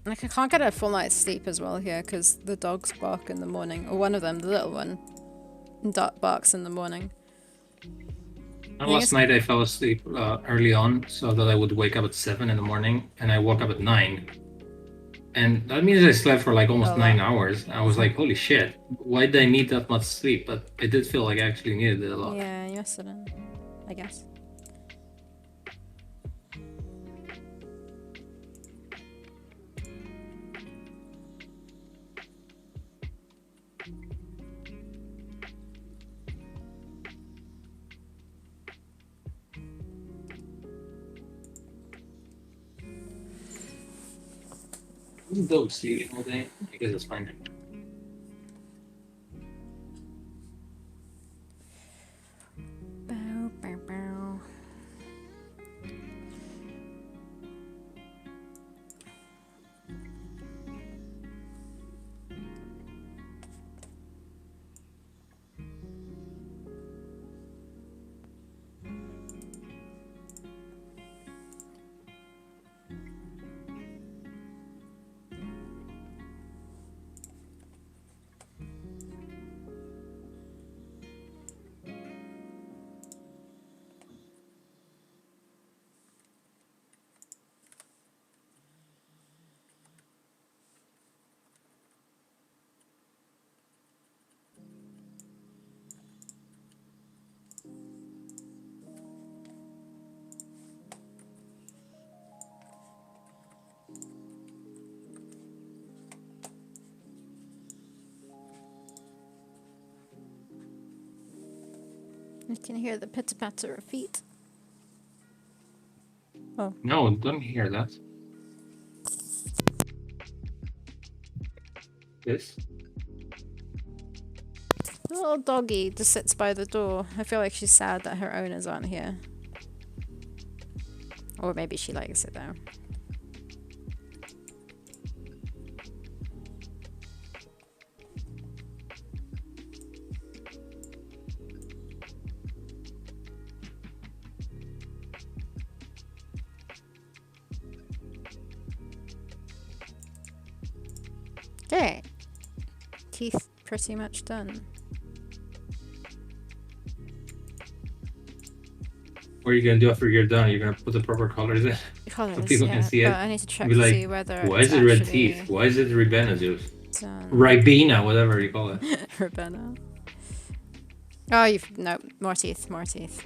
Like I can't get a full night's sleep as well here because the dogs bark in the morning, or one of them, the little one, barks in the morning. Last night I fell asleep early on so that I would wake up at 7 in the morning, and I woke up at 9. And that means I slept for like almost 9 hours. I was like, holy shit, why did I need that much sleep? But I did feel like I actually needed it a lot. Yeah, yesterday, I guess. Dog sleeping all day. I guess it's fine. Bow, bow, bow. You can hear the pitter-patter of feet. No, don't hear that. This? The little doggy just sits by the door. I feel like she's sad that her owners aren't here. Or maybe she likes it though. Okay. Teeth pretty much done. What are you gonna do after you're done? You're gonna put the proper colors in Colours, so people yeah, can see but it. I need to check Be to like, see whether why it's is it red actually teeth? Why is it Ribena juice? done. Ribena, whatever you call it. Ribena. Oh, no, more teeth, more teeth.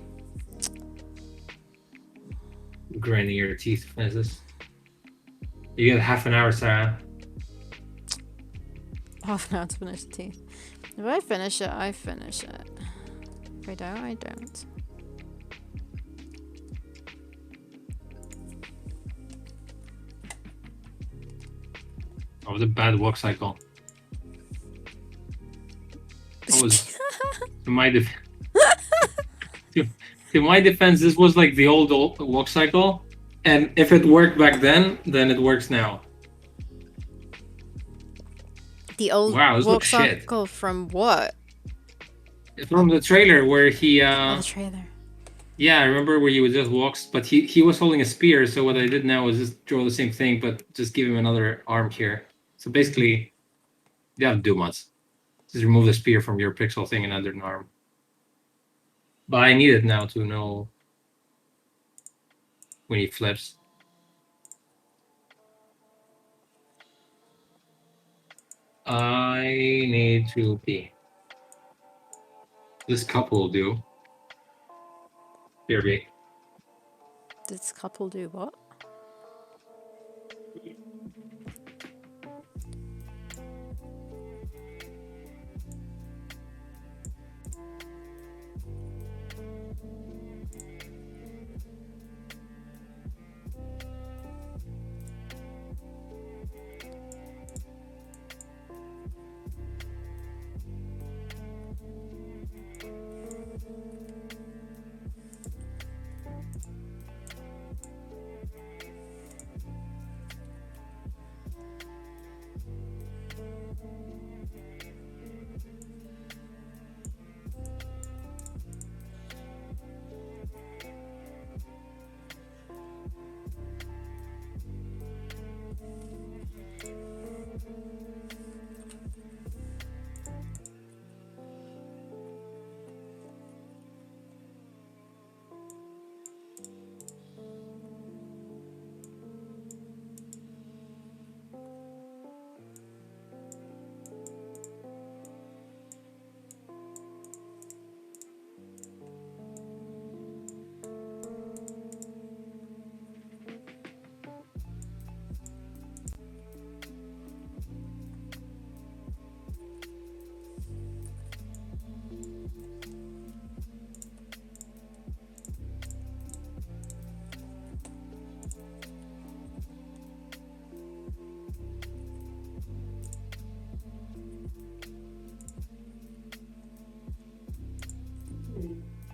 Grinding your teeth finishes. You get half an hour, Sarah. Half an hour to finish the teeth. If I finish it, I finish it. If I don't, I don't. Oh, the bad walk cycle. That was to my to my defense. This was like the old walk cycle, and if it worked back then it works now. The old Wow, this walk looks shit. cycle from what? From the trailer where he Oh, the trailer. yeah, I remember where he would just walk, but he was holding a spear. So what I did now was just draw the same thing, but just give him another arm here. So basically, you have to do much. Just remove the spear from your pixel thing and add an arm. But I need it now to know when he flips. I need to pee. This cup will do. Here, be. This couple do what?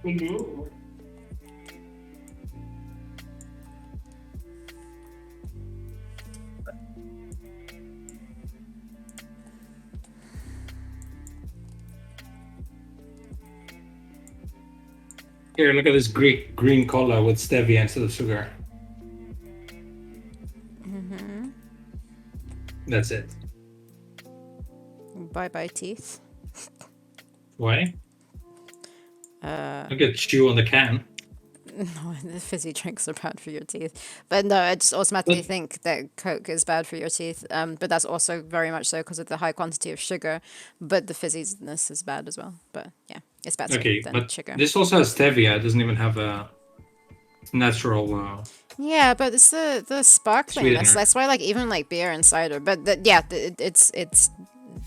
Here, look at this green cola with stevia instead of sugar. Mm-hmm. That's it. Bye-bye teeth. Why? Look at chew on the can. No, the fizzy drinks are bad for your teeth. But no, I just automatically think that Coke is bad for your teeth. But that's also very much so because of the high quantity of sugar. But the fizziness is bad as well. But yeah, it's better than but sugar. this also has stevia. It doesn't even have a natural. Yeah, but it's the sparklingness. Sweetener. That's why like even like beer and cider. But it's.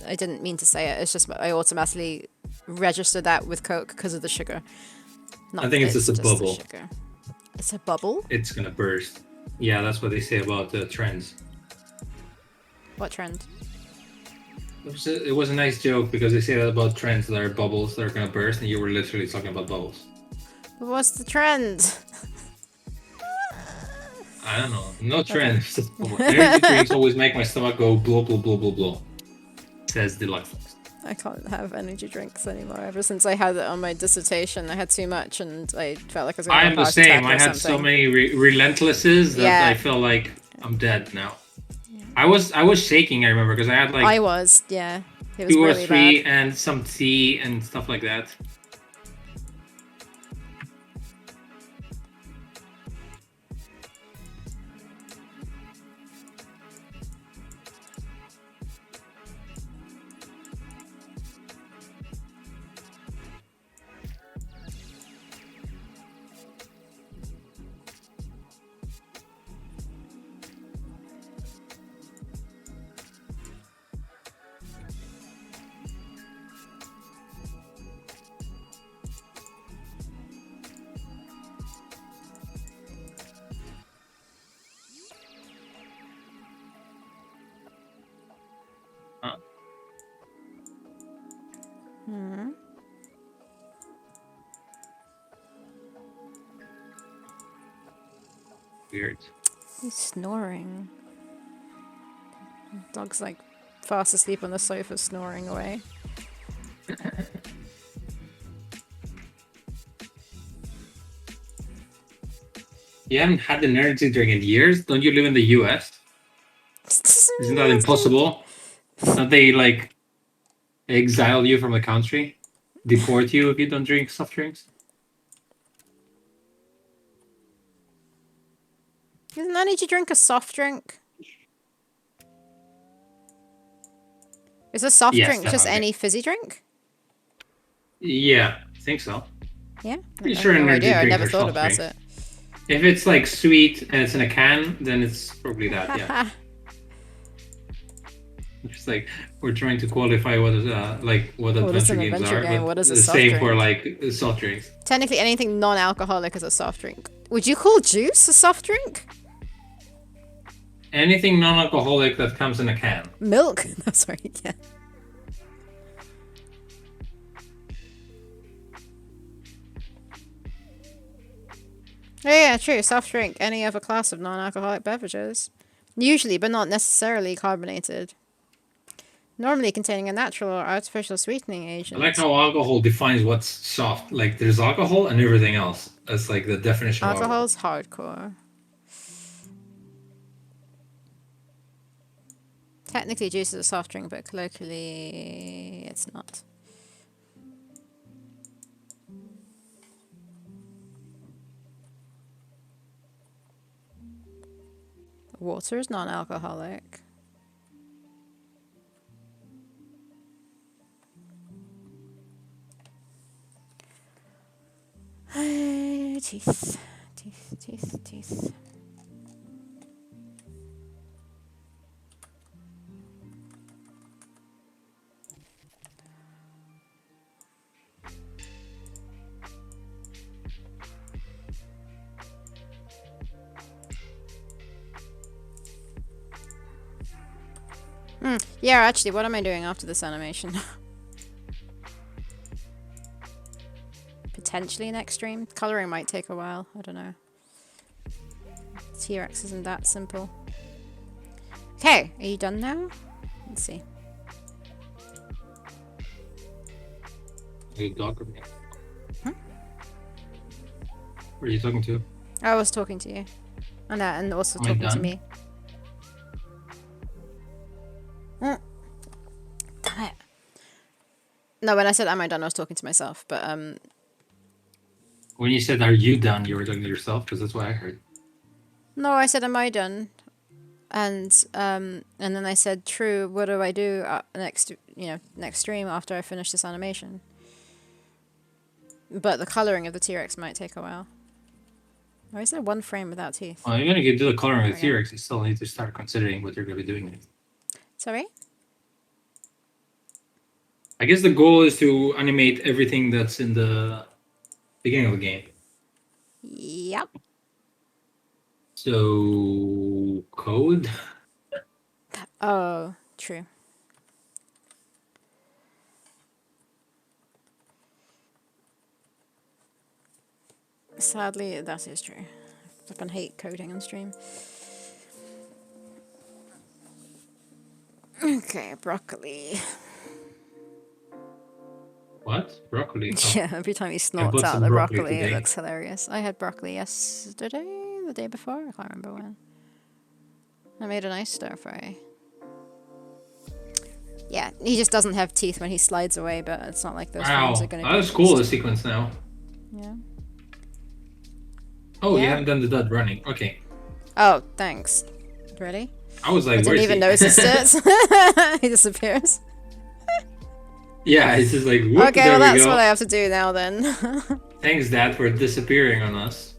I didn't mean to say it. It's just I automatically register that with Coke because of the sugar. Not I think it's this, just a the bubble. sugar. It's a bubble? It's gonna burst. Yeah, that's what they say about the trends. What trend? It was a nice joke because they say that about trends that are bubbles that are gonna burst, and you were literally talking about bubbles. But what's the trend? I don't know. No trend. It's just bubble. Energy drinks always make my stomach go blow, blow, blow, blow, blow. Says Deluxe. I can't have energy drinks anymore. Ever since I had it on my dissertation, I had too much and I felt like I was going to I have am a the heart attack same. or I had so something. many relentlesses that Yeah. I feel like I'm dead now. I was shaking. I remember because I had like I was, yeah. It was 2 or really 3 bad. and some tea and stuff like that. Hmm. Weird. He's snoring. Dog's like fast asleep on the sofa, snoring away. You haven't had an energy drink in years? Don't you live in the US? Isn't that impossible? Don't they like exile you from the country? Deport you if you don't drink soft drinks? Isn't energy drink a soft drink? Is a soft Yes, drink just definitely. any fizzy drink? Yeah, I think so. Yeah? Pretty I sure have no energy idea. I drinks never are thought soft about drinks. it. If it's like sweet and it's in a can, then it's probably that, yeah. Just like we're trying to qualify what is what What is adventure an games adventure are, game? but What is a the soft same for drink? like soft drinks. Technically, anything non-alcoholic is a soft drink. Would you call juice a soft drink? Anything non-alcoholic that comes in a can. Milk? No, sorry, yeah. Oh, yeah, true. Soft drink. Any other class of non-alcoholic beverages. Usually, but not necessarily carbonated. Normally containing a natural or artificial sweetening I agent. like how alcohol defines what's soft. Like there's alcohol and everything else. That's like the definition of alcohol. Alcohol's hardcore. Technically, juice is a soft drink, but colloquially, it's not. Water is non-alcoholic. Teeth. Teeth, teeth, teeth. Yeah, actually, what am I doing after this animation? Potentially next stream. Coloring might take a while. I don't know. T-Rex isn't that simple. Okay, are you done now? Let's see. Are you dog or me? Hmm? Who are you talking to? I was talking to you. And also Am I talking to done? me. Damn it. No, when I said am I done, I was talking to myself. But When you said "Are you done?" you were talking to yourself because that's what I heard. no, I said am I done? And then I said true. What do I do next stream after I finish this animation? But the coloring of the T-Rex might take a while. Why is there one frame without teeth? Well, you're gonna get do the coloring with Okay. T-Rex. You still need to start considering what you're gonna be doing next. Sorry? I guess the goal is to animate everything that's in the Beginning of a game. Yep. So code. Oh, true. Sadly, that is true. I fucking hate coding on stream. Okay, broccoli. What? Broccoli. Oh, Yeah, every time he I snorts bought out some the broccoli broccoli, it today. looks hilarious. I had broccoli yesterday, the day before, I can't remember when. I made a nice stir fry. Yeah, he just doesn't have teeth when he slides away, but it's not like those frames are Wow, going to be that's cool. The used. sequence now. Yeah. Oh, you Yeah. haven't done the dud running. Okay. Oh, thanks. Really? I was I like, didn't where's even he? notice it. He disappears. Yeah, it's just like, whoop, Okay, there well we that's go. what I have to do now then. Thanks, Dad, for disappearing on us.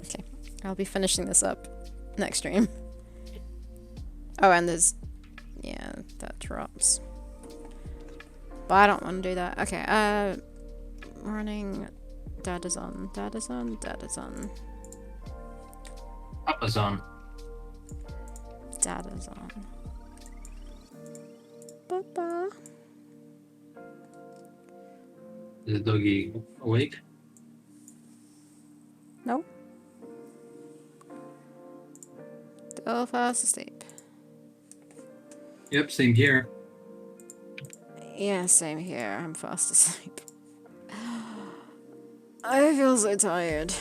Okay, I'll be finishing this up next stream. Oh, and there's... Yeah, that drops. But I don't want to do that. Okay, running... Dad is on, dad is on, dad is on. Papa's on. Dad is on. Papa. Is the doggy awake? No. Still fast asleep. Yep, same here. Yeah, same here. I'm fast asleep. I feel so tired.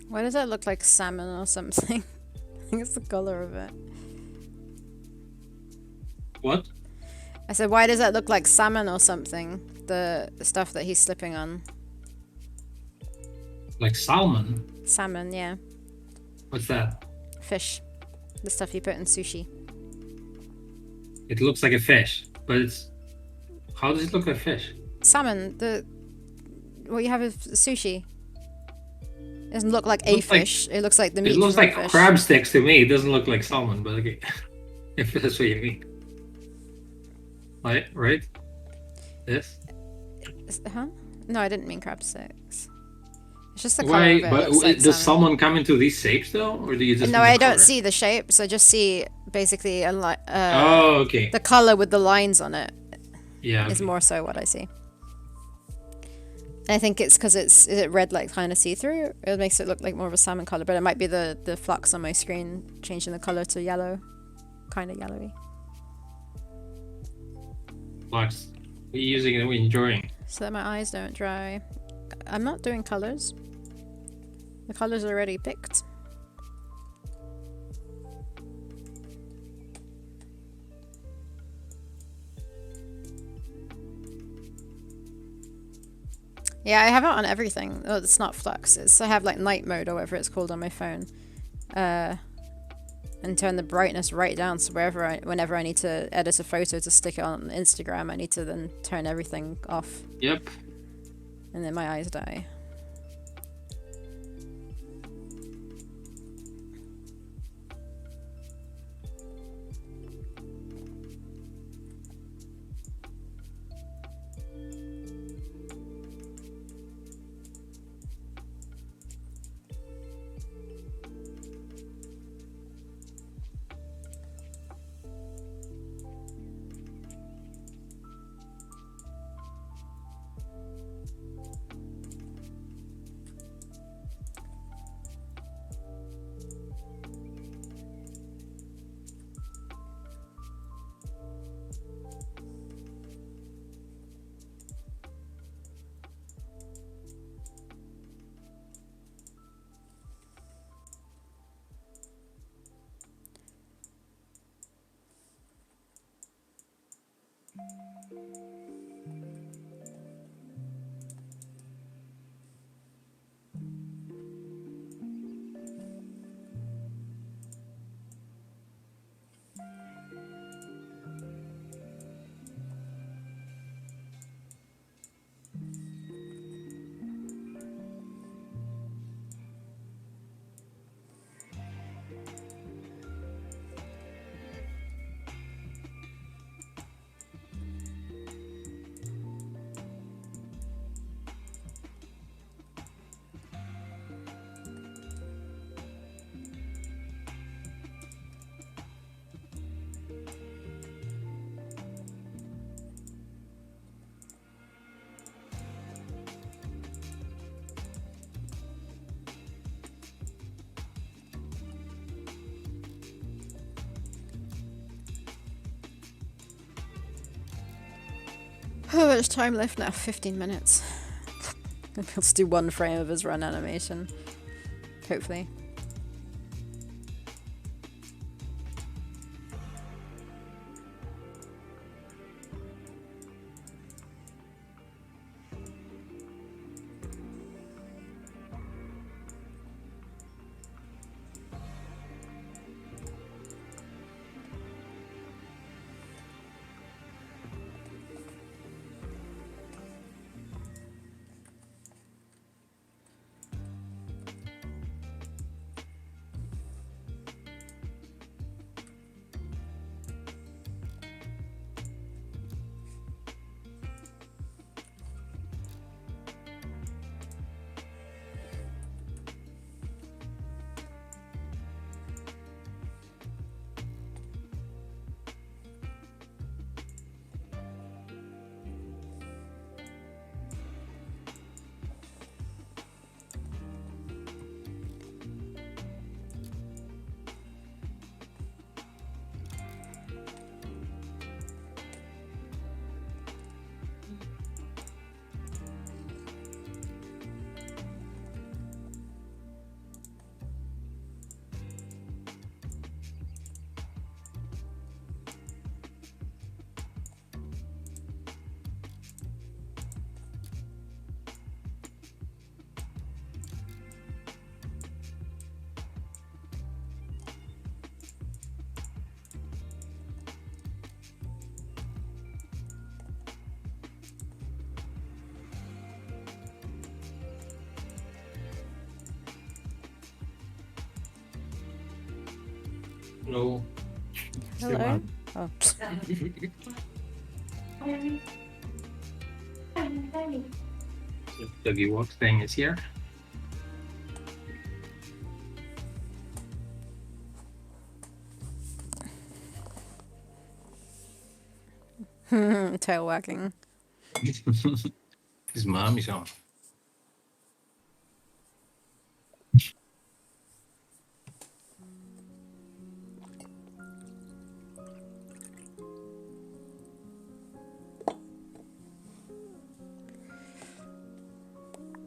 Why does that look like salmon or something? I think it's the color of it. What? I said, why does that look like salmon or something? The stuff that he's slipping on. Like salmon? Salmon, yeah. What's that? Fish. The stuff you put in sushi. It looks like a fish, but it's... How does it look like fish? Salmon, what you have is sushi. It doesn't look like a Looks like- fish. It looks like the meat It looks from a like fish. crab sticks to me. It doesn't look like salmon, but okay. If that's what you mean. Right? This? Huh? No, I didn't mean crab sticks. It's just the color Why? of it. But Looks like does salmon. salmon come into these shapes though, or do you just? No, mean the I don't color? see the shapes. I just see basically Oh, okay. the color with the lines on it Yeah. is Okay. more so what I see. And I think it's because is it red like kind of see-through? It makes it look like more of a salmon color, but it might be the flux on my screen changing the color to yellow, kind of yellowy. Flux. What are you using and what are you enjoying? So that my eyes don't dry. I'm not doing colors. The colors are already picked. Yeah, I have it on everything. Oh, it's not flux. I have like night mode or whatever it's called on my phone. And turn the brightness right down so whenever I need to edit a photo to stick it on Instagram, I need to then turn everything off. Yep. And then my eyes die. How much time left now? 15 minutes. Let's do one frame of his run animation. Hopefully. Hello. Hello? Oh. The doggy walk thing is here. Tail wagging. His mom is on.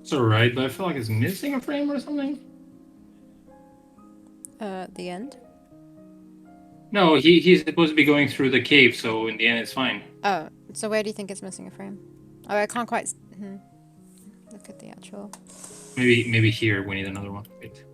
It's alright, but I feel like it's missing a frame or something. The end? No, he's supposed to be going through the cave, so in the end it's fine. Oh, so where do you think it's missing a frame? Oh, I can't quite look at the actual. Maybe here we need another one. Wait.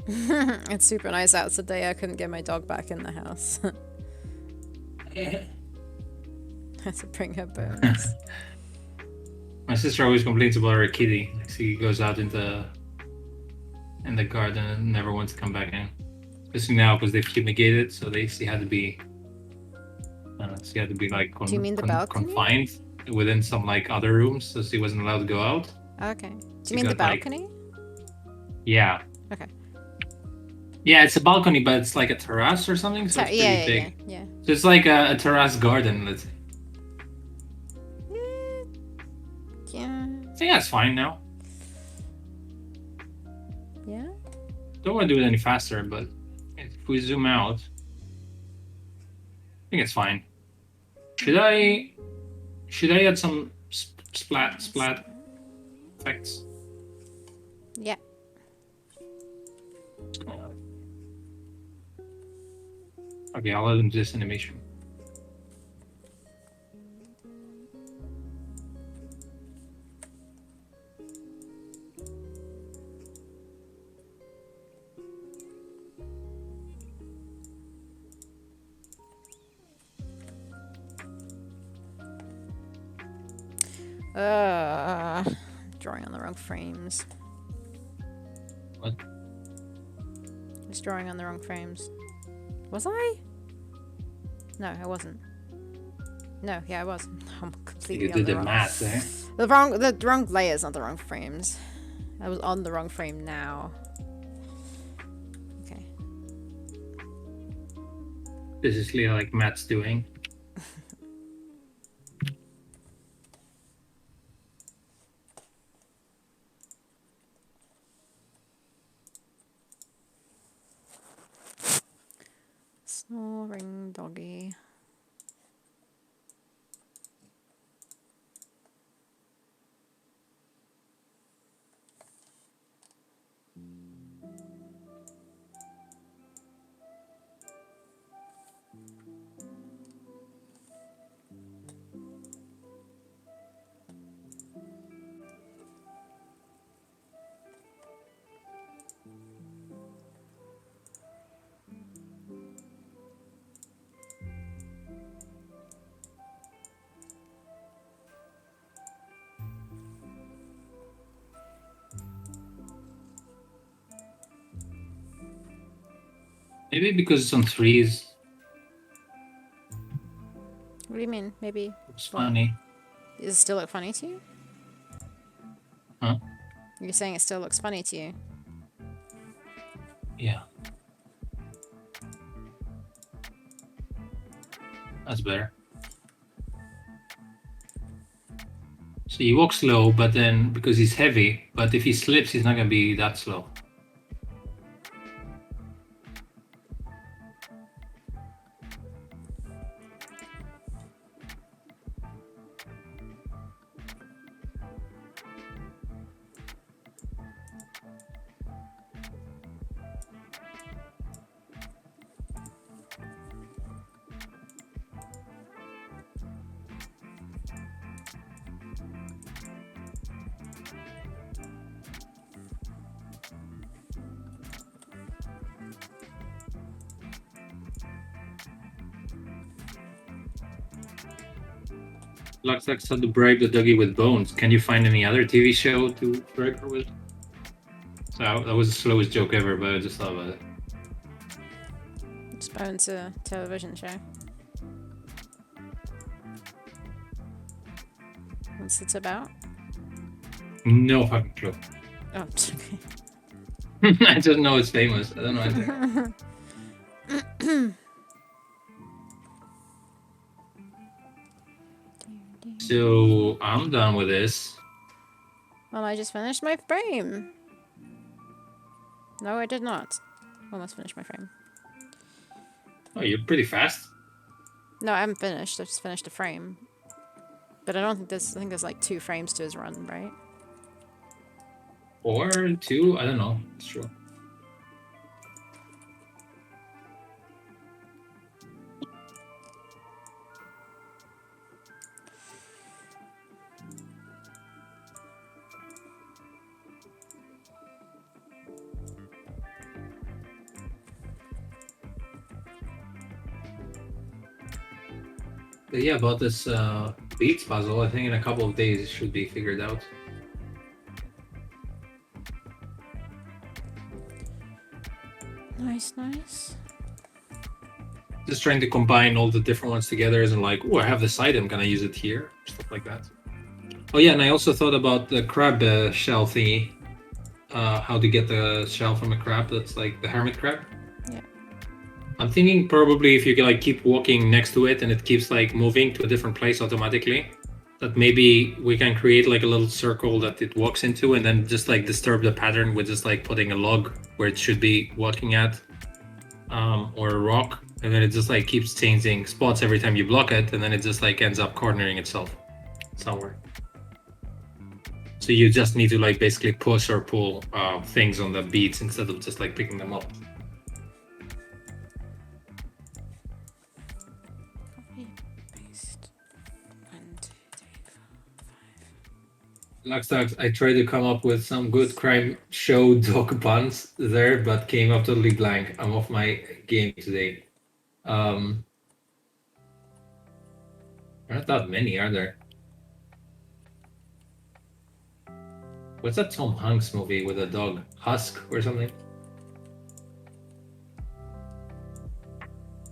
It's super nice out today. I couldn't get my dog back in the house. I had to bring her bones. My sister always complains about her kitty. Like she goes out in the garden and never wants to come back in. Especially now because they've fumigated, so she had to be like Do you mean the balcony? confined within some like other rooms, so she wasn't allowed to go out. Okay. Do She you mean the got, like- balcony? Yeah. Okay. Yeah, it's a balcony, but it's like a terrace or something, so it's pretty yeah, big. yeah. So it's like a terrace garden, let's say. Yeah. I think that's fine now. Yeah. Don't want to do it any faster, but if we zoom out, I think it's fine. Should I add some splat effects? Yeah. Okay, I'll add them to this animation. Drawing on the wrong frames. What? Just drawing on the wrong frames. Was I? No, I wasn't. No, yeah, I was. I'm completely You on did the the wrong. math there. The wrong layers, not the wrong frames. I was on the wrong frame now. Okay. This is clearly like Matt's doing. Snoring doggy. Maybe because it's on threes, What do you mean? Maybe. it's funny. Does it still look funny to you? Huh? You're saying it still looks funny to you? Yeah. That's better. So he walks slow, but then because he's heavy, but if he slips, he's not gonna be that slow. Lux had to bribe the doggy with bones. Can you find any other TV show to bribe her with? So that was the slowest joke ever, but I just thought about it. It's Bones a television show. What's it about? No fucking clue. Oh, okay. I just know it's famous. I don't know anything. So I'm done with this. Well, I just finished my frame. No, I did not. Almost finished my frame. Oh, you're pretty fast. No, I haven't finished. I just finished a frame. But I don't think there's. I think there's like 2 frames to his run, right? Or 2, I don't know. It's true. But yeah, about this beats puzzle, I think in a couple of days it should be figured out. Nice, nice. Just trying to combine all the different ones together isn't like, oh, I have this item, can I use it here? Stuff like that. Oh yeah, and I also thought about the crab shell thingy. How to get the shell from a crab that's like the hermit crab. Yeah. I'm thinking probably if you can like keep walking next to it and it keeps like moving to a different place automatically, that maybe we can create like a little circle that it walks into and then just like disturb the pattern with just like putting a log where it should be walking at, or a rock, and then it just like keeps changing spots every time you block it, and then it just like ends up cornering itself somewhere. So you just need to like basically push or pull things on the beats instead of just like picking them up. Copy, paste. 1, 2, 3, 4, 5. Luxdogs, I tried to come up with some good crime show dog puns there, but came up totally blank. I'm off my game today. There aren't that many, are there? What's that Tom Hanks movie with a dog? Husk or something?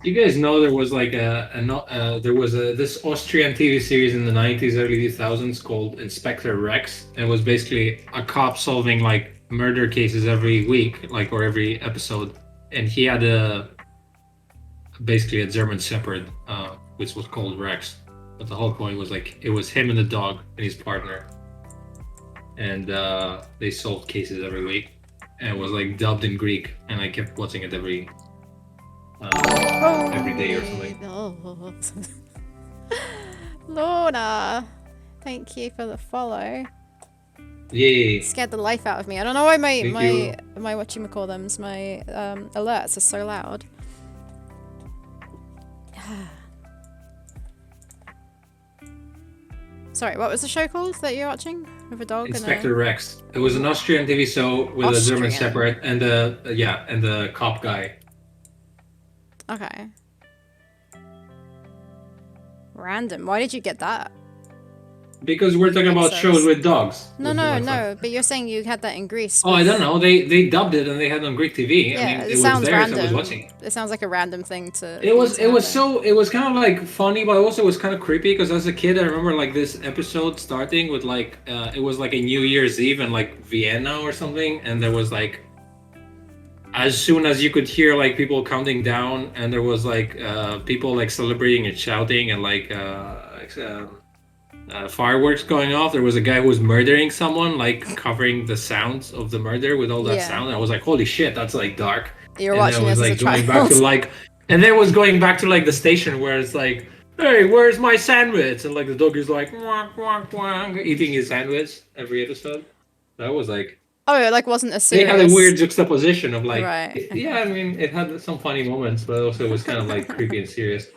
You guys know there was like this Austrian TV series in the 90s, early 2000s called Inspector Rex. It was basically a cop solving like murder cases every week, like or every episode. And he had basically a German Shepherd, which was called Rex. But the whole point was like it was him and the dog and his partner, and they solved cases every week. And it was like dubbed in Greek, and I kept watching it every day or something. Oh. Lorna, thank you for the follow. Yay! Scared the life out of me. I don't know why my Thank whatchamacallthems, my alerts are so loud. Sorry, what was the show called that you're watching with a dog? Inspector Rex. It was an Austrian TV show with a German Shepherd and the cop guy. Okay. Random. Why did you get that? Because we're talking about shows with dogs. No. But you're saying you had that in Greece. Oh, I don't know. They dubbed it and they had it on Greek TV. Yeah, I mean, it was sounds there, random. so I was watching. It sounds like a random thing to. It was kind of like funny, but also it was kind of creepy because as a kid I remember like this episode starting with like it was like a New Year's Eve in like Vienna or something, and there was like as soon as you could hear like people counting down, and there was like people like celebrating and shouting and like fireworks going off. There was a guy who was murdering someone, like covering the sounds of the murder with all that sound. I was like, holy shit, that's like dark. You're watching this like as a child. back to like, and then it was going back to like the station where it's like, hey, where's my sandwich? And like the dog is like, wonk, wonk, wonk, eating his sandwich every episode. That was like. Oh, it like wasn't a serious. It had a weird juxtaposition of like, right. Yeah, I mean, it had some funny moments, but also it was kind of like creepy and serious.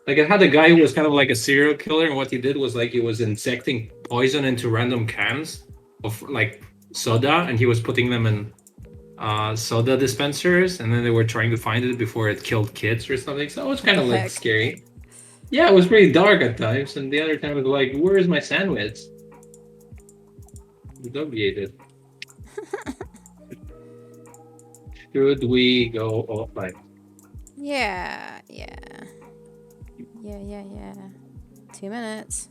Like it had a guy who was kind of like a serial killer, and what he did was like he was injecting poison into random cans of like soda, and he was putting them in soda dispensers, and then they were trying to find it before it killed kids or something. So it was kind of like scary. Yeah, it was pretty dark at times, and the other time it was like, where's my sandwich? The dog ate it. Should we go offline? Yeah. 2 minutes.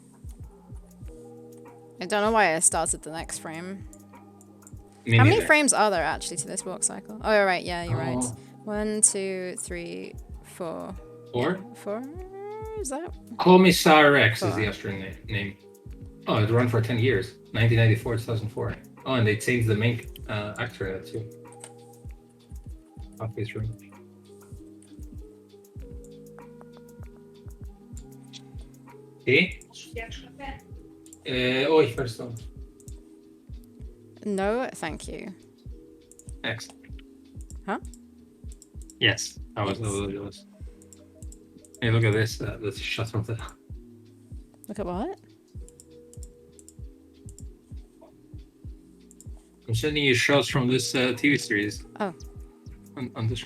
I don't know why I started the next frame. Me How many neither. frames are there actually to this walk cycle? Oh, you're right. Yeah, you're right. Oh. 1, 2, 3, 4. 4? Yeah, 4? Is that? Commissar Rex is Four. the Austrian name. Oh, it ran for 10 years. 1994 2004. Oh, and they changed the main actor too. Halfway through. Okay. Oj, first one. No, thank you. Excellent. Huh? Yes, I was. Hey, look at this. This shot from the. Look at what? I'm sending you shots from this TV series. Oh. On this.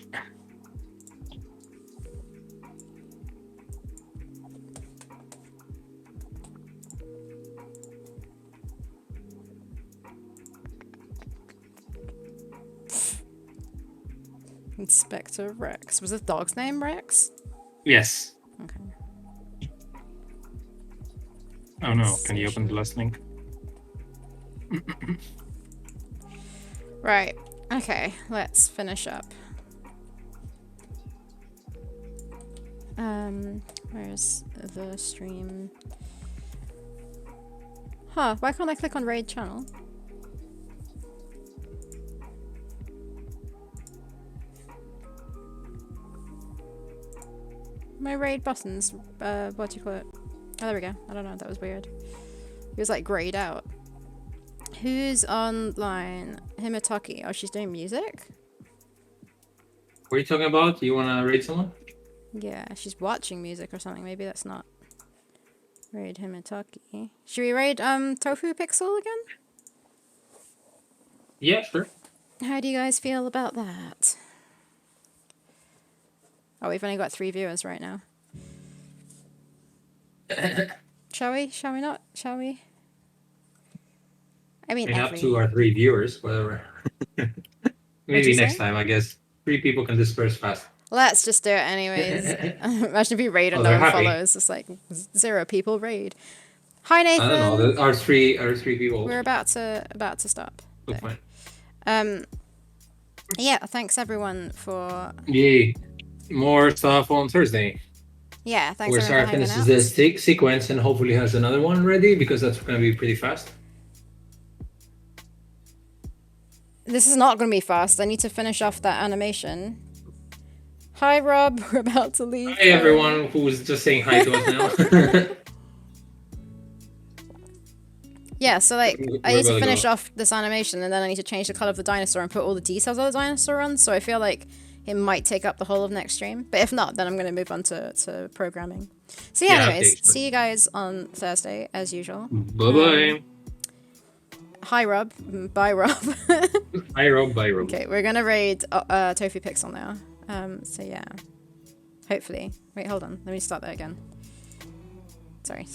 Inspector Rex. Was the dog's name Rex? Yes. Okay. Oh no! Can you open the last link? Right. Okay, let's finish up. Where's the stream? Huh, why can't I click on raid channel? My raid buttons, what do you call it? Oh, there we go. I don't know, that was weird. It was like grayed out. Who's online? Himataki. Oh, she's doing music? What are you talking about? You wanna raid someone? Yeah, she's watching music or something. Maybe that's not. Raid Himataki. Should we raid Tofu Pixel again? Yeah, sure. How do you guys feel about that? Oh, we've only got 3 viewers right now. Shall we? Shall we not? Shall we? I mean, We have 2 or 3 viewers, whatever. Maybe you next say? time, I guess. 3 people can disperse fast. Let's just do it anyways. Imagine if you raid and Oh, no they're one happy. follows. It's like 0 people raid. Hi Nathan. I don't know. There are three people. We're about to stop. Good point. Yeah, thanks everyone for. Yay. More stuff on Thursday. Yeah, thanks Where everyone Sarah for hanging finishes out. the sequence and hopefully has another one ready because that's going to be pretty fast. This is not going to be fast. I need to finish off that animation. Hi Rob, we're about to leave. Hi everyone who's just saying hi to us now. Yeah, so like We're I need to gonna finish go. off this animation and then I need to change the color of the dinosaur and put all the details of the dinosaur on. So I feel like it might take up the whole of next stream. But if not, then I'm going to move on to programming. So yeah, anyways, updates. see you guys on Thursday as usual. Bye-bye. Hi Rob. Bye Rob. Hi Rob, bye Rob. Okay, we're going to raid Tofu Pixel now. So yeah. Hopefully. Wait, hold on. Let me start that again. Sorry.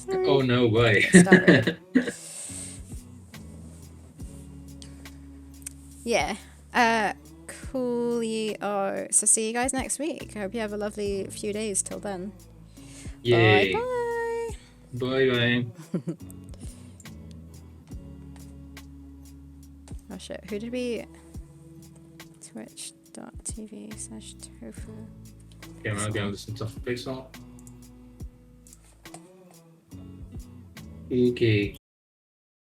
Oh no, bye. Start raid. Yeah. Coolio. So see you guys next week. I hope you have a lovely few days till then. Yay. Bye bye. Bye. Oh shit. Who did we? Twitch.tv/tofu. Okay, I'm gonna be on this stuff pixel. Okay.